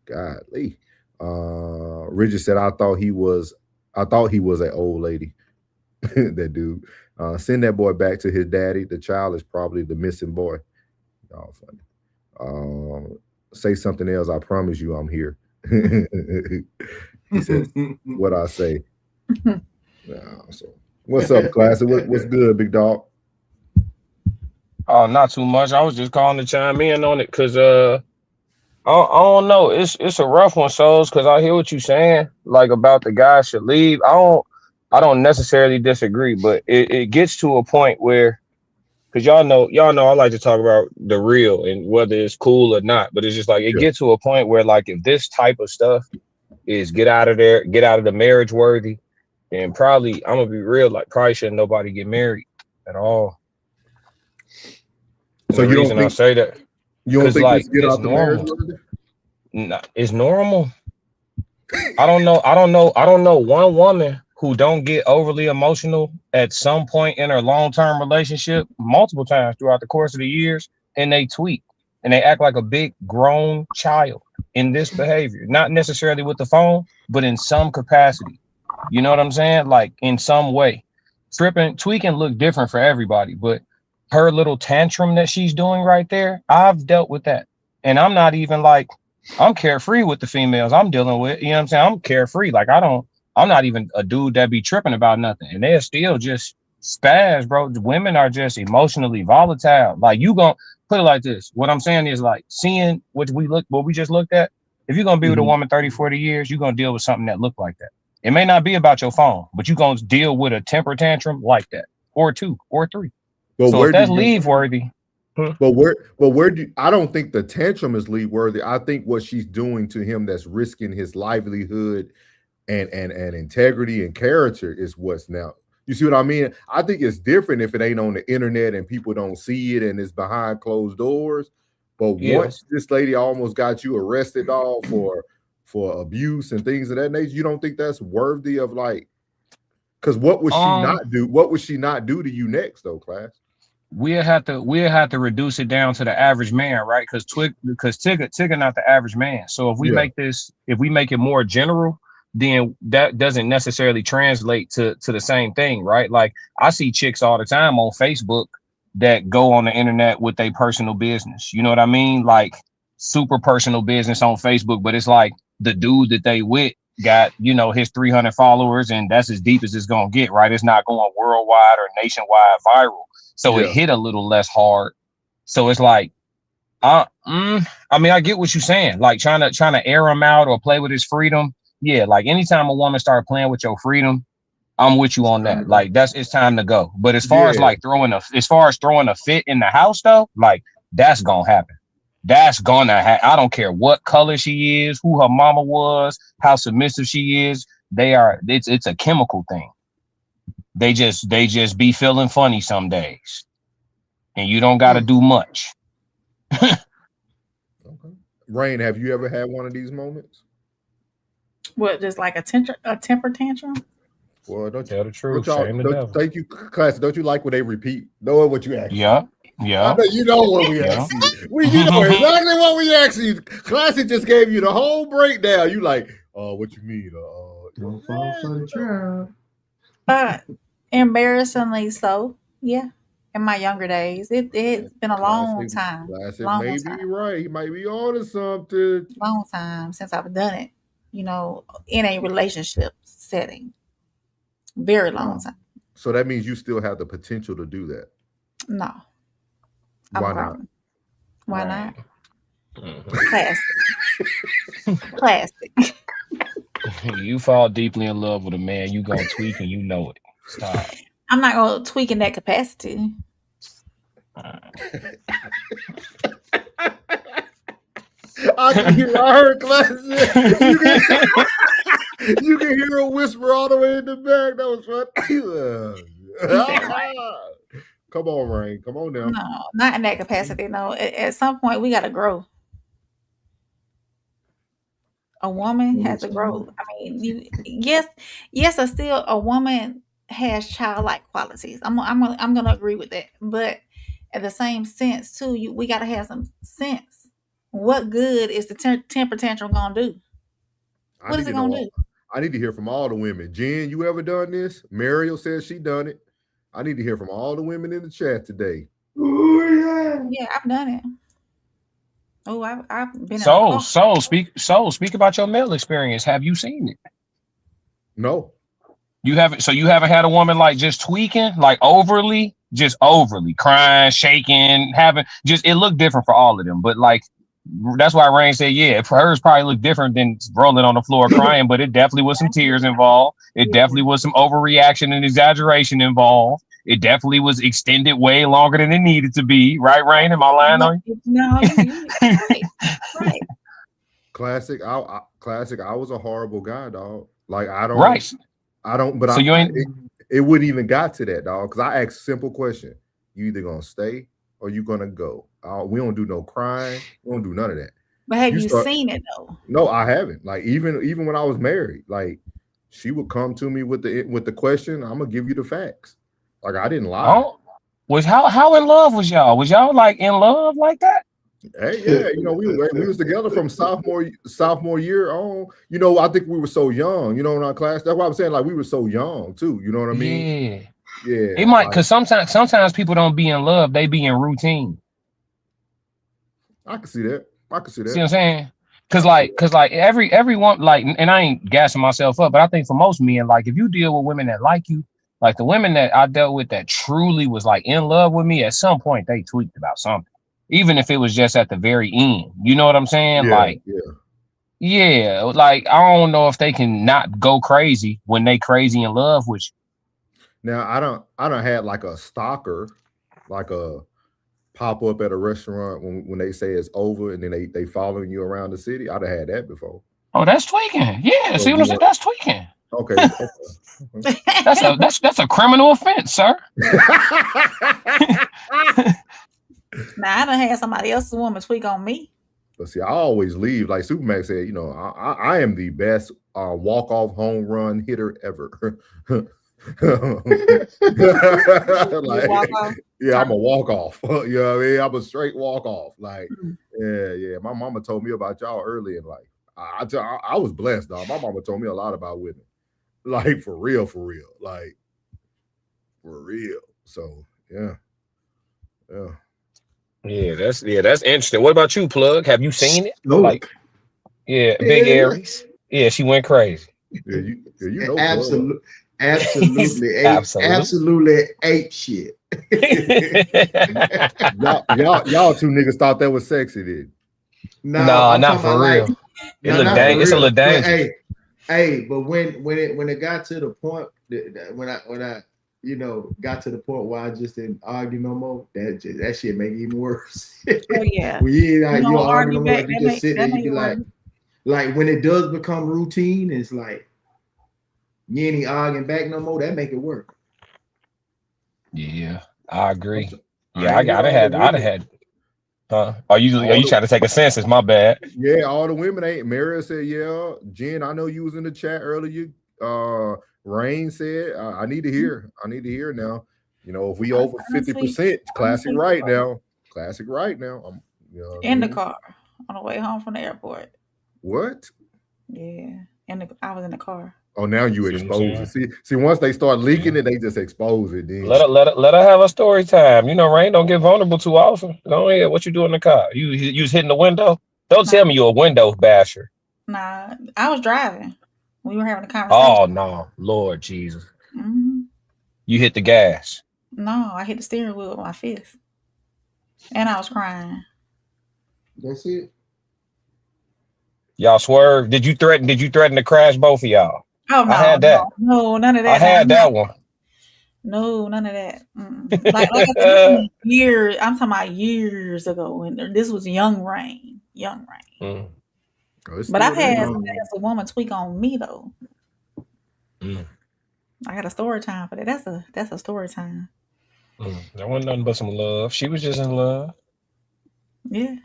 S5: Godly. Richard said, I thought he was an old lady. That dude. Send that boy back to his daddy. The child is probably the missing boy. Oh, funny. Say something else. I promise you I'm here. He says, what I say. So what's up, Classic? What's good, big dog?
S10: Oh, not too much. I was just calling to chime in on it because I don't know. It's a rough one, Souls, because I hear what you're saying, like about the guy should leave. I don't necessarily disagree, but it gets to a point where, because y'all know I like to talk about the real and whether it's cool or not, but it's just like it gets to a point where, like, if this type of stuff is get out of the marriage worthy, then probably, I'm gonna be real, like, probably shouldn't nobody get married at all.
S5: So you don't think,
S10: I say that,
S5: you don't think
S10: like,
S5: this get
S10: it's
S5: out the marriage
S10: normal.
S5: worthy?
S10: It's normal. I don't know one woman who don't get overly emotional at some point in her long-term relationship multiple times throughout the course of the years, and they tweak and they act like a big grown child in this behavior, not necessarily with the phone, but in some capacity. You know what I'm saying? Like, in some way. Tweaking look different for everybody, but her little tantrum that she's doing right there, I've dealt with that. And I'm not even like, I'm carefree with the females I'm dealing with. You know what I'm saying? I'm carefree. Like, I'm not even a dude that be tripping about nothing. And they're still just spaz, bro. Women are just emotionally volatile. Like, you gonna put it like this. What I'm saying is, like, seeing what we just looked at, if you're gonna be with a woman 30, 40 years, you're gonna deal with something that look like that. It may not be about your phone, but you're gonna deal with a temper tantrum like that, or two, or three.
S5: Well,
S10: so if that's leave worthy.
S5: But where do I don't think the tantrum is leave worthy. I think what she's doing to him that's risking his livelihood and integrity and character is what's now. You see what I mean? I think it's different if it ain't on the internet and people don't see it and it's behind closed doors. But once this lady almost got you arrested all for abuse and things of that nature, you don't think that's worthy of, like, because what would she not do? What would she not do to you next, though, Class?
S10: We'll have to reduce it down to the average man, right? Because Tigger not the average man. So if we make it more general, then that doesn't necessarily translate to the same thing, right? Like, I see chicks all the time on Facebook that go on the internet with their personal business. You know what I mean? Like, super personal business on Facebook, but it's like the dude that they with got, his 300 followers, and that's as deep as it's gonna get, right? It's not going worldwide or nationwide viral. So it hit a little less hard. So it's like, I mean, I get what you're saying. Like, trying to air him out or play with his freedom. Yeah, like, anytime a woman start playing with your freedom, I'm with you on that. Like, it's time to go. But as far as like throwing a fit in the house, though, like, that's gonna happen. That's gonna happen. I don't care what color she is, who her mama was, how submissive she is. It's a chemical thing. They just be feeling funny some days, and you don't got to do much.
S5: Okay. Rain, have you ever had one of these moments?
S1: What, just like a temper tantrum?
S5: Well, don't
S10: tell the truth.
S5: Thank you, Class. Don't you like when they repeat? Know what you ask?
S10: Yeah.
S5: I know you know what we ask you. You know exactly what we ask you. Classic just gave you the whole breakdown. You like, what you mean?
S3: Don't fall for the trap.
S1: Embarrassingly so, yeah. In my younger days, it's been a long time.
S5: Classic may be right. He might be on to something.
S1: Long time since I've done it, in a relationship setting. Very long time.
S5: So that means you still have the potential to do that.
S1: No.
S5: Why not?
S1: Why not? Classic.
S10: You fall deeply in love with a man, you gonna tweak and you know it. Stop.
S1: I'm not gonna tweak in that capacity.
S5: I heard Classic. You can hear a whisper all the way in the back. That was funny. Come on, Rain. Come on now.
S1: No, not in that capacity. No, at some point we gotta grow. A woman has to grow. I mean, yes, still a woman has childlike qualities. I'm gonna agree with that. But at the same sense too, we gotta have some sense. What good is the temper tantrum gonna do? What is it gonna do?
S5: I need to hear from all the women. Jen, you ever done this? Mariel says she done it. I need to hear from all the women in the chat today.
S1: Ooh, yeah, I've done it. Oh, I've been.
S10: Speak about your male experience. Have you seen it?
S5: No.
S10: You haven't. So you haven't had a woman like just tweaking, like overly crying, shaking, having just it looked different for all of them. But like that's why Rain said, yeah, for hers probably looked different than rolling on the floor crying, but it definitely was some tears involved. It definitely was some overreaction and exaggeration involved. It definitely was extended way longer than it needed to be. Right, Rain? Am I lying on you?
S1: No, right.
S5: Classic. I was a horrible guy, dog. Like it wouldn't even got to that, dog. Because I asked a simple question: you either gonna stay or you gonna go. We don't do no crying. We don't do none of that.
S1: But have you seen it though?
S5: No, I haven't. Like even when I was married, like she would come to me with the question. I'm gonna give you the facts. Like I didn't lie.
S10: Oh, how in love was y'all? Was y'all like in love like that?
S5: Hey, yeah, we was together from sophomore year on. I think we were so young. In our class. That's why I'm saying like we were so young too. You know what I mean? Yeah.
S10: It might because sometimes people don't be in love; they be in routine.
S5: I can see that.
S10: See what I'm saying? Because like everyone like, and I ain't gassing myself up, but I think for most men, like if you deal with women that like you, like the women that I dealt with that truly was like in love with me, at some point they tweaked about something. Even if it was just at the very end, you know what I'm saying? Yeah, like I don't know if they can not go crazy when they crazy in love with you.
S5: Now I don't had like a stalker, like a pop up at a restaurant when they say it's over and then they following you around the city. I'd have had that before.
S10: Oh, that's tweaking. Yeah, see what I'm saying? That's tweaking.
S5: Okay.
S10: That's a criminal offense, sir.
S1: Now I done had somebody else's woman tweak on me.
S5: But see, I always leave. Like Supermax said, I am the best walk-off home run hitter ever. Yeah, I'm a walk-off. You know what I mean? I'm a straight walk-off. Like, yeah. My mama told me about y'all early in life. I was blessed, dog. My mama told me a lot about women. Like, for real. Like, for real. So, yeah.
S10: Yeah, that's interesting. What about you, Plug? Have you seen it? Like, Big Aries. Yeah, she went crazy.
S3: Yeah, you know, absolutely ape shit.
S5: y'all two niggas thought that was sexy, then?
S10: No, not for real. Like, it's a little dangerous.
S3: Hey, but when it got to the point when I got to the point where I just didn't argue no more, that shit make it even worse.
S1: Oh yeah.
S3: When you don't argue no more, like you just sit there, you be like when it does become routine, it's like you ain't arguing back no more. That make it work.
S10: Yeah, I agree. Yeah, I'd have had. Are you trying to take a census? My bad.
S5: Yeah, all the women ain't. Maria said, yeah. Jen, I know you was in the chat earlier. Rain said, I need to hear. Now. If we over 50%, classic right now. I'm
S1: in the car on the way home from the airport.
S5: What?
S1: Yeah, I was in the car.
S5: Oh, now you expose it. See, once they start leaking it, they just expose it. Then
S10: let her have a story time. Rain don't get vulnerable too often. Go ahead. What you do in the car? You was hitting the window? Don't tell me you're a window basher.
S1: Nah, I was driving. We were having a conversation.
S10: Oh no, Lord Jesus!
S1: Mm-hmm.
S10: You hit the gas.
S1: No, I hit the steering wheel with my fist, and I was crying.
S3: That's it.
S10: Y'all swerve. Did you threaten to crash both of y'all?
S1: Oh no,
S10: I had that.
S1: no, none of that.
S10: I had that one.
S1: No, none of that. Like I said, years. I'm talking about years ago, and this was young rain.
S5: Oh,
S1: But I've had somebody else, a woman, tweak on me though. I got a story time for that. That's a story time.
S10: There wasn't nothing but some love. She was just in love.
S1: Yeah.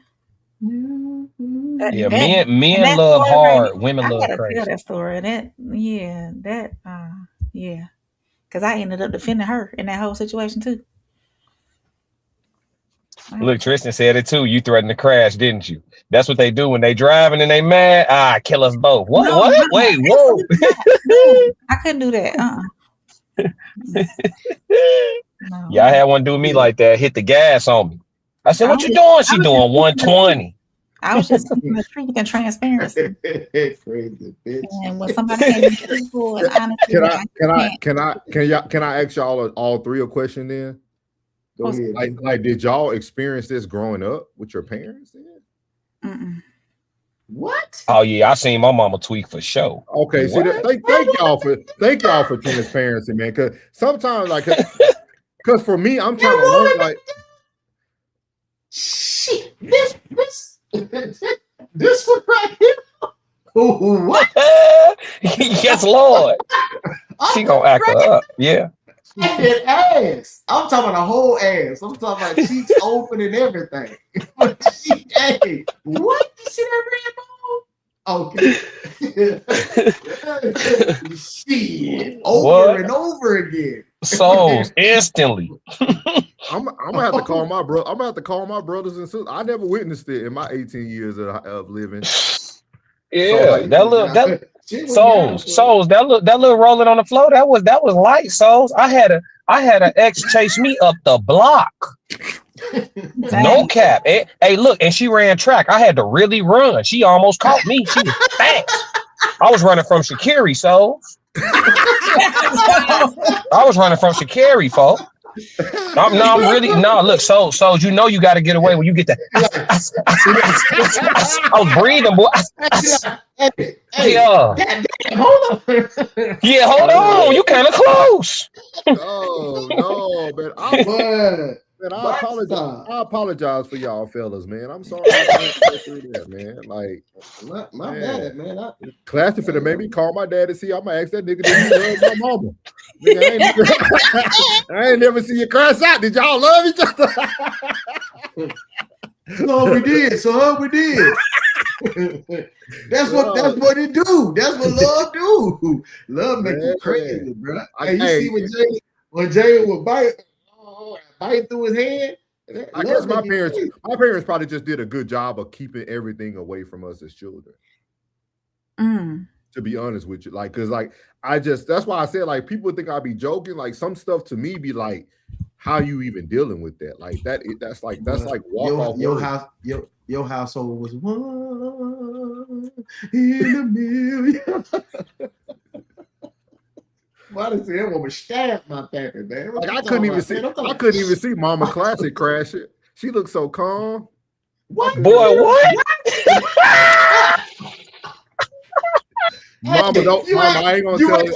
S10: Yeah, men love hard. Women love crazy.
S1: Tell that story. Yeah. Because I ended up defending her in that whole situation too.
S10: Look, Tristan said it too. You threatened to crash, didn't you? That's what they do when they driving and they mad. Kill us both. What?
S1: No,
S10: what?
S1: No,
S10: Wait, whoa.
S1: No, I couldn't do that. No.
S10: Yeah, I had one do me like that. Hit the gas on me. I said, "What you doing?" She doing 120.
S1: I was just speaking the truth and transparency.
S3: Crazy bitch.
S1: And when somebody can be truthful and honest,
S5: can I ask y'all all three a question then?
S3: Go ahead.
S5: Like, did y'all experience this growing up with your parents
S1: then?
S3: What?
S10: Oh yeah, I seen my mama tweak for sure.
S5: Okay, see, thank y'all for transparency, man. Because sometimes, like, because for me, I'm trying to learn, like,
S3: shit, this one right here. What?
S10: Yes, Lord. She gonna act her up. Yeah.
S3: I did ass. I'm talking about a whole ass. I'm talking about cheeks open and everything. Hey, what? You see that red bone? Okay. Shit. Over and over again.
S10: Souls instantly.
S5: I'm gonna have to call my brother. I'm gonna have to call my brothers and sisters. I never witnessed it in my 18 years of living.
S10: Yeah, so, souls, that little rolling on the floor, that was light, souls. I had an ex chase me up the block. No cap. Hey, look, and she ran track. I had to really run. She almost caught me. She was fast. I was running from Shakiri, souls. I was running from Shakiri, folks. Look, so you know you got to get away when you get that. I was breathing, boy. Hold on. You kind of close.
S5: Oh no, man. I apologize for y'all fellas, man. I'm sorry I go through that, man. Like,
S3: my bad, man.
S5: Classic for the made me call my dad to see. I'm gonna ask that nigga, did he love my mama? Nigga, I ain't never see you crash out. Did y'all love each other?
S3: So we did. That's what it do. That's what love do. Love make you crazy, bro. See when Jay would bite through his hand.
S5: I guess my parents probably just did a good job of keeping everything away from us as children. To be honest with you, like, cause like that's why I said, like, people think I'd be joking. Like, some stuff to me be like, how you even dealing with that? Like that's like walk off.
S3: Your household was one in a million. Why does that woman stab my pappy, man?
S5: Like, I couldn't even see Mama Classic crash it. She looked so calm.
S10: What? Boy, what?
S5: Mama, I ain't gonna tell you.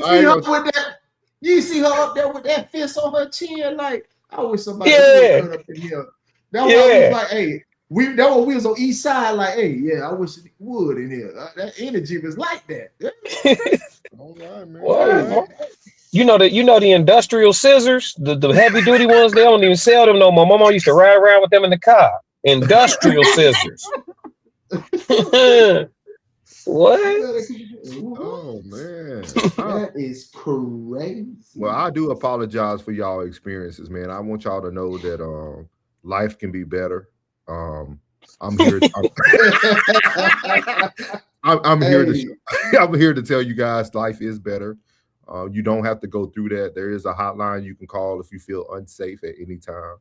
S3: You see her up there with that fist on her chin, like, I wish somebody would cut up in here. That was like, hey, that when we was on East Side, like, hey, yeah, I wish it would in here. That energy was like that.
S5: All right, man.
S10: Well, you know the industrial scissors, the heavy duty ones. They don't even sell them no more. My mom used to ride around with them in the car. Industrial scissors. What?
S5: Oh man,
S3: that is crazy.
S5: Well, I do apologize for y'all experiences, man. I want y'all to know that life can be better. I'm here. I'm here to tell you guys life is better. You don't have to go through that. There is a hotline you can call if you feel unsafe at any time.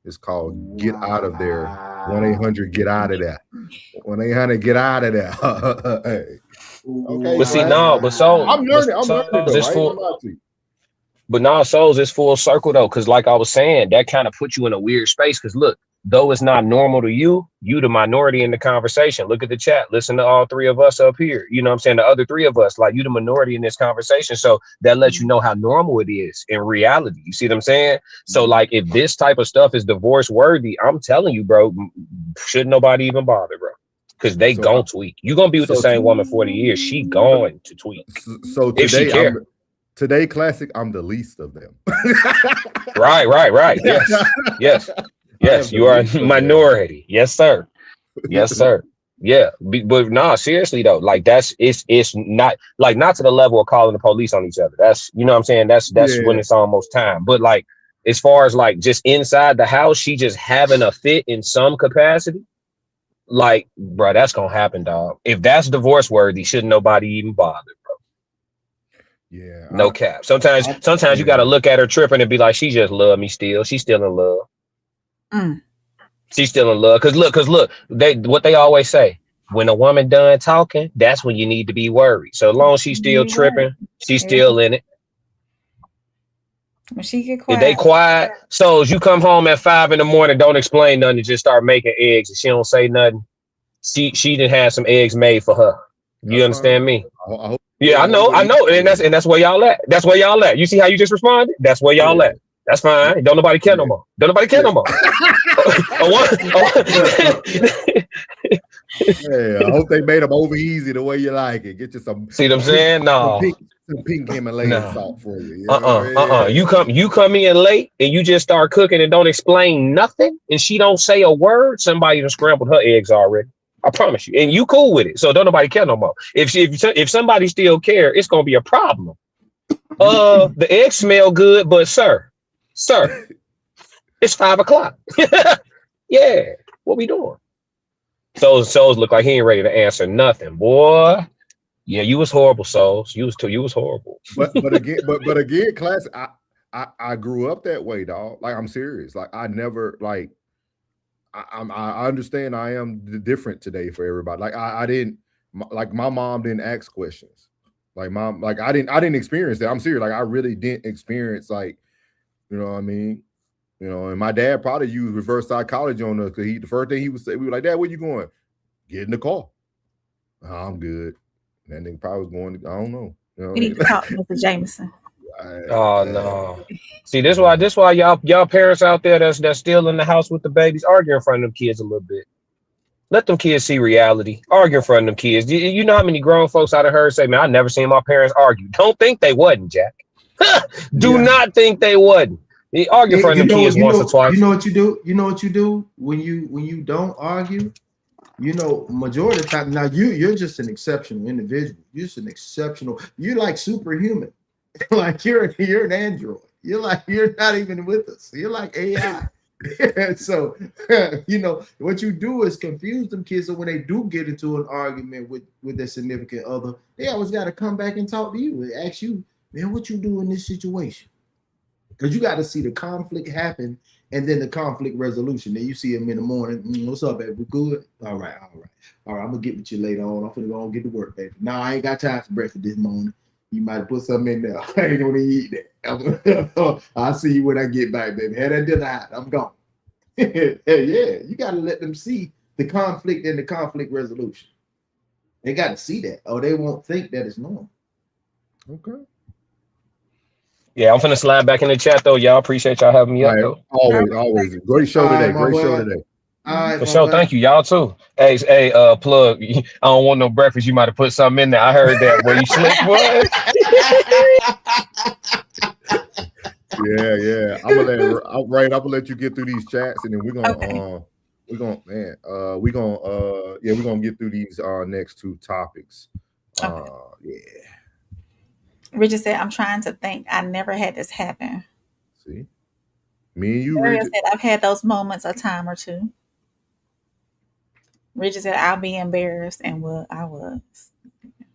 S5: It's called Get Out of There. 1-800-GET-OUT of that. 1-800-GET OUT of that. Hey. Okay,
S10: but see,
S5: I'm learning.
S10: But now, souls is full circle though, because like I was saying, that kind of put you in a weird space. Because look, though it's not normal to you the minority in the conversation. Look at the chat. Listen to all three of us up here. You know what I'm saying? The other three of us, like, you the minority in this conversation. So that lets you know how normal it is in reality. You see what I'm saying? So like, if this type of stuff is divorce worthy, I'm telling you, bro, should nobody even bother, bro. Because they gon' tweak. You gonna be with the same woman 40 years. She going to tweak.
S5: So
S10: if she
S5: today,
S10: care.
S5: Today classic, I'm the least of them.
S10: Right. Yes, you are a minority. Yes, sir. Yes, sir. Yeah, but nah, seriously though, like it's not like, not to the level of calling the police on each other. That's, you know what I'm saying? That's when it's almost time. But like, as far as like just inside the house, she just having a fit in some capacity. Like, bro, that's gonna happen, dog. If that's divorce worthy, shouldn't nobody even bother, bro.
S5: Yeah,
S10: no cap. Sometimes you gotta look at her tripping and be like, she just love me still. She's still in love. She's still in love. Cause look, what they always say, when a woman done talking, that's when you need to be worried. So as long as she's still tripping, she's still in it.
S1: When she get quiet,
S10: if they quiet, so as you come home at 5 a.m, don't explain nothing, just start making eggs, and she don't say nothing. She didn't have some eggs made for her. You understand me? Yeah, I know, and that's where y'all at. That's where y'all at. You see how you just responded? That's where y'all at. That's fine. Don't nobody care no more. Don't nobody care no more.
S5: Yeah, I hope they made them over easy the way you like it. Get you some.
S10: See what I'm saying? No.
S5: Some pink Himalayan salt for you.
S10: You come in late and you just start cooking and don't explain nothing, and she don't say a word. Somebody done scrambled her eggs already. I promise you. And you cool with it, so don't nobody care no more. If somebody still care, it's gonna be a problem. The eggs smell good, but sir, it's 5 o'clock. Yeah, what we doing? Souls look like he ain't ready to answer nothing, boy. Yeah, you was horrible, Souls. You was horrible.
S5: But again, classic. I grew up that way, dog. Like, I'm serious. Like, I never like. I understand I am different today for everybody. Like, I didn't like, my mom didn't ask questions. Like, I didn't experience that. I'm serious. Like, I really didn't experience, like, you know what I mean? You know, and my dad probably used reverse psychology on us, because the first thing he would say, we were like, Dad, where you going? Get in the car. Oh, I'm good. And then probably was going to, I don't know. You know,
S1: we need to talk to Mr. Jameson.
S10: Oh no. See, this why y'all parents out there that's still in the house with the babies, argue in front of them kids a little bit. Let them kids see reality. Argue in front of them kids. You know how many grown folks out of her say, man, I never seen my parents argue. Don't think they wasn't, Jack. Do not think they wasn't. They argue in front of them kids once or twice.
S3: You know what you do? You know what you do when you don't argue? You know, majority of the time, now you're just an exceptional individual. You're just an exceptional, you're like superhuman. Like, you're an android. You're not even with us. You're like AI. So, you know, what you do is confuse them kids. So when they do get into an argument with their significant other, they always got to come back and talk to you and ask you, man, what you do in this situation? Because you got to see the conflict happen and then the conflict resolution. Then you see them in the morning. What's up, baby? We good? All right. I'm going to get with you later on. I'm going to go and get to work, baby. No, I ain't got time for breakfast this morning. You might put something in there. I ain't going to eat that. I'll see you when I get back, baby. Have that dinner out. I'm gone. Yeah, you got to let them see the conflict and the conflict resolution. They got to see that, or they won't think that it's normal.
S5: Okay.
S10: Yeah, I'm finna slide back in the chat though. Y'all appreciate y'all having me up though.
S5: Always. Great show today. Great show today.
S10: For sure, thank you, y'all too. Hey, plug. I don't want no breakfast. You might have put something in there. I heard that. Where you slick, boy?
S5: Yeah. I'm gonna let you get through these chats, and then we're gonna get through these next two topics. Yeah.
S1: Richard said, I'm trying to think. I never had this happen.
S5: See? Me and you,
S1: Richard said, I've had those moments a time or two. Richard said, I'll be embarrassed, and I was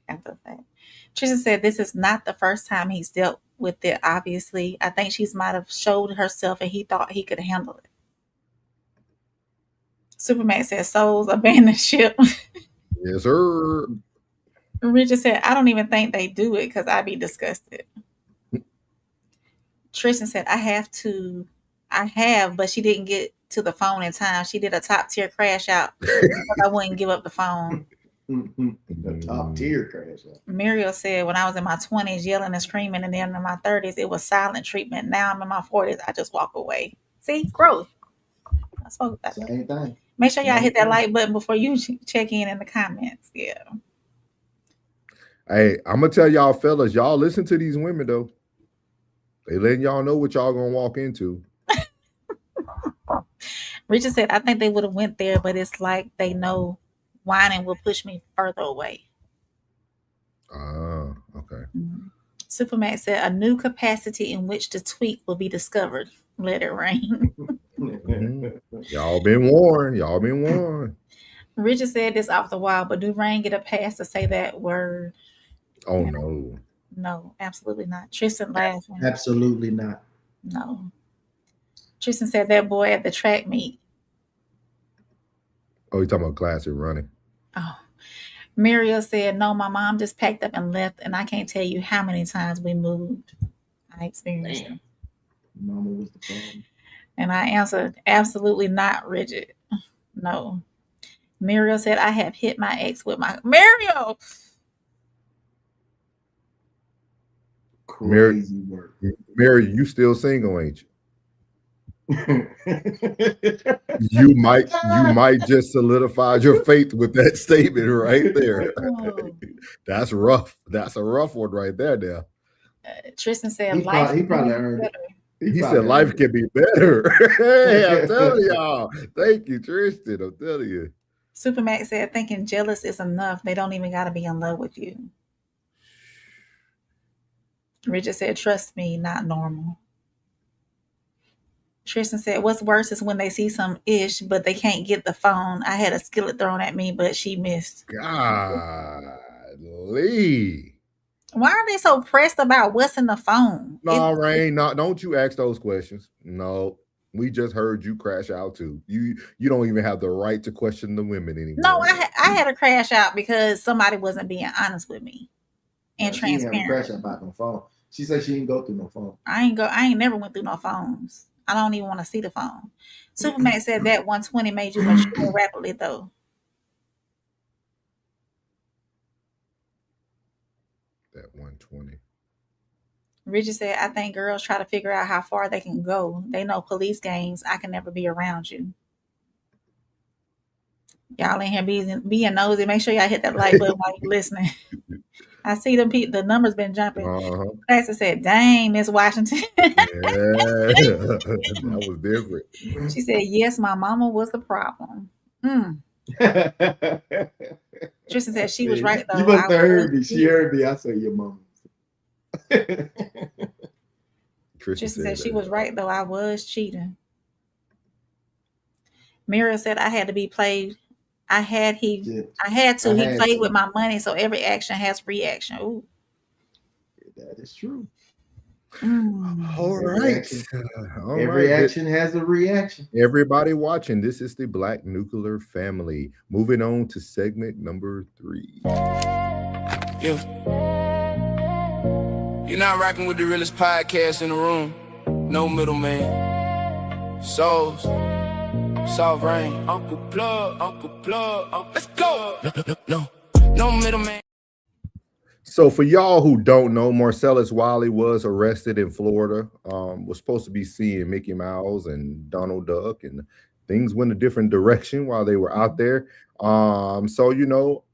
S1: after that. Trisha said, this is not the first time he's dealt with it, obviously. I think she might have showed herself and he thought he could handle it. Superman said, souls abandon ship.
S5: Yes, sir.
S1: Richard said, I don't even think they do it because I'd be disgusted. Tristan said, I have, but she didn't get to the phone in time. She did a top tier crash out because I wouldn't give up the phone.
S3: The top tier crash out.
S1: Muriel said, when I was in my 20s, yelling and screaming, and then in my 30s, it was silent treatment. Now I'm in my 40s, I just walk away. See, growth. I spoke about that.
S3: Same thing.
S1: Make sure y'all hit that like button before you check in the comments. Yeah.
S5: Hey, I'm gonna tell y'all fellas, y'all listen to these women though. They letting y'all know what y'all gonna walk into.
S1: Richard said, I think they would have went there, but it's like they know whining will push me further away.
S5: Okay.
S1: Mm-hmm. Supermax said, a new capacity in which the tweak will be discovered. Let it rain.
S5: Y'all been warned. Y'all been warned.
S1: Richard said this off the wall, but do Rain get a pass to say that word?
S5: Oh, no.
S1: No, absolutely not. Tristan laughing.
S3: Absolutely not.
S1: No. Tristan said that boy at the track meet.
S5: Oh, you talking about classic running?
S1: Oh. Muriel said, no, my mom just packed up and left, and I can't tell you how many times we moved. I experienced it.
S3: Mama was the problem.
S1: And I answered, absolutely not, Richard. No. Muriel said, I have hit my ex with my... Muriel!
S3: Crazy work.
S5: Mary, you still single, ain't you? you might just solidify your faith with that statement right there. That's rough. That's a rough one right there. Now,
S1: Tristan said,
S3: he probably earned it.
S5: He said life can be better. Hey, I'm telling y'all. Thank you, Tristan. I'm telling you.
S1: Supermax said, thinking jealous is enough. They don't even got to be in love with you. Richard said, trust me, not normal. Tristan said, what's worse is when they see some ish, but they can't get the phone. I had a skillet thrown at me, but she missed.
S5: Golly.
S1: Why are they so pressed about what's in the phone?
S5: No, Rain, don't you ask those questions. No, we just heard you crash out too. You don't even have the right to question the women anymore.
S1: No, I had a crash out because somebody wasn't being honest with me and transparent.
S3: She didn't have a crash out about no phone. She said she didn't go through no phone.
S1: I ain't never went through no phones. I don't even want to see the phone. Superman said that 120 made you mature rapidly, though.
S5: That 120.
S1: Richard said, I think girls try to figure out how far they can go. They know police games. I can never be around you. Y'all in here being nosy. Make sure y'all hit that like button while you're listening. I see the numbers been jumping. Classic said, dang, Miss Washington.
S5: Yeah, that was different.
S1: She said, yes, my mama was the problem. Tristan said she was right, though.
S3: You must have heard me. She heard me. I said, your mama.
S1: Tristan said she was right, though. I was cheating. Mira said I had to be played. I had to. He played with my money, so every action has reaction. Ooh.
S3: That is true.
S5: All right.
S3: Every action has a reaction.
S5: Everybody watching, this is the Black Nuclear Family. Moving on to segment number 3.
S2: Yeah. You're not rocking with the realest podcast in the room. No middleman. Souls. Soft rain. Uncle Plug. Let's go. No middleman.
S5: So for y'all who don't know, Marcellus Wiley was arrested in Florida. Was supposed to be seeing Mickey Mouse and Donald Duck, and things went a different direction while they were out there. So,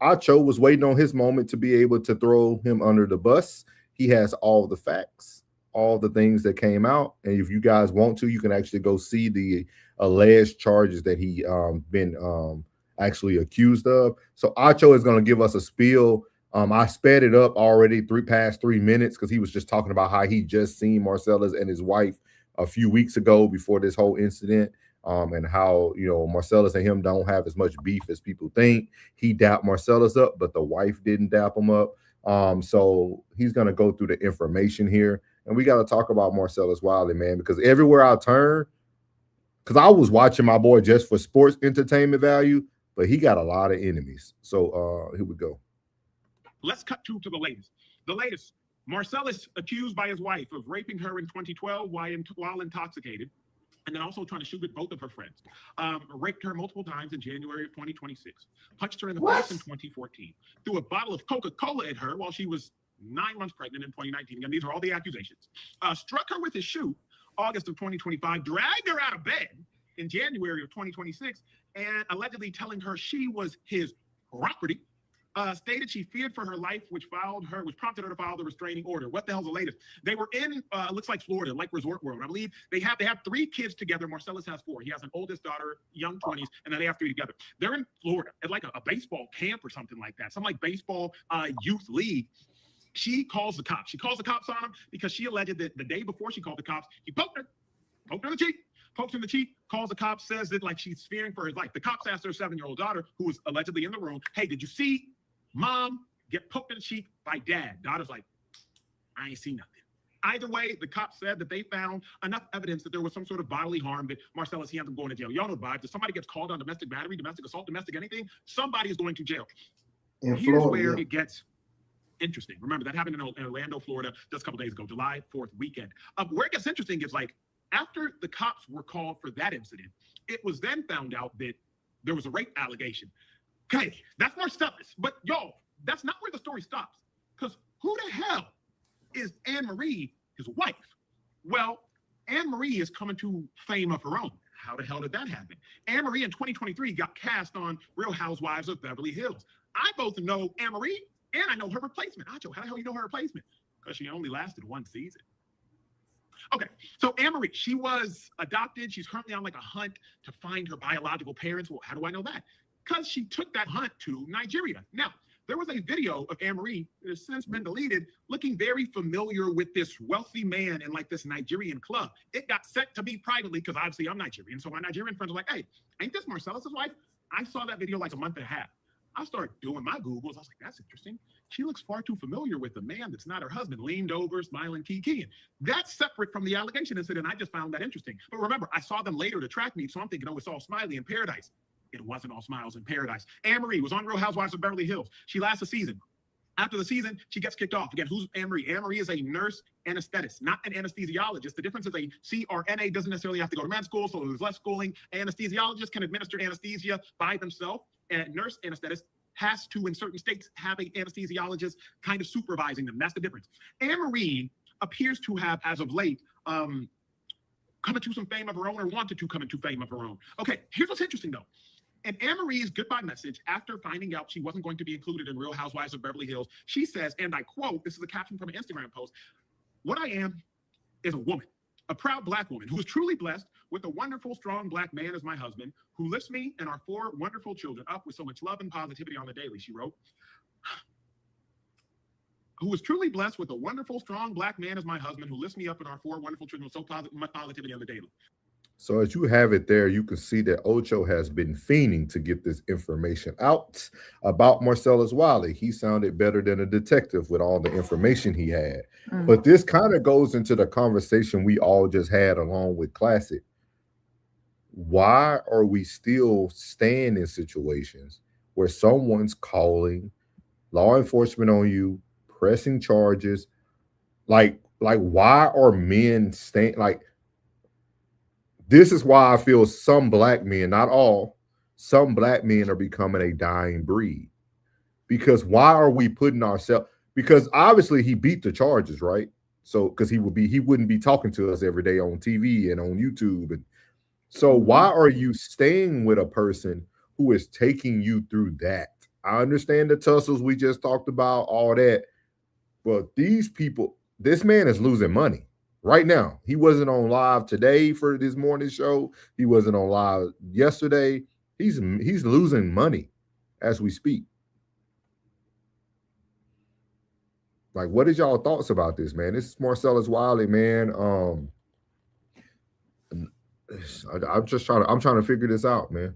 S5: Acho was waiting on his moment to be able to throw him under the bus. He has all the facts, all the things that came out. And if you guys want to, you can actually go see the alleged charges that he been actually accused of. So Acho is going to give us a spiel. I sped it up already past 3 minutes because he was just talking about how he just seen Marcellus and his wife a few weeks ago before this whole incident, and how, Marcellus and him don't have as much beef as people think. He dapped Marcellus up, but the wife didn't dap him up. So he's going to go through the information here, and we got to talk about Marcellus Wiley, man, because everywhere I turn, because I was watching my boy just for sports entertainment value, but he got a lot of enemies. So here we go.
S11: Let's cut to the latest. The latest, Marcellus accused by his wife of raping her in 2012 while intoxicated. and then also trying to shoot at both of her friends. Raped her multiple times in January of 2026. Punched her in the face in 2014. Threw a bottle of Coca-Cola at her while she was 9 months pregnant in 2019. Again, these are all the accusations. Struck her with his shoe August of 2025. Dragged her out of bed in January of 2026, and allegedly telling her she was his property. Stated she feared for her life, which prompted her to file the restraining order. What the hell's the latest? They were in, looks like Florida, like Resort World. I believe they have 3 kids together. Marcellus has 4. He has an oldest daughter, young 20s, and then they have 3 together. They're in Florida at like a baseball camp or something like that, some like baseball youth league. She calls the cops. She calls the cops on him because she alleged that the day before she called the cops, he poked her in the cheek. Pokes in the cheek, calls the cops, says that like she's fearing for his life. The cops asked her 7-year-old daughter, who was allegedly in the room, hey, did you see mom get poked in the cheek by dad? Daughter's like, I ain't seen nothing. Either way, the cops said that they found enough evidence that there was some sort of bodily harm that Marcellus, he ends up going to jail. Y'all know the vibes. If somebody gets called on domestic battery, domestic assault, domestic anything, somebody is going to jail. Here's where it gets interesting. Remember, that happened in Orlando, Florida, just a couple days ago, July 4th weekend. Where it gets interesting is like, after the cops were called for that incident, it was then found out that there was a rape allegation. Okay, that's Marcellus. But yo, that's not where the story stops. Because who the hell is Anne Marie, his wife? Well, Anne Marie is coming to fame of her own. How the hell did that happen? Anne Marie in 2023 got cast on Real Housewives of Beverly Hills. I both know Anne Marie and I know her replacement. Acho, how the hell you know her replacement? Because she only lasted 1 season. Okay, so Anne Marie, she was adopted. She's currently on like a hunt to find her biological parents. Well, how do I know that? Because she took that hunt to Nigeria. Now, there was a video of Anne Marie that has since been deleted, looking very familiar with this wealthy man in like this Nigerian club. It got sent to me privately because obviously I'm Nigerian. So my Nigerian friends were like, hey, ain't this Marcellus's wife? I saw that video like a month and a half. I started doing my Googles. I was like, that's interesting. She looks far too familiar with the man that's not her husband, leaned over, smiling, key. That's separate from the allegation incident. I just found that interesting. But remember, I saw them later to track me, so I'm thinking, oh, it's all smiley in paradise. It wasn't all smiles in paradise. Anne Marie was on Real Housewives of Beverly Hills. She lasts a season. After the season, she gets kicked off. Again, who's Anne Marie? Anne Marie is a nurse anesthetist, not an anesthesiologist. The difference is a CRNA doesn't necessarily have to go to med school, so there's less schooling. Anesthesiologists can administer anesthesia by themselves, and nurse anesthetist has to, in certain states, have an anesthesiologist kind of supervising them. That's the difference. Anne Marie appears to have, as of late, come into some fame of her own, or wanted to come into fame of her own. Okay, here's what's interesting, though. In Anne Marie's goodbye message, after finding out she wasn't going to be included in Real Housewives of Beverly Hills, she says, and I quote, this is a caption from an Instagram post, "What I am is a woman, a proud Black woman who is truly blessed with a wonderful, strong Black man as my husband, who lifts me and our 4 wonderful children up with so much love and positivity on the daily," she wrote. "Who is truly blessed with a wonderful, strong Black man as my husband, who lifts me up and our 4 wonderful children with so much positivity on the daily."
S5: So as you have it there, you can see that Ocho has been fiending to get this information out about Marcellus Wiley. He sounded better than a detective with all the information he had. But this kind of goes into the conversation we all just had along with Classic. Why are we still staying in situations where someone's calling law enforcement on you, pressing charges? Like why are men staying? Like, this is why I feel some Black men, not all, some Black men are becoming a dying breed. Because why are we putting ourselves? Because obviously he beat the charges, right? So because he wouldn't be talking to us every day on TV and on YouTube. And so why are you staying with a person who is taking you through that? I understand the tussles we just talked about, all that, but these people, this man is losing money. Right now, he wasn't on live today for this morning show. He wasn't on live yesterday. He's losing money as we speak. Like, what is y'all thoughts about this, man? This is Marcellus Wiley, man. I'm trying to figure this out, man.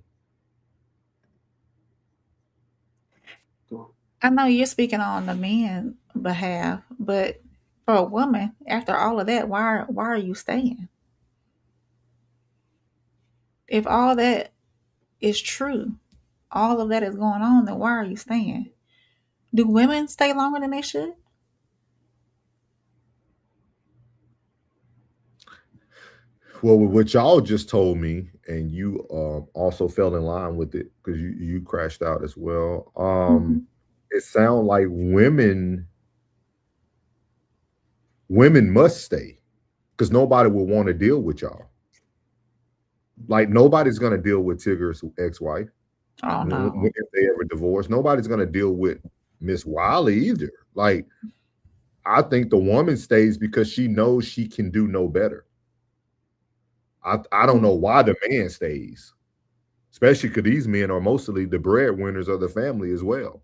S1: I know you're speaking on the man's behalf, but for a woman, after all of that, why are you staying? If all that is true, all of that is going on, then why are you staying? Do women stay longer than they should?
S5: Well, with what y'all just told me, and you also fell in line with it because you crashed out as well.
S1: Mm-hmm.
S5: It sounds like women must stay because nobody will want to deal with y'all. Like nobody's gonna deal with Tigger's ex-wife
S1: Oh no.
S5: if they ever divorce. Nobody's gonna deal with Miss Wiley either. Like I think the woman stays because she knows she can do no better. I don't know why the man stays, especially because these men are mostly the breadwinners of the family as well.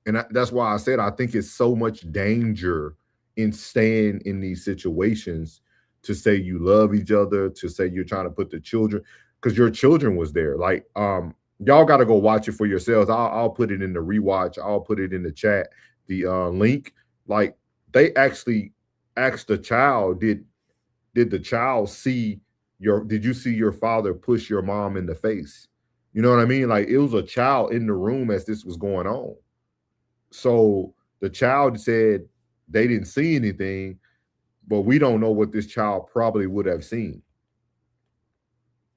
S5: And that's why I said I think it's so much danger in staying in these situations to say you love each other, to say you're trying to put the children, because your children was there. Like, y'all got to go watch it for yourselves. I'll put it in the rewatch. I'll put it in the chat, the link. Like, they actually asked the child, did the child see did you see your father push your mom in the face? You know what I mean? Like, it was a child in the room as this was going on. So the child said they didn't see anything, but we don't know what this child probably would have seen.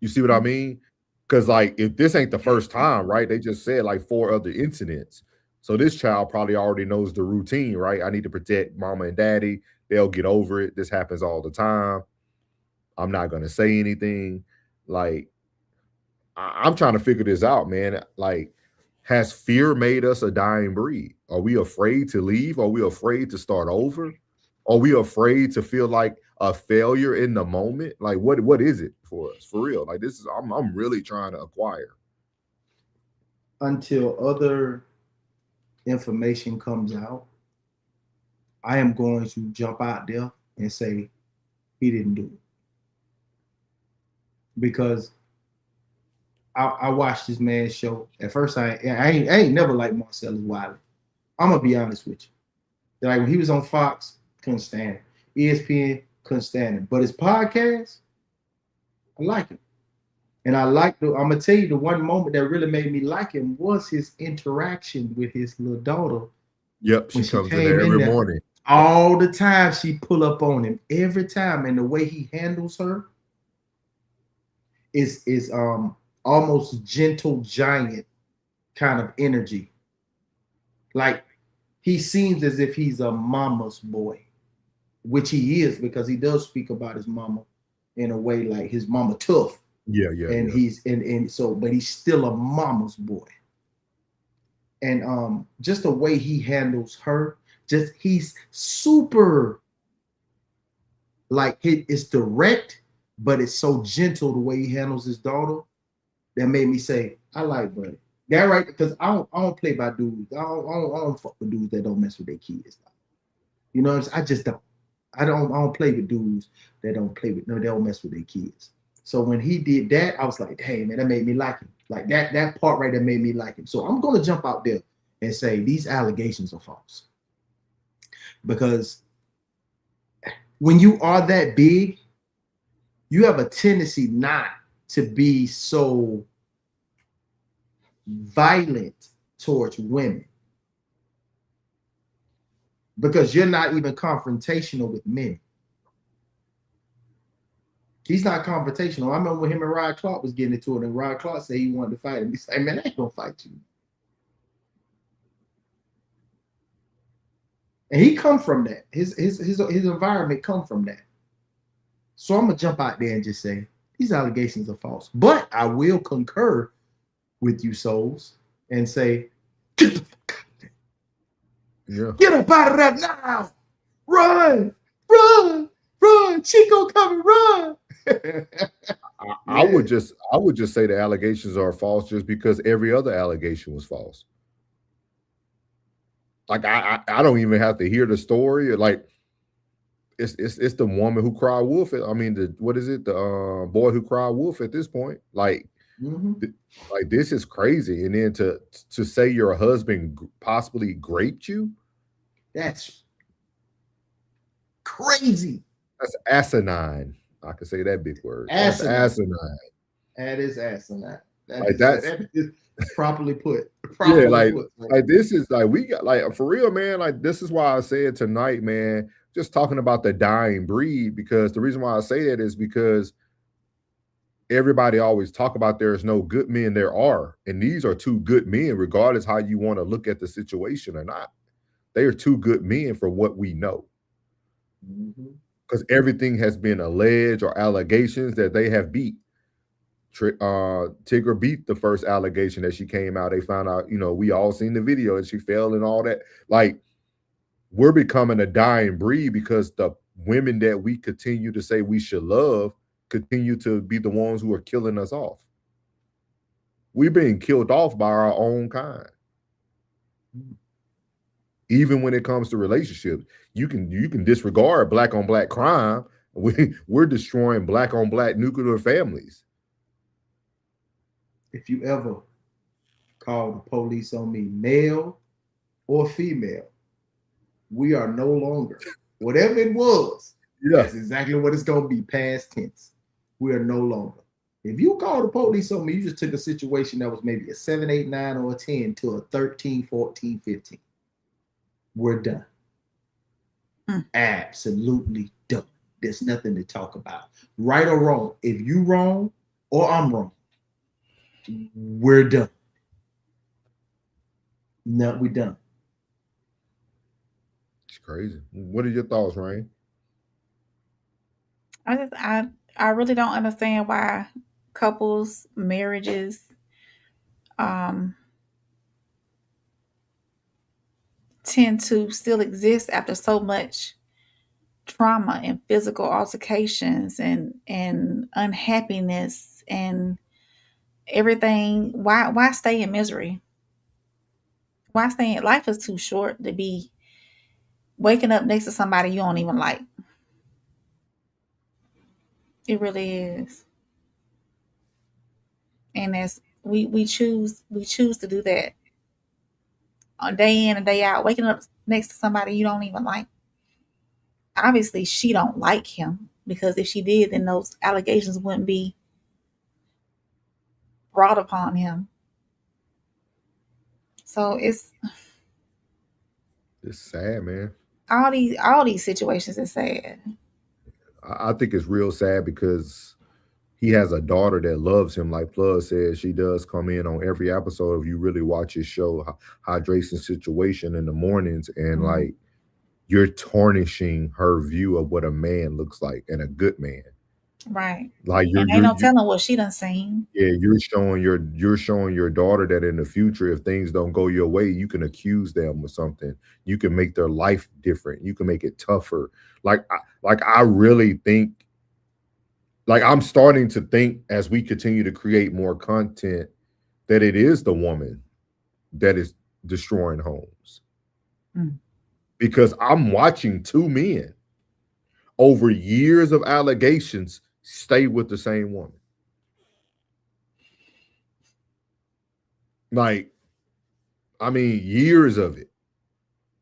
S5: You see what I mean? Because, like, if this ain't the first time, right? They just said like 4 other incidents. So this child probably already knows the routine, right? I need to protect mama and daddy. They'll get over it. This happens all the time. I'm not going to say anything. Like, I'm trying to figure this out, man. Like, has fear made us a dying breed? Are we afraid to leave? Are we afraid to start over? Are we afraid to feel like a failure in the moment? Like, what is it for us? For real? Like, this is I'm really trying to acquire.
S3: Until other information comes out, I am going to jump out there and say he didn't do it. Because I watched this man's show. At first, I ain't never liked Marcellus Wiley. I'm gonna be honest with you. Like when he was on Fox, couldn't stand it. ESPN, couldn't stand it. But his podcast, I like it. And I'm gonna tell you the one moment that really made me like him was his interaction with his little daughter.
S5: Yep, she comes in there every morning.
S3: All the time she pull up on him. Every time. And the way he handles her is almost gentle giant kind of energy. Like he seems as if he's a mama's boy, which he is because he does speak about his mama in a way like his mama tough.
S5: Yeah.
S3: And he's but he's still a mama's boy. And just the way he handles her, he's super like it's direct, but it's so gentle the way he handles his daughter. That made me say, I like Buddy. That right, because I don't play by dudes. I don't fuck with dudes that don't mess with their kids. You know what I'm saying? I just don't. I don't play with dudes that they don't mess with their kids. So when he did that, I was like, hey man, that made me like him. Like that part right there made me like him. So I'm gonna jump out there and say these allegations are false. Because when you are that big, you have a tendency not to be so violent towards women because you're not even confrontational with men. He's not confrontational. I remember when him and Rod Clark was getting into it, and Rod Clark said he wanted to fight him. He said, man, I ain't gonna fight you. And he come from that. His environment come from that. So I'm gonna jump out there and just say these allegations are false. But I will concur with you, souls, and say, get the fuck out of there.
S5: Yeah.
S3: Get up out of that now. Run. Chico coming, run.
S5: I would just say the allegations are false just because every other allegation was false. Like I don't even have to hear the story. Like it's the woman who cried wolf. I mean, the boy who cried wolf at this point. Like, like this is crazy. And then to say your husband possibly raped you,
S3: that's crazy.
S5: That's asinine. I can say that big word.
S3: Asinine.
S5: That's asinine.
S3: That is asinine.
S5: That
S3: is properly put.
S5: Like this is like we got like for real, man. Like this is why I said tonight, man. Just talking about the dying breed, because the reason why I say that is because everybody always talk about there's no good men. There are, and these are two good men, regardless how you want to look at the situation or not. They are two good men for what we know. Because everything has been alleged or allegations that they have beat. Tigger beat the first allegation that she came out. They found out, we all seen the video and she fell and all that. Like, we're becoming a dying breed because the women that we continue to say we should love continue to be the ones who are killing us off. We're being killed off by our own kind. Even when it comes to relationships, you can disregard black on black crime. We're destroying black on black nuclear families.
S3: If you ever call the police on me, male or female, we are no longer, whatever it was, that's exactly what it's going to be, past tense. We are no longer. If you call the police on me, you just took a situation that was maybe a 7, 8, 9, or a 10 to a 13, 14, 15. We're done. Absolutely done. There's nothing to talk about. Right or wrong. If you wrong or I'm wrong, we're done. No, we're done.
S5: It's crazy. What are your thoughts, Rain?
S1: I really don't understand why couples, marriages, tend to still exist after so much trauma and physical altercations and unhappiness and everything. Why stay in misery? Why stay in life is too short to be waking up next to somebody you don't even like. It really is. And as we choose to do that on day in and day out, waking up next to somebody you don't even like. Obviously she don't like him, because if she did, then those allegations wouldn't be brought upon him. So it's
S5: sad, man.
S1: All these situations are sad.
S5: I think it's real sad because he has a daughter that loves him. Like Flood says, she does come in on every episode if you really watch his show, Hydration Situation, in the mornings, and like, you're tarnishing her view of what a man looks like, and a good man.
S1: Right.
S5: Like,
S1: ain't no telling what she done seen.
S5: Yeah, you're showing your daughter that in the future, if things don't go your way, you can accuse them of something. You can make their life different. You can make it tougher. I really think, like, I'm starting to think, as we continue to create more content, that it is the woman that is destroying homes. Because I'm watching two men over years of allegations stay with the same woman. Like, I mean, years of it.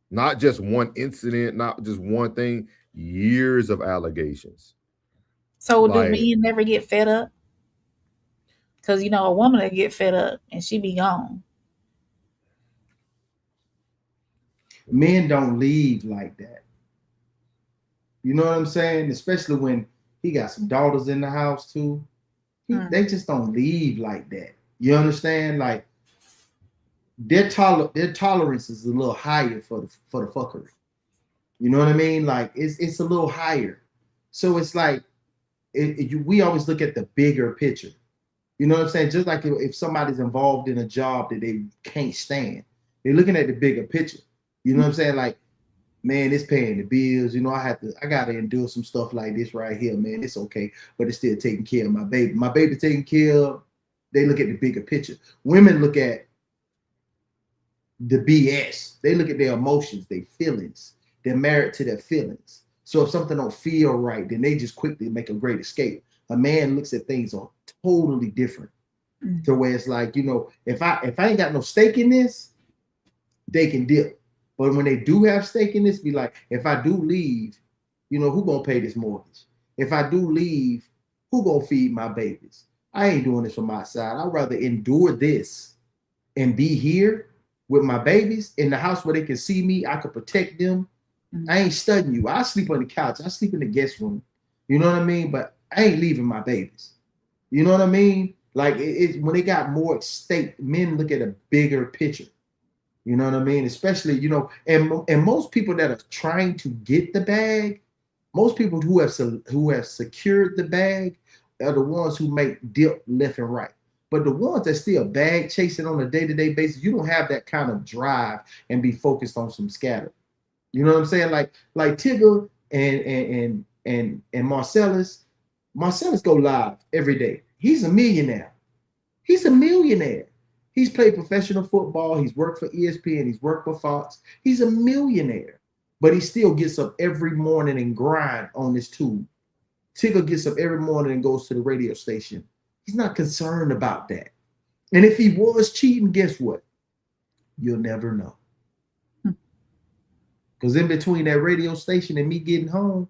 S5: Not just one incident, not just one thing, years of allegations.
S1: So do men never get fed up? Because, a woman will get fed up and she be gone.
S3: Men don't leave like that. You know what I'm saying? Especially when he got some daughters in the house too. They just don't leave like that. You understand? Like, their tolerance is a little higher for the fuckery. You know what I mean? Like, it's a little higher. So it's like, we always look at the bigger picture. You know what I'm saying? Just like if somebody's involved in a job that they can't stand, they're looking at the bigger picture. You know what I'm saying? Like, man, it's paying the bills. I gotta endure some stuff like this right here, man. It's okay, but it's still taking care of my baby. My baby taken care of. They look at the bigger picture. Women look at the BS. They look at their emotions, their feelings. They're married to their feelings. So if something don't feel right, then they just quickly make a great escape. A man looks at things on totally different. To where it's like, if I ain't got no stake in this, they can dip. But when they do have stake in this, be like, if I do leave, who gonna pay this mortgage? If I do leave, who gonna feed my babies? I ain't doing this from my side. I'd rather endure this and be here with my babies in the house where they can see me. I could protect them. I ain't studying you. I sleep on the couch. I sleep in the guest room. You know what I mean? But I ain't leaving my babies. You know what I mean? Like it's when they got more at stake, men look at a bigger picture. You know what I mean? Especially, and most people that are trying to get the bag, most people who have secured the bag are the ones who make dip left and right. But the ones that still bag chasing on a day-to-day basis, you don't have that kind of drive and be focused on some scatter. You know what I'm saying? Like Tigger and Marcellus. Marcellus go live every day. He's a millionaire. He's a millionaire. He's played professional football. He's worked for ESPN. He's worked for Fox. He's a millionaire. But he still gets up every morning and grind on this tube. Tigger gets up every morning and goes to the radio station. He's not concerned about that. And if he was cheating, guess what? You'll never know. Because in between that radio station and me getting home,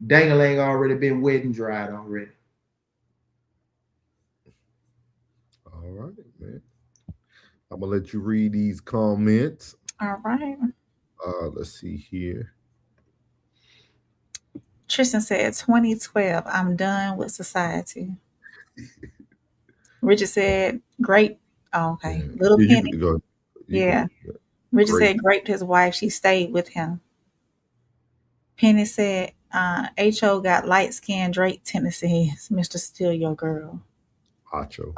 S3: Dangalang already been wet and dried already.
S5: All right, man. I'm gonna let you read these comments.
S1: All right.
S5: Let's see here.
S1: Tristan said, 2012, I'm done with society. Richard said, great. Oh, okay.
S5: Yeah.
S1: Little
S5: Yeah,
S1: Penny.
S5: you go.
S1: Yeah. Richard
S5: Great.
S1: said, raped his wife. She stayed with him. Penny said, H.O. got light-skinned Drake tendencies. Mr. Steal Your Girl.
S5: Acho.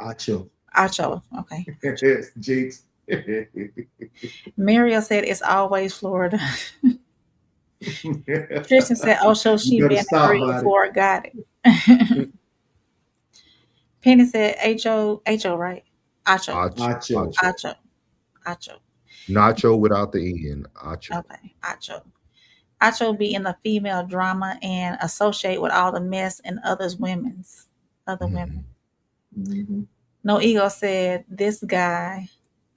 S1: Acho. Okay.
S3: Jinx.
S1: Muriel said, it's always Florida. Tristan said, oh, so she been agreed for. Got it. Penny said, H.O., right? Acho.
S5: Nacho without the N. Acho.
S1: Okay, Acho be in the female drama and associate with all the mess and other women.
S3: Mm-hmm.
S1: No Ego said, this guy,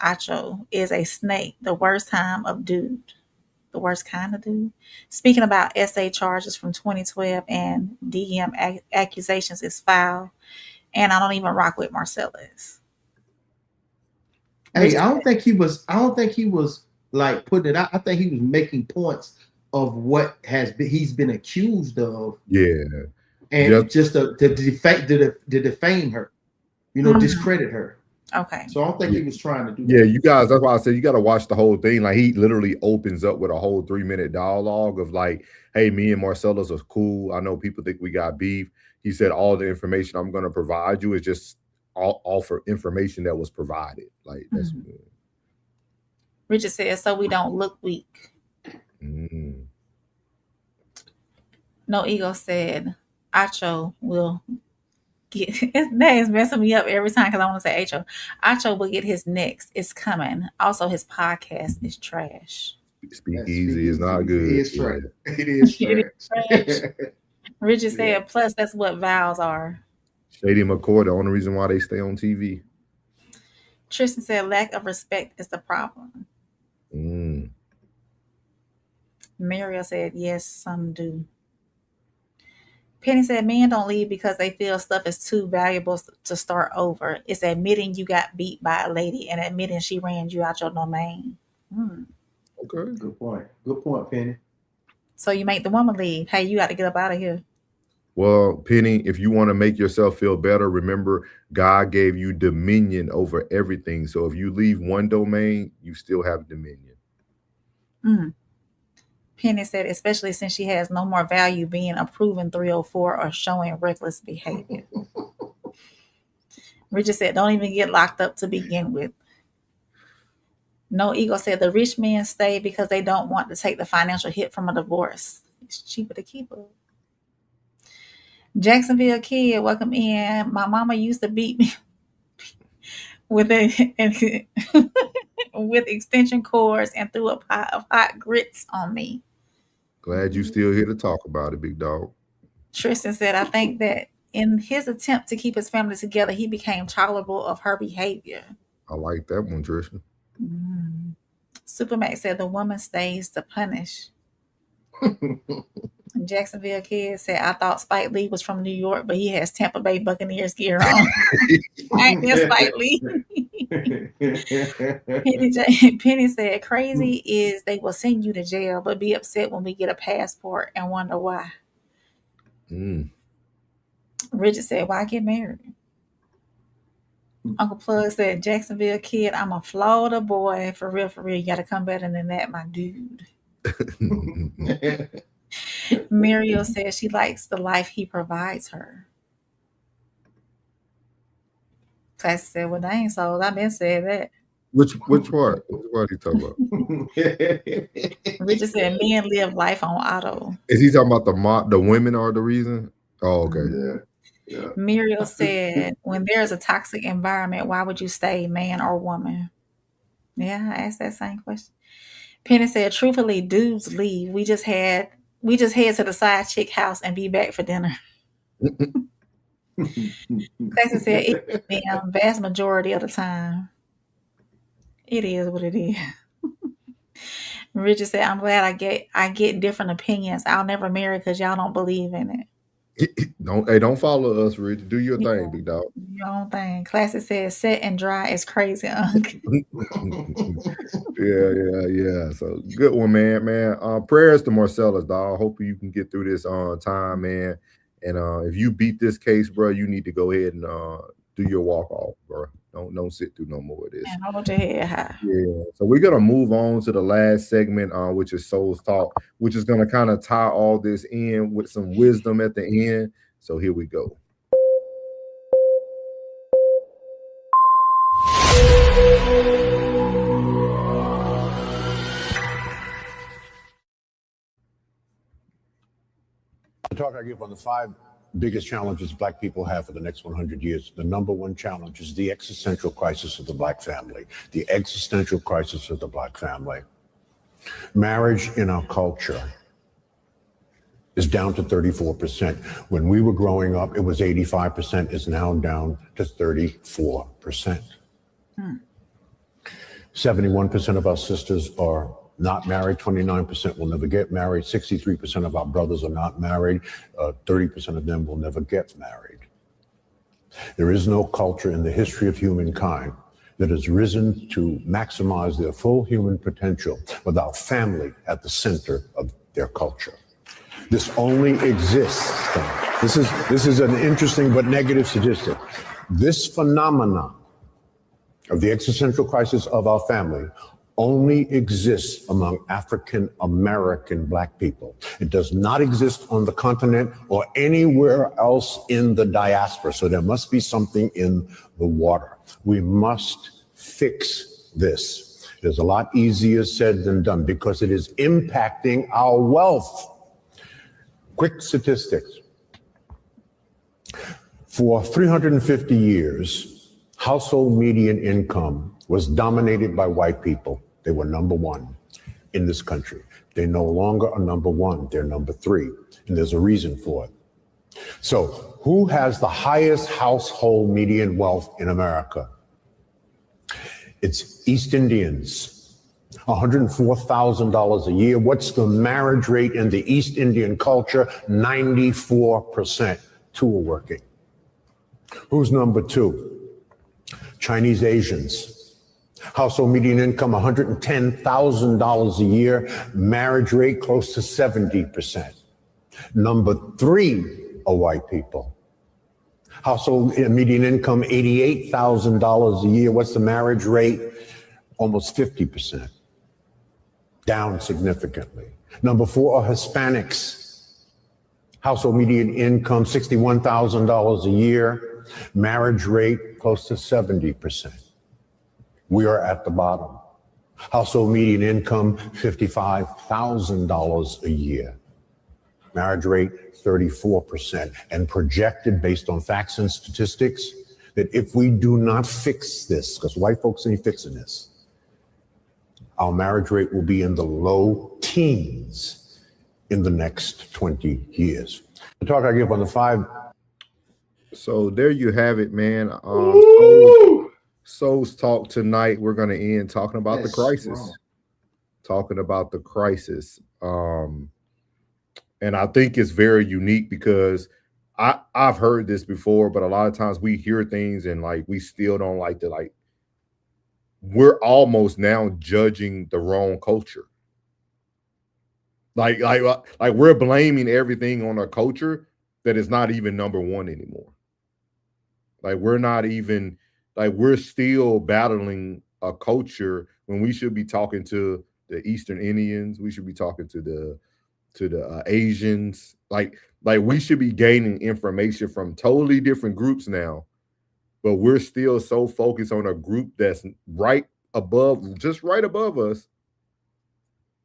S1: Acho, is a snake, the worst kind of dude. Speaking about SA charges from 2012 and DM accusations is foul, and I don't even rock with Marcellus.
S3: Hey, I don't think he was like putting it out. I think he was making points of what he's been accused of.
S5: Yeah.
S3: And just to defame her, discredit her.
S1: Okay.
S3: So I don't think he was trying to do that.
S5: Yeah, you guys, that's why I said you got to watch the whole thing. Like, he literally opens up with a whole 3-minute dialogue of like, hey, me and Marcellus are cool. I know people think we got beef. He said all the information I'm going to provide you is just all for information that was provided. Like, that's
S1: Richard says, so we don't look weak. No Ego said, Acho will get his name's messing me up every time because I want to say Acho. Acho will get his next. It's coming. Also, his podcast is trash.
S5: Speakeasy is not good.
S3: It is trash. It is trash.
S1: Richard said, plus that's what vows are.
S5: Shady McCoy, the only reason why they stay on TV.
S1: Tristan said, lack of respect is the problem. Mariel said, yes, some do. Penny said, men don't leave because they feel stuff is too valuable to start over. It's admitting you got beat by a lady and admitting she ran you out your domain.
S3: Okay. Good point, Penny.
S1: So you make the woman leave. Hey, you got to get up out of here.
S5: Well, Penny, if you want to make yourself feel better, remember God gave you dominion over everything. So if you leave one domain, you still have dominion.
S1: Penny said, especially since she has no more value being a proven 304 or showing reckless behavior. Richard said, don't even get locked up to begin with. No Ego said, the rich men stay because they don't want to take the financial hit from a divorce. It's cheaper to keep her. Jacksonville kid, welcome in. My mama used to beat me with with extension cords and threw a pot of hot grits on me.
S5: Glad you still here to talk about it, big dog.
S1: Tristan said, I think that in his attempt to keep his family together, he became tolerable of her behavior.
S5: I like that one, Tristan.
S1: Supermax said, the woman stays to punish. Jacksonville kid said, I thought Spike Lee was from New York, but he has Tampa Bay Buccaneers gear on. I ain't Spike Lee. Penny said, crazy is they will send you to jail, but be upset when we get a passport and wonder why. Richard said, why get married? Uncle Plug said, Jacksonville kid, I'm a Florida boy. For real, for real. You got to come better than that, my dude. Muriel says she likes the life he provides her. Classy said, well, they ain't sold. I've been said that.
S5: Which part? What are you talking about?
S1: Richard said, men live life on auto.
S5: Is he talking about the women are the reason? Oh, okay.
S3: Yeah.
S1: Muriel said, when there's a toxic environment, why would you stay man or woman? Yeah, I asked that same question. Penny said, truthfully, dudes leave. We just head to the side chick house and be back for dinner. Classy said, it's vast majority of the time. It is what it is. Richard said, I'm glad I get different opinions. I'll never marry because y'all don't believe in it.
S5: Don't follow us, Rich. Do your thing, big dog.
S1: Your own thing. Classic says set and dry is crazy,
S5: Yeah. So good one, man. Prayers to Marcellus, dog. Hope you can get through this on time, man. And if you beat this case, bro, you need to go ahead and do your walk off, bro. Don't sit through no more of this.
S1: And hold your head high.
S5: Yeah. So we're gonna move on to the last segment, which is Soul's Talk, which is gonna kind of tie all this in with some wisdom at the end. So here we go.
S12: The talk I give on the 5 biggest challenges Black people have for the next 100 years. The number one challenge is the existential crisis of the Black family. The existential crisis of the Black family. Marriage in our culture is down to 34%. When we were growing up, it was 85%. It's now down to 34%. 71% of our sisters are not married. 29% will never get married. 63% of our brothers are not married. 30% of them will never get married. There is no culture in the history of humankind that has risen to maximize their full human potential without family at the center of their culture. This only exists. This is an interesting but negative statistic. This phenomenon of the existential crisis of our family only exists among African American Black people. It does not exist on the continent or anywhere else in the diaspora. So there must be something in the water. We must fix this. It is a lot easier said than done because it is impacting our wealth. Quick statistics. For 350 years, household median income was dominated by white people. They were number one in this country. They no longer are number one, they're number 3. And there's a reason for it. So who has the highest household median wealth in America? It's East Indians, $104,000 a year. What's the marriage rate in the East Indian culture? 94%. 2 are working. Who's number 2? Chinese Asians. Household median income, $110,000 a year. Marriage rate close to 70%. Number 3 are white people. Household median income, $88,000 a year. What's the marriage rate? Almost 50%. Down significantly. Number 4 are Hispanics. Household median income, $61,000 a year. Marriage rate, close to 70%. We are at the bottom. Household median income, $55,000 a year. Marriage rate, 34%. And projected based on facts and statistics that if we do not fix this, because white folks ain't fixing this, our marriage rate will be in the low teens in the next 20 years. The talk I give on the 5.
S5: So there you have it, man. Soul's Talk tonight. We're going to end talking about the crisis. Wow. Talking about the crisis. And I think it's very unique because I've heard this before, but a lot of times we hear things and like we still don't like to like. We're almost now judging the wrong culture. Like we're blaming everything on a culture that is not even number one anymore. Like we're not even Like we're still battling a culture when we should be talking to the Eastern Indians. We should be talking to the Asians. Like we should be gaining information from totally different groups now, but we're still so focused on a group that's just right above us,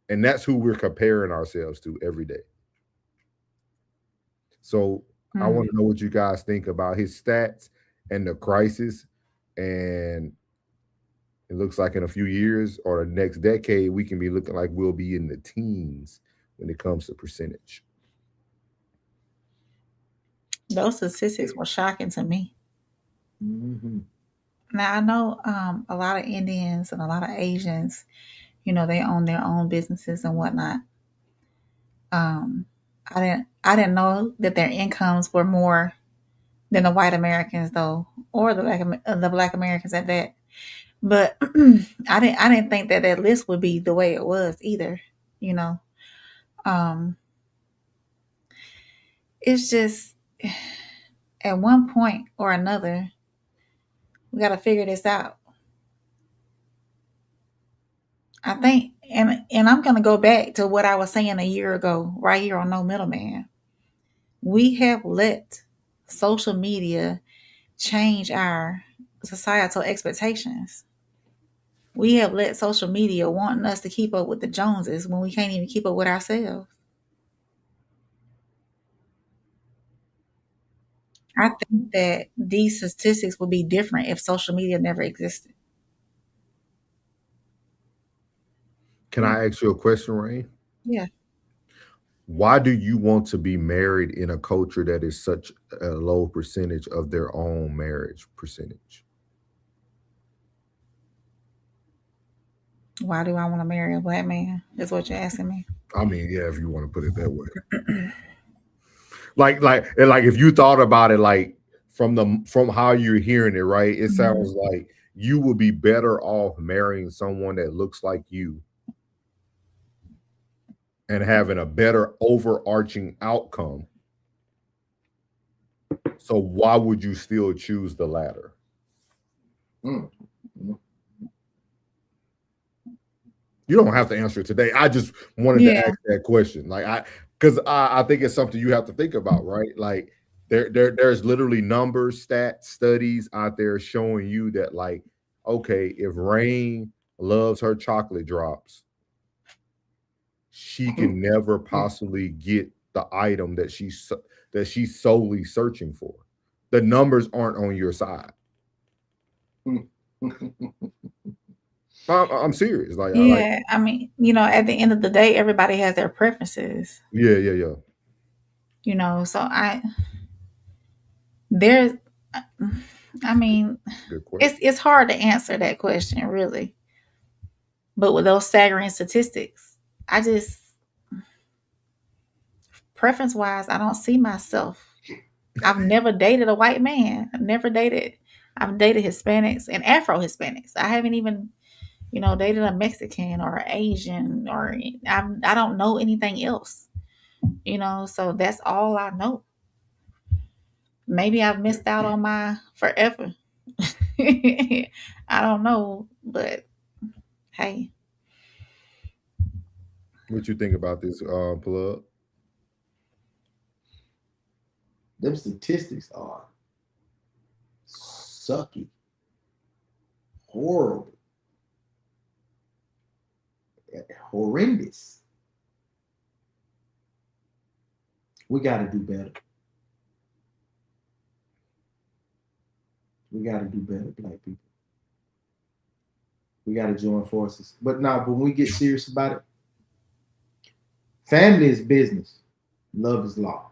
S5: and that's who we're comparing ourselves to every day. So I want to know what you guys think about his stats and the crisis. And it looks like in a few years or the next decade, we can be looking like we'll be in the teens when it comes to percentage.
S1: Those statistics were shocking to me.
S3: Mm-hmm.
S1: Now I know a lot of Indians and a lot of Asians, you know, they own their own businesses and whatnot. I didn't know that their incomes were more than the white Americans though, or the black Americans at that. But I didn't think that that list would be the way it was either. You know, um, it's just at one point or another, we got to figure this out. I think, and I'm gonna go back to what I was saying a year ago, right here on No Middleman. We have let social media change our societal expectations. We have let social media wanting us to keep up with the Joneses when we can't even keep up with ourselves. I think that these statistics would be different if social media never existed.
S5: Can I ask you a question, Ray?
S1: Yeah.
S5: Why do you want to be married in a culture that is such a low percentage of their own marriage percentage?
S1: Why do I want to marry a black man? Is what you're asking me.
S5: I mean, yeah, if you want to put it that way. like if you thought about it, like from how you're hearing it, right? It sounds like you would be better off marrying someone that looks like you and having a better overarching outcome. So why would you still choose the latter? You don't have to answer it today. I just wanted to ask that question. Because I think it's something you have to think about, right? Like there's literally numbers, stats, studies out there showing you that, like, okay, if Rain loves her chocolate drops, she can never possibly get the item that she's solely searching for. The numbers aren't on your side. I'm serious.
S1: I mean, you know, at the end of the day, everybody has their preferences.
S5: Yeah.
S1: You know, so there's, I mean, it's hard to answer that question, really. But with those staggering statistics, preference wise, I don't see myself. I've never dated a white man. I've dated Hispanics and Afro Hispanics. I haven't even, you know, dated a Mexican or Asian, or I don't know anything else, you know, so that's all I know. Maybe I've missed out on my forever. I don't know, but hey.
S5: What you think about this plug?
S3: Them statistics are sucky, horrible, horrendous. We got to do better. We got to do better, black people. We got to join forces. But when we get serious about it, family is business. Love is law.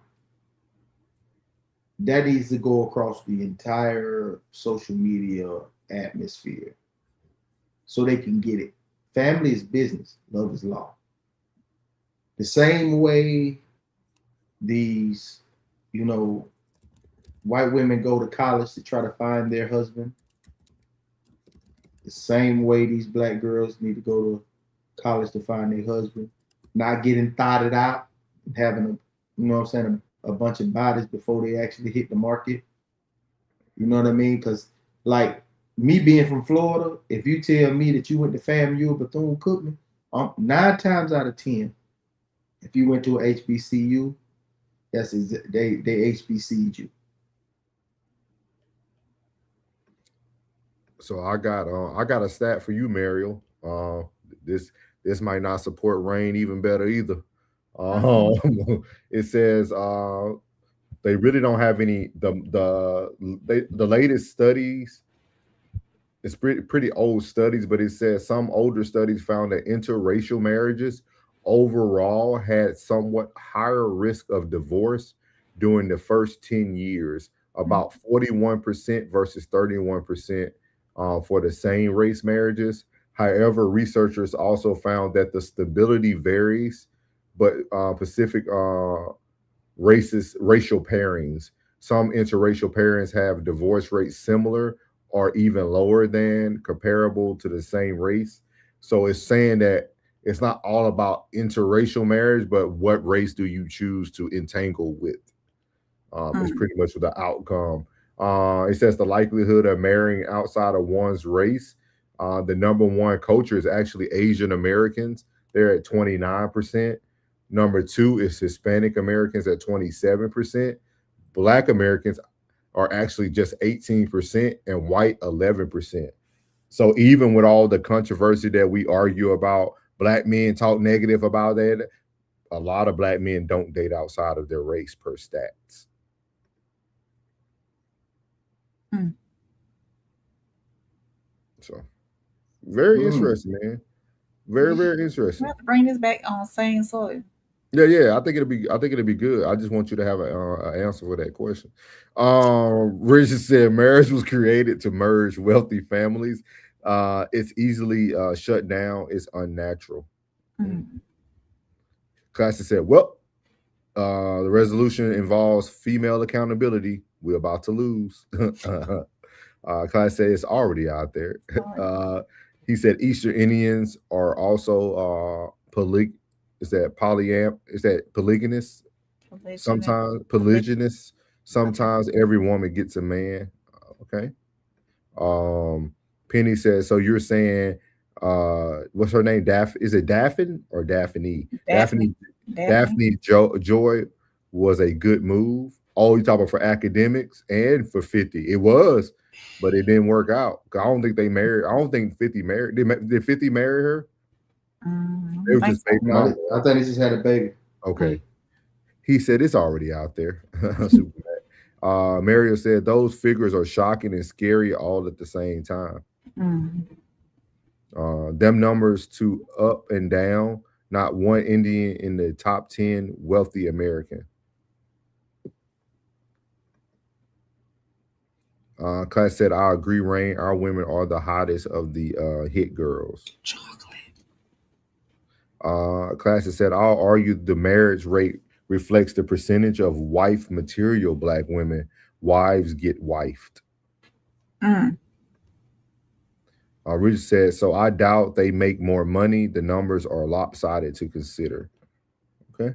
S3: That needs to go across the entire social media atmosphere so they can get it. Family is business. Love is law. The same way these, you know, white women go to college to try to find their husband, the same way these black girls need to go to college to find their husband, not getting thotted out, having you know what I'm saying, a bunch of bodies before they actually hit the market. You know what I mean? Because like me being from Florida, if you tell me that you went to FAMU or Bethune-Cookman, 9 times out of 10, if you went to a HBCU, they HBC'd you.
S5: So I got a stat for you, Mariel. This might not support Rain even better either. It says they really don't have any the latest studies. It's pretty old studies, but it says some older studies found that interracial marriages overall had somewhat higher risk of divorce during the first 10 years, about 41% versus 31% for the same race marriages. However, researchers also found that the stability varies, but Pacific racial pairings. Some interracial pairings have divorce rates similar or even lower than comparable to the same race. So it's saying that it's not all about interracial marriage, but what race do you choose to entangle with? Is pretty much the outcome. It says the likelihood of marrying outside of one's race. The number one culture is actually Asian Americans. They're at 29%. Number two is Hispanic Americans at 27%. Black Americans are actually just 18% and white 11%. So even with all the controversy that we argue about, black men talk negative about that, a lot of black men don't date outside of their race per stats. So very interesting, man. Very, very interesting.
S1: We have to bring this back on same soil.
S5: Yeah. I think it'll be good. I just want you to have an answer for that question. Richard said marriage was created to merge wealthy families. It's easily shut down. It's unnatural. Classic said, well, the resolution involves female accountability. We're about to lose. Class said it's already out there. He said Eastern Indians are also is that polygynous? Sometimes polygynous. Sometimes every woman gets a man. Okay. Penny says, so you're saying what's her name? Is it Daphne or Daphne? Daphne Joy was a good move. Oh, you talking about for academics and for 50. It was, but it didn't work out. I don't think they married. I don't think 50 married. Did 50 marry her? They were just baby mom.
S3: I think they just had a baby.
S5: Okay. He said it's already out there. Mario said those figures are shocking and scary all at the same time. Them numbers to up and down, not one Indian in the top 10 wealthy American. Class said, I agree, Rain. Our women are the hottest of the hit girls. Chocolate. Class said, I'll argue the marriage rate reflects the percentage of wife material black women. Wives get wifed. Richard said, so I doubt they make more money. The numbers are lopsided to consider. Okay.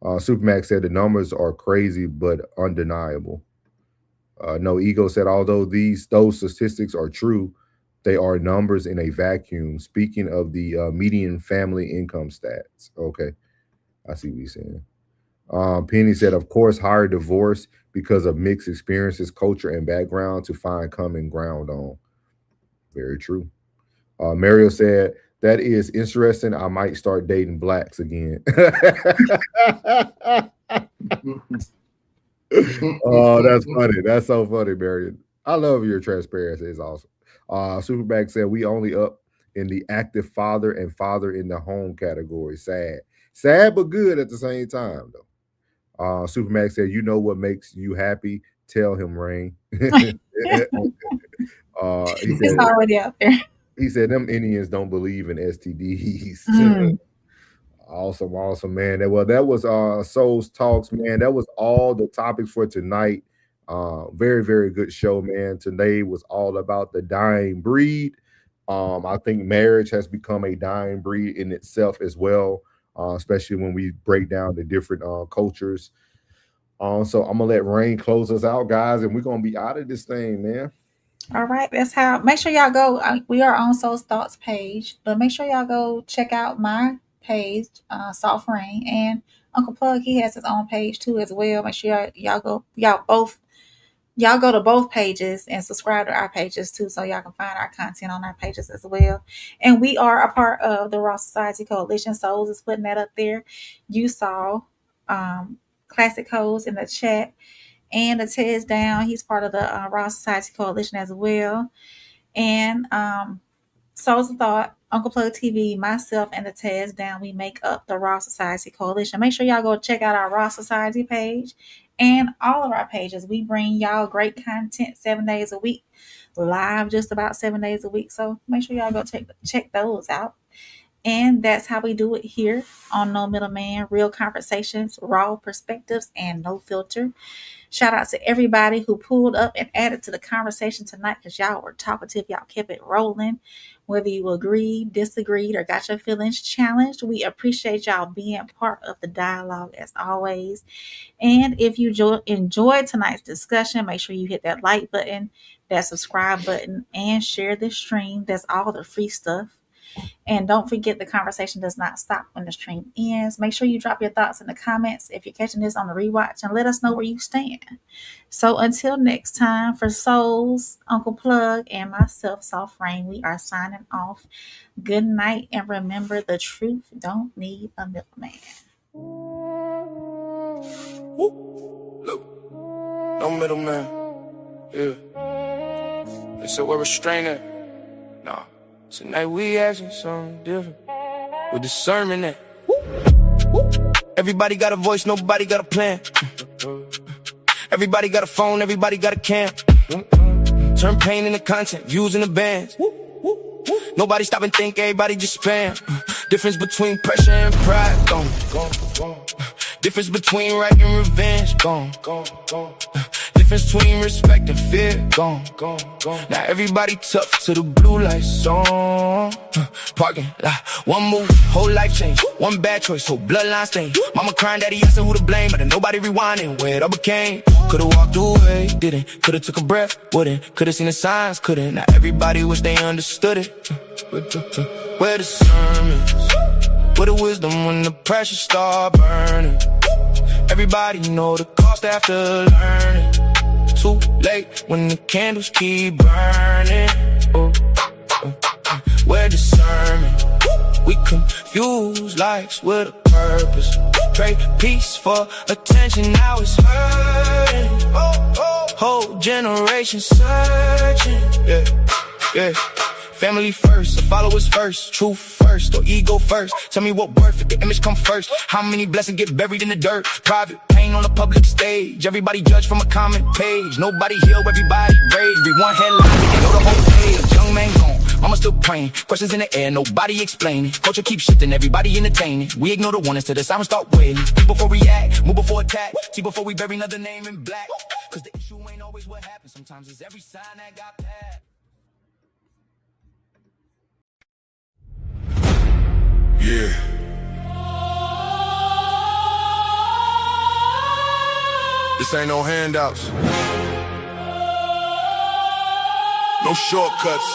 S5: Supermax said the numbers are crazy but undeniable. No Ego said, although those statistics are true, they are numbers in a vacuum. Speaking of the median family income stats. Okay. I see what he's saying. Penny said, of course, higher divorce because of mixed experiences, culture, and background to find common ground on. Very true. Mario said, that is interesting. I might start dating blacks again. Oh, that's funny. That's so funny, Marion. I love your transparency. It's awesome. Superback said we only up in the active father and father in the home category. Sad but good at the same time, though. Supermax said, you know what makes you happy? Tell him, Rain. He said,
S1: it's already out there.
S5: He said them Indians don't believe in STDs. Awesome, man. That was Souls Talks, man. That was all the topics for tonight. Very, very good show, man. Today was all about the dying breed. I think marriage has become a dying breed in itself as well, especially when we break down the different cultures. So I'm gonna let Rain close us out, guys, and we're gonna be out of this thing, man.
S1: All right, that's how. Make sure y'all go. We are on Soul's Thoughts page, but make sure y'all go check out my page, Soft Rain, and Uncle Plug. He has his own page too as well. Make sure y'all go to both pages and subscribe to our pages too, so y'all can find our content on our pages as well. And we are a part of the Raw Society Coalition. Souls is putting that up there. You saw Classic Codes in the chat. And the Ted's down. He's part of the Raw Society Coalition as well. And Souls of Thought, Uncle Plug TV, myself, and the Ted's down. We make up the Raw Society Coalition. Make sure y'all go check out our Raw Society page and all of our pages. We bring y'all great content 7 days a week, live just about 7 days a week. So make sure y'all go check those out. And that's how we do it here on No Middleman. Real conversations, raw perspectives, and no filter. Shout out to everybody who pulled up and added to the conversation tonight, because y'all were talkative. Y'all kept it rolling. Whether you agreed, disagreed, or got your feelings challenged, we appreciate y'all being part of the dialogue as always. And if you enjoyed tonight's discussion, make sure you hit that like button, that subscribe button, and share this stream. That's all the free stuff. And don't forget, the conversation does not stop when the stream ends. Make sure you drop your thoughts in the comments if you're catching this on the rewatch, and let us know where you stand. So until next time, for Souls, Uncle Plug, and myself, Soft Rain, we are signing off. Good night, and remember, the truth don't need a middleman.
S2: Look, no middleman. Yeah. They said we're restraining. Nah. Tonight we acting something different. With discernment that everybody got a voice, nobody got a plan. Everybody got a phone, everybody got a cam. Turn pain into content, views in the bands. Nobody stop and think, everybody just spam. Difference between pressure and pride, gone. Difference between right and revenge, gone. Difference between respect and fear, gone. Now everybody tough to the blue lights on. Parking lot, one move, whole life change. One bad choice, whole bloodline stain. Mama crying, daddy asking who to blame, but then nobody rewinding where it all became. Could've walked away, didn't. Could've took a breath, wouldn't. Could've seen the signs, couldn't. Now everybody wish they understood it. Where the sermons, where the wisdom when the pressure start burning. Everybody know the cost after learning. Too late when the candles keep burning. Where discernment, we confuse lives with a purpose. Trade peace for attention, now it's hurting. Whole generation searching. Yeah. Family first, or followers first, truth first, or ego first. Tell me what worth if the image come first. How many blessings get buried in the dirt? Private pain on a public stage. Everybody judge from a comment page. Nobody heal, everybody rage. Read one headline, they know the whole page. Young man gone, mama still praying. Questions in the air, nobody explaining. Culture keeps shifting, everybody entertaining. We ignore the warnings till the sirens start wailing. Think before react, move before attack. See before we bury another name in black. Cause the issue ain't always what happens. Sometimes it's every sign that got passed.
S13: Yeah. This ain't no handouts. No shortcuts.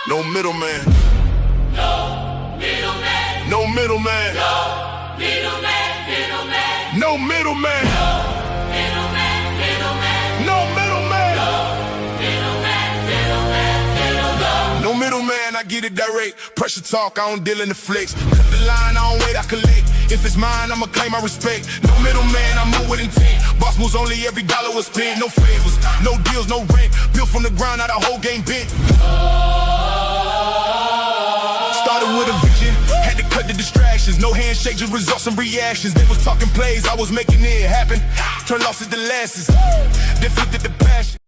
S13: No middleman. No middleman. No middleman. No middleman. No middleman. No middleman, I get it direct. Pressure talk, I don't deal in the flex. Cut the line, I don't wait, I collect. If it's mine, I'ma claim my respect. No middleman, I move with intent. Boss moves only, every dollar was spent. No favors, no deals, no rent. Built from the ground, now the whole game bent. Started with a vision, had to cut the distractions. No handshake, just results and reactions. They was talking plays, I was making it happen. Turn losses to losses, then flipped it to passion.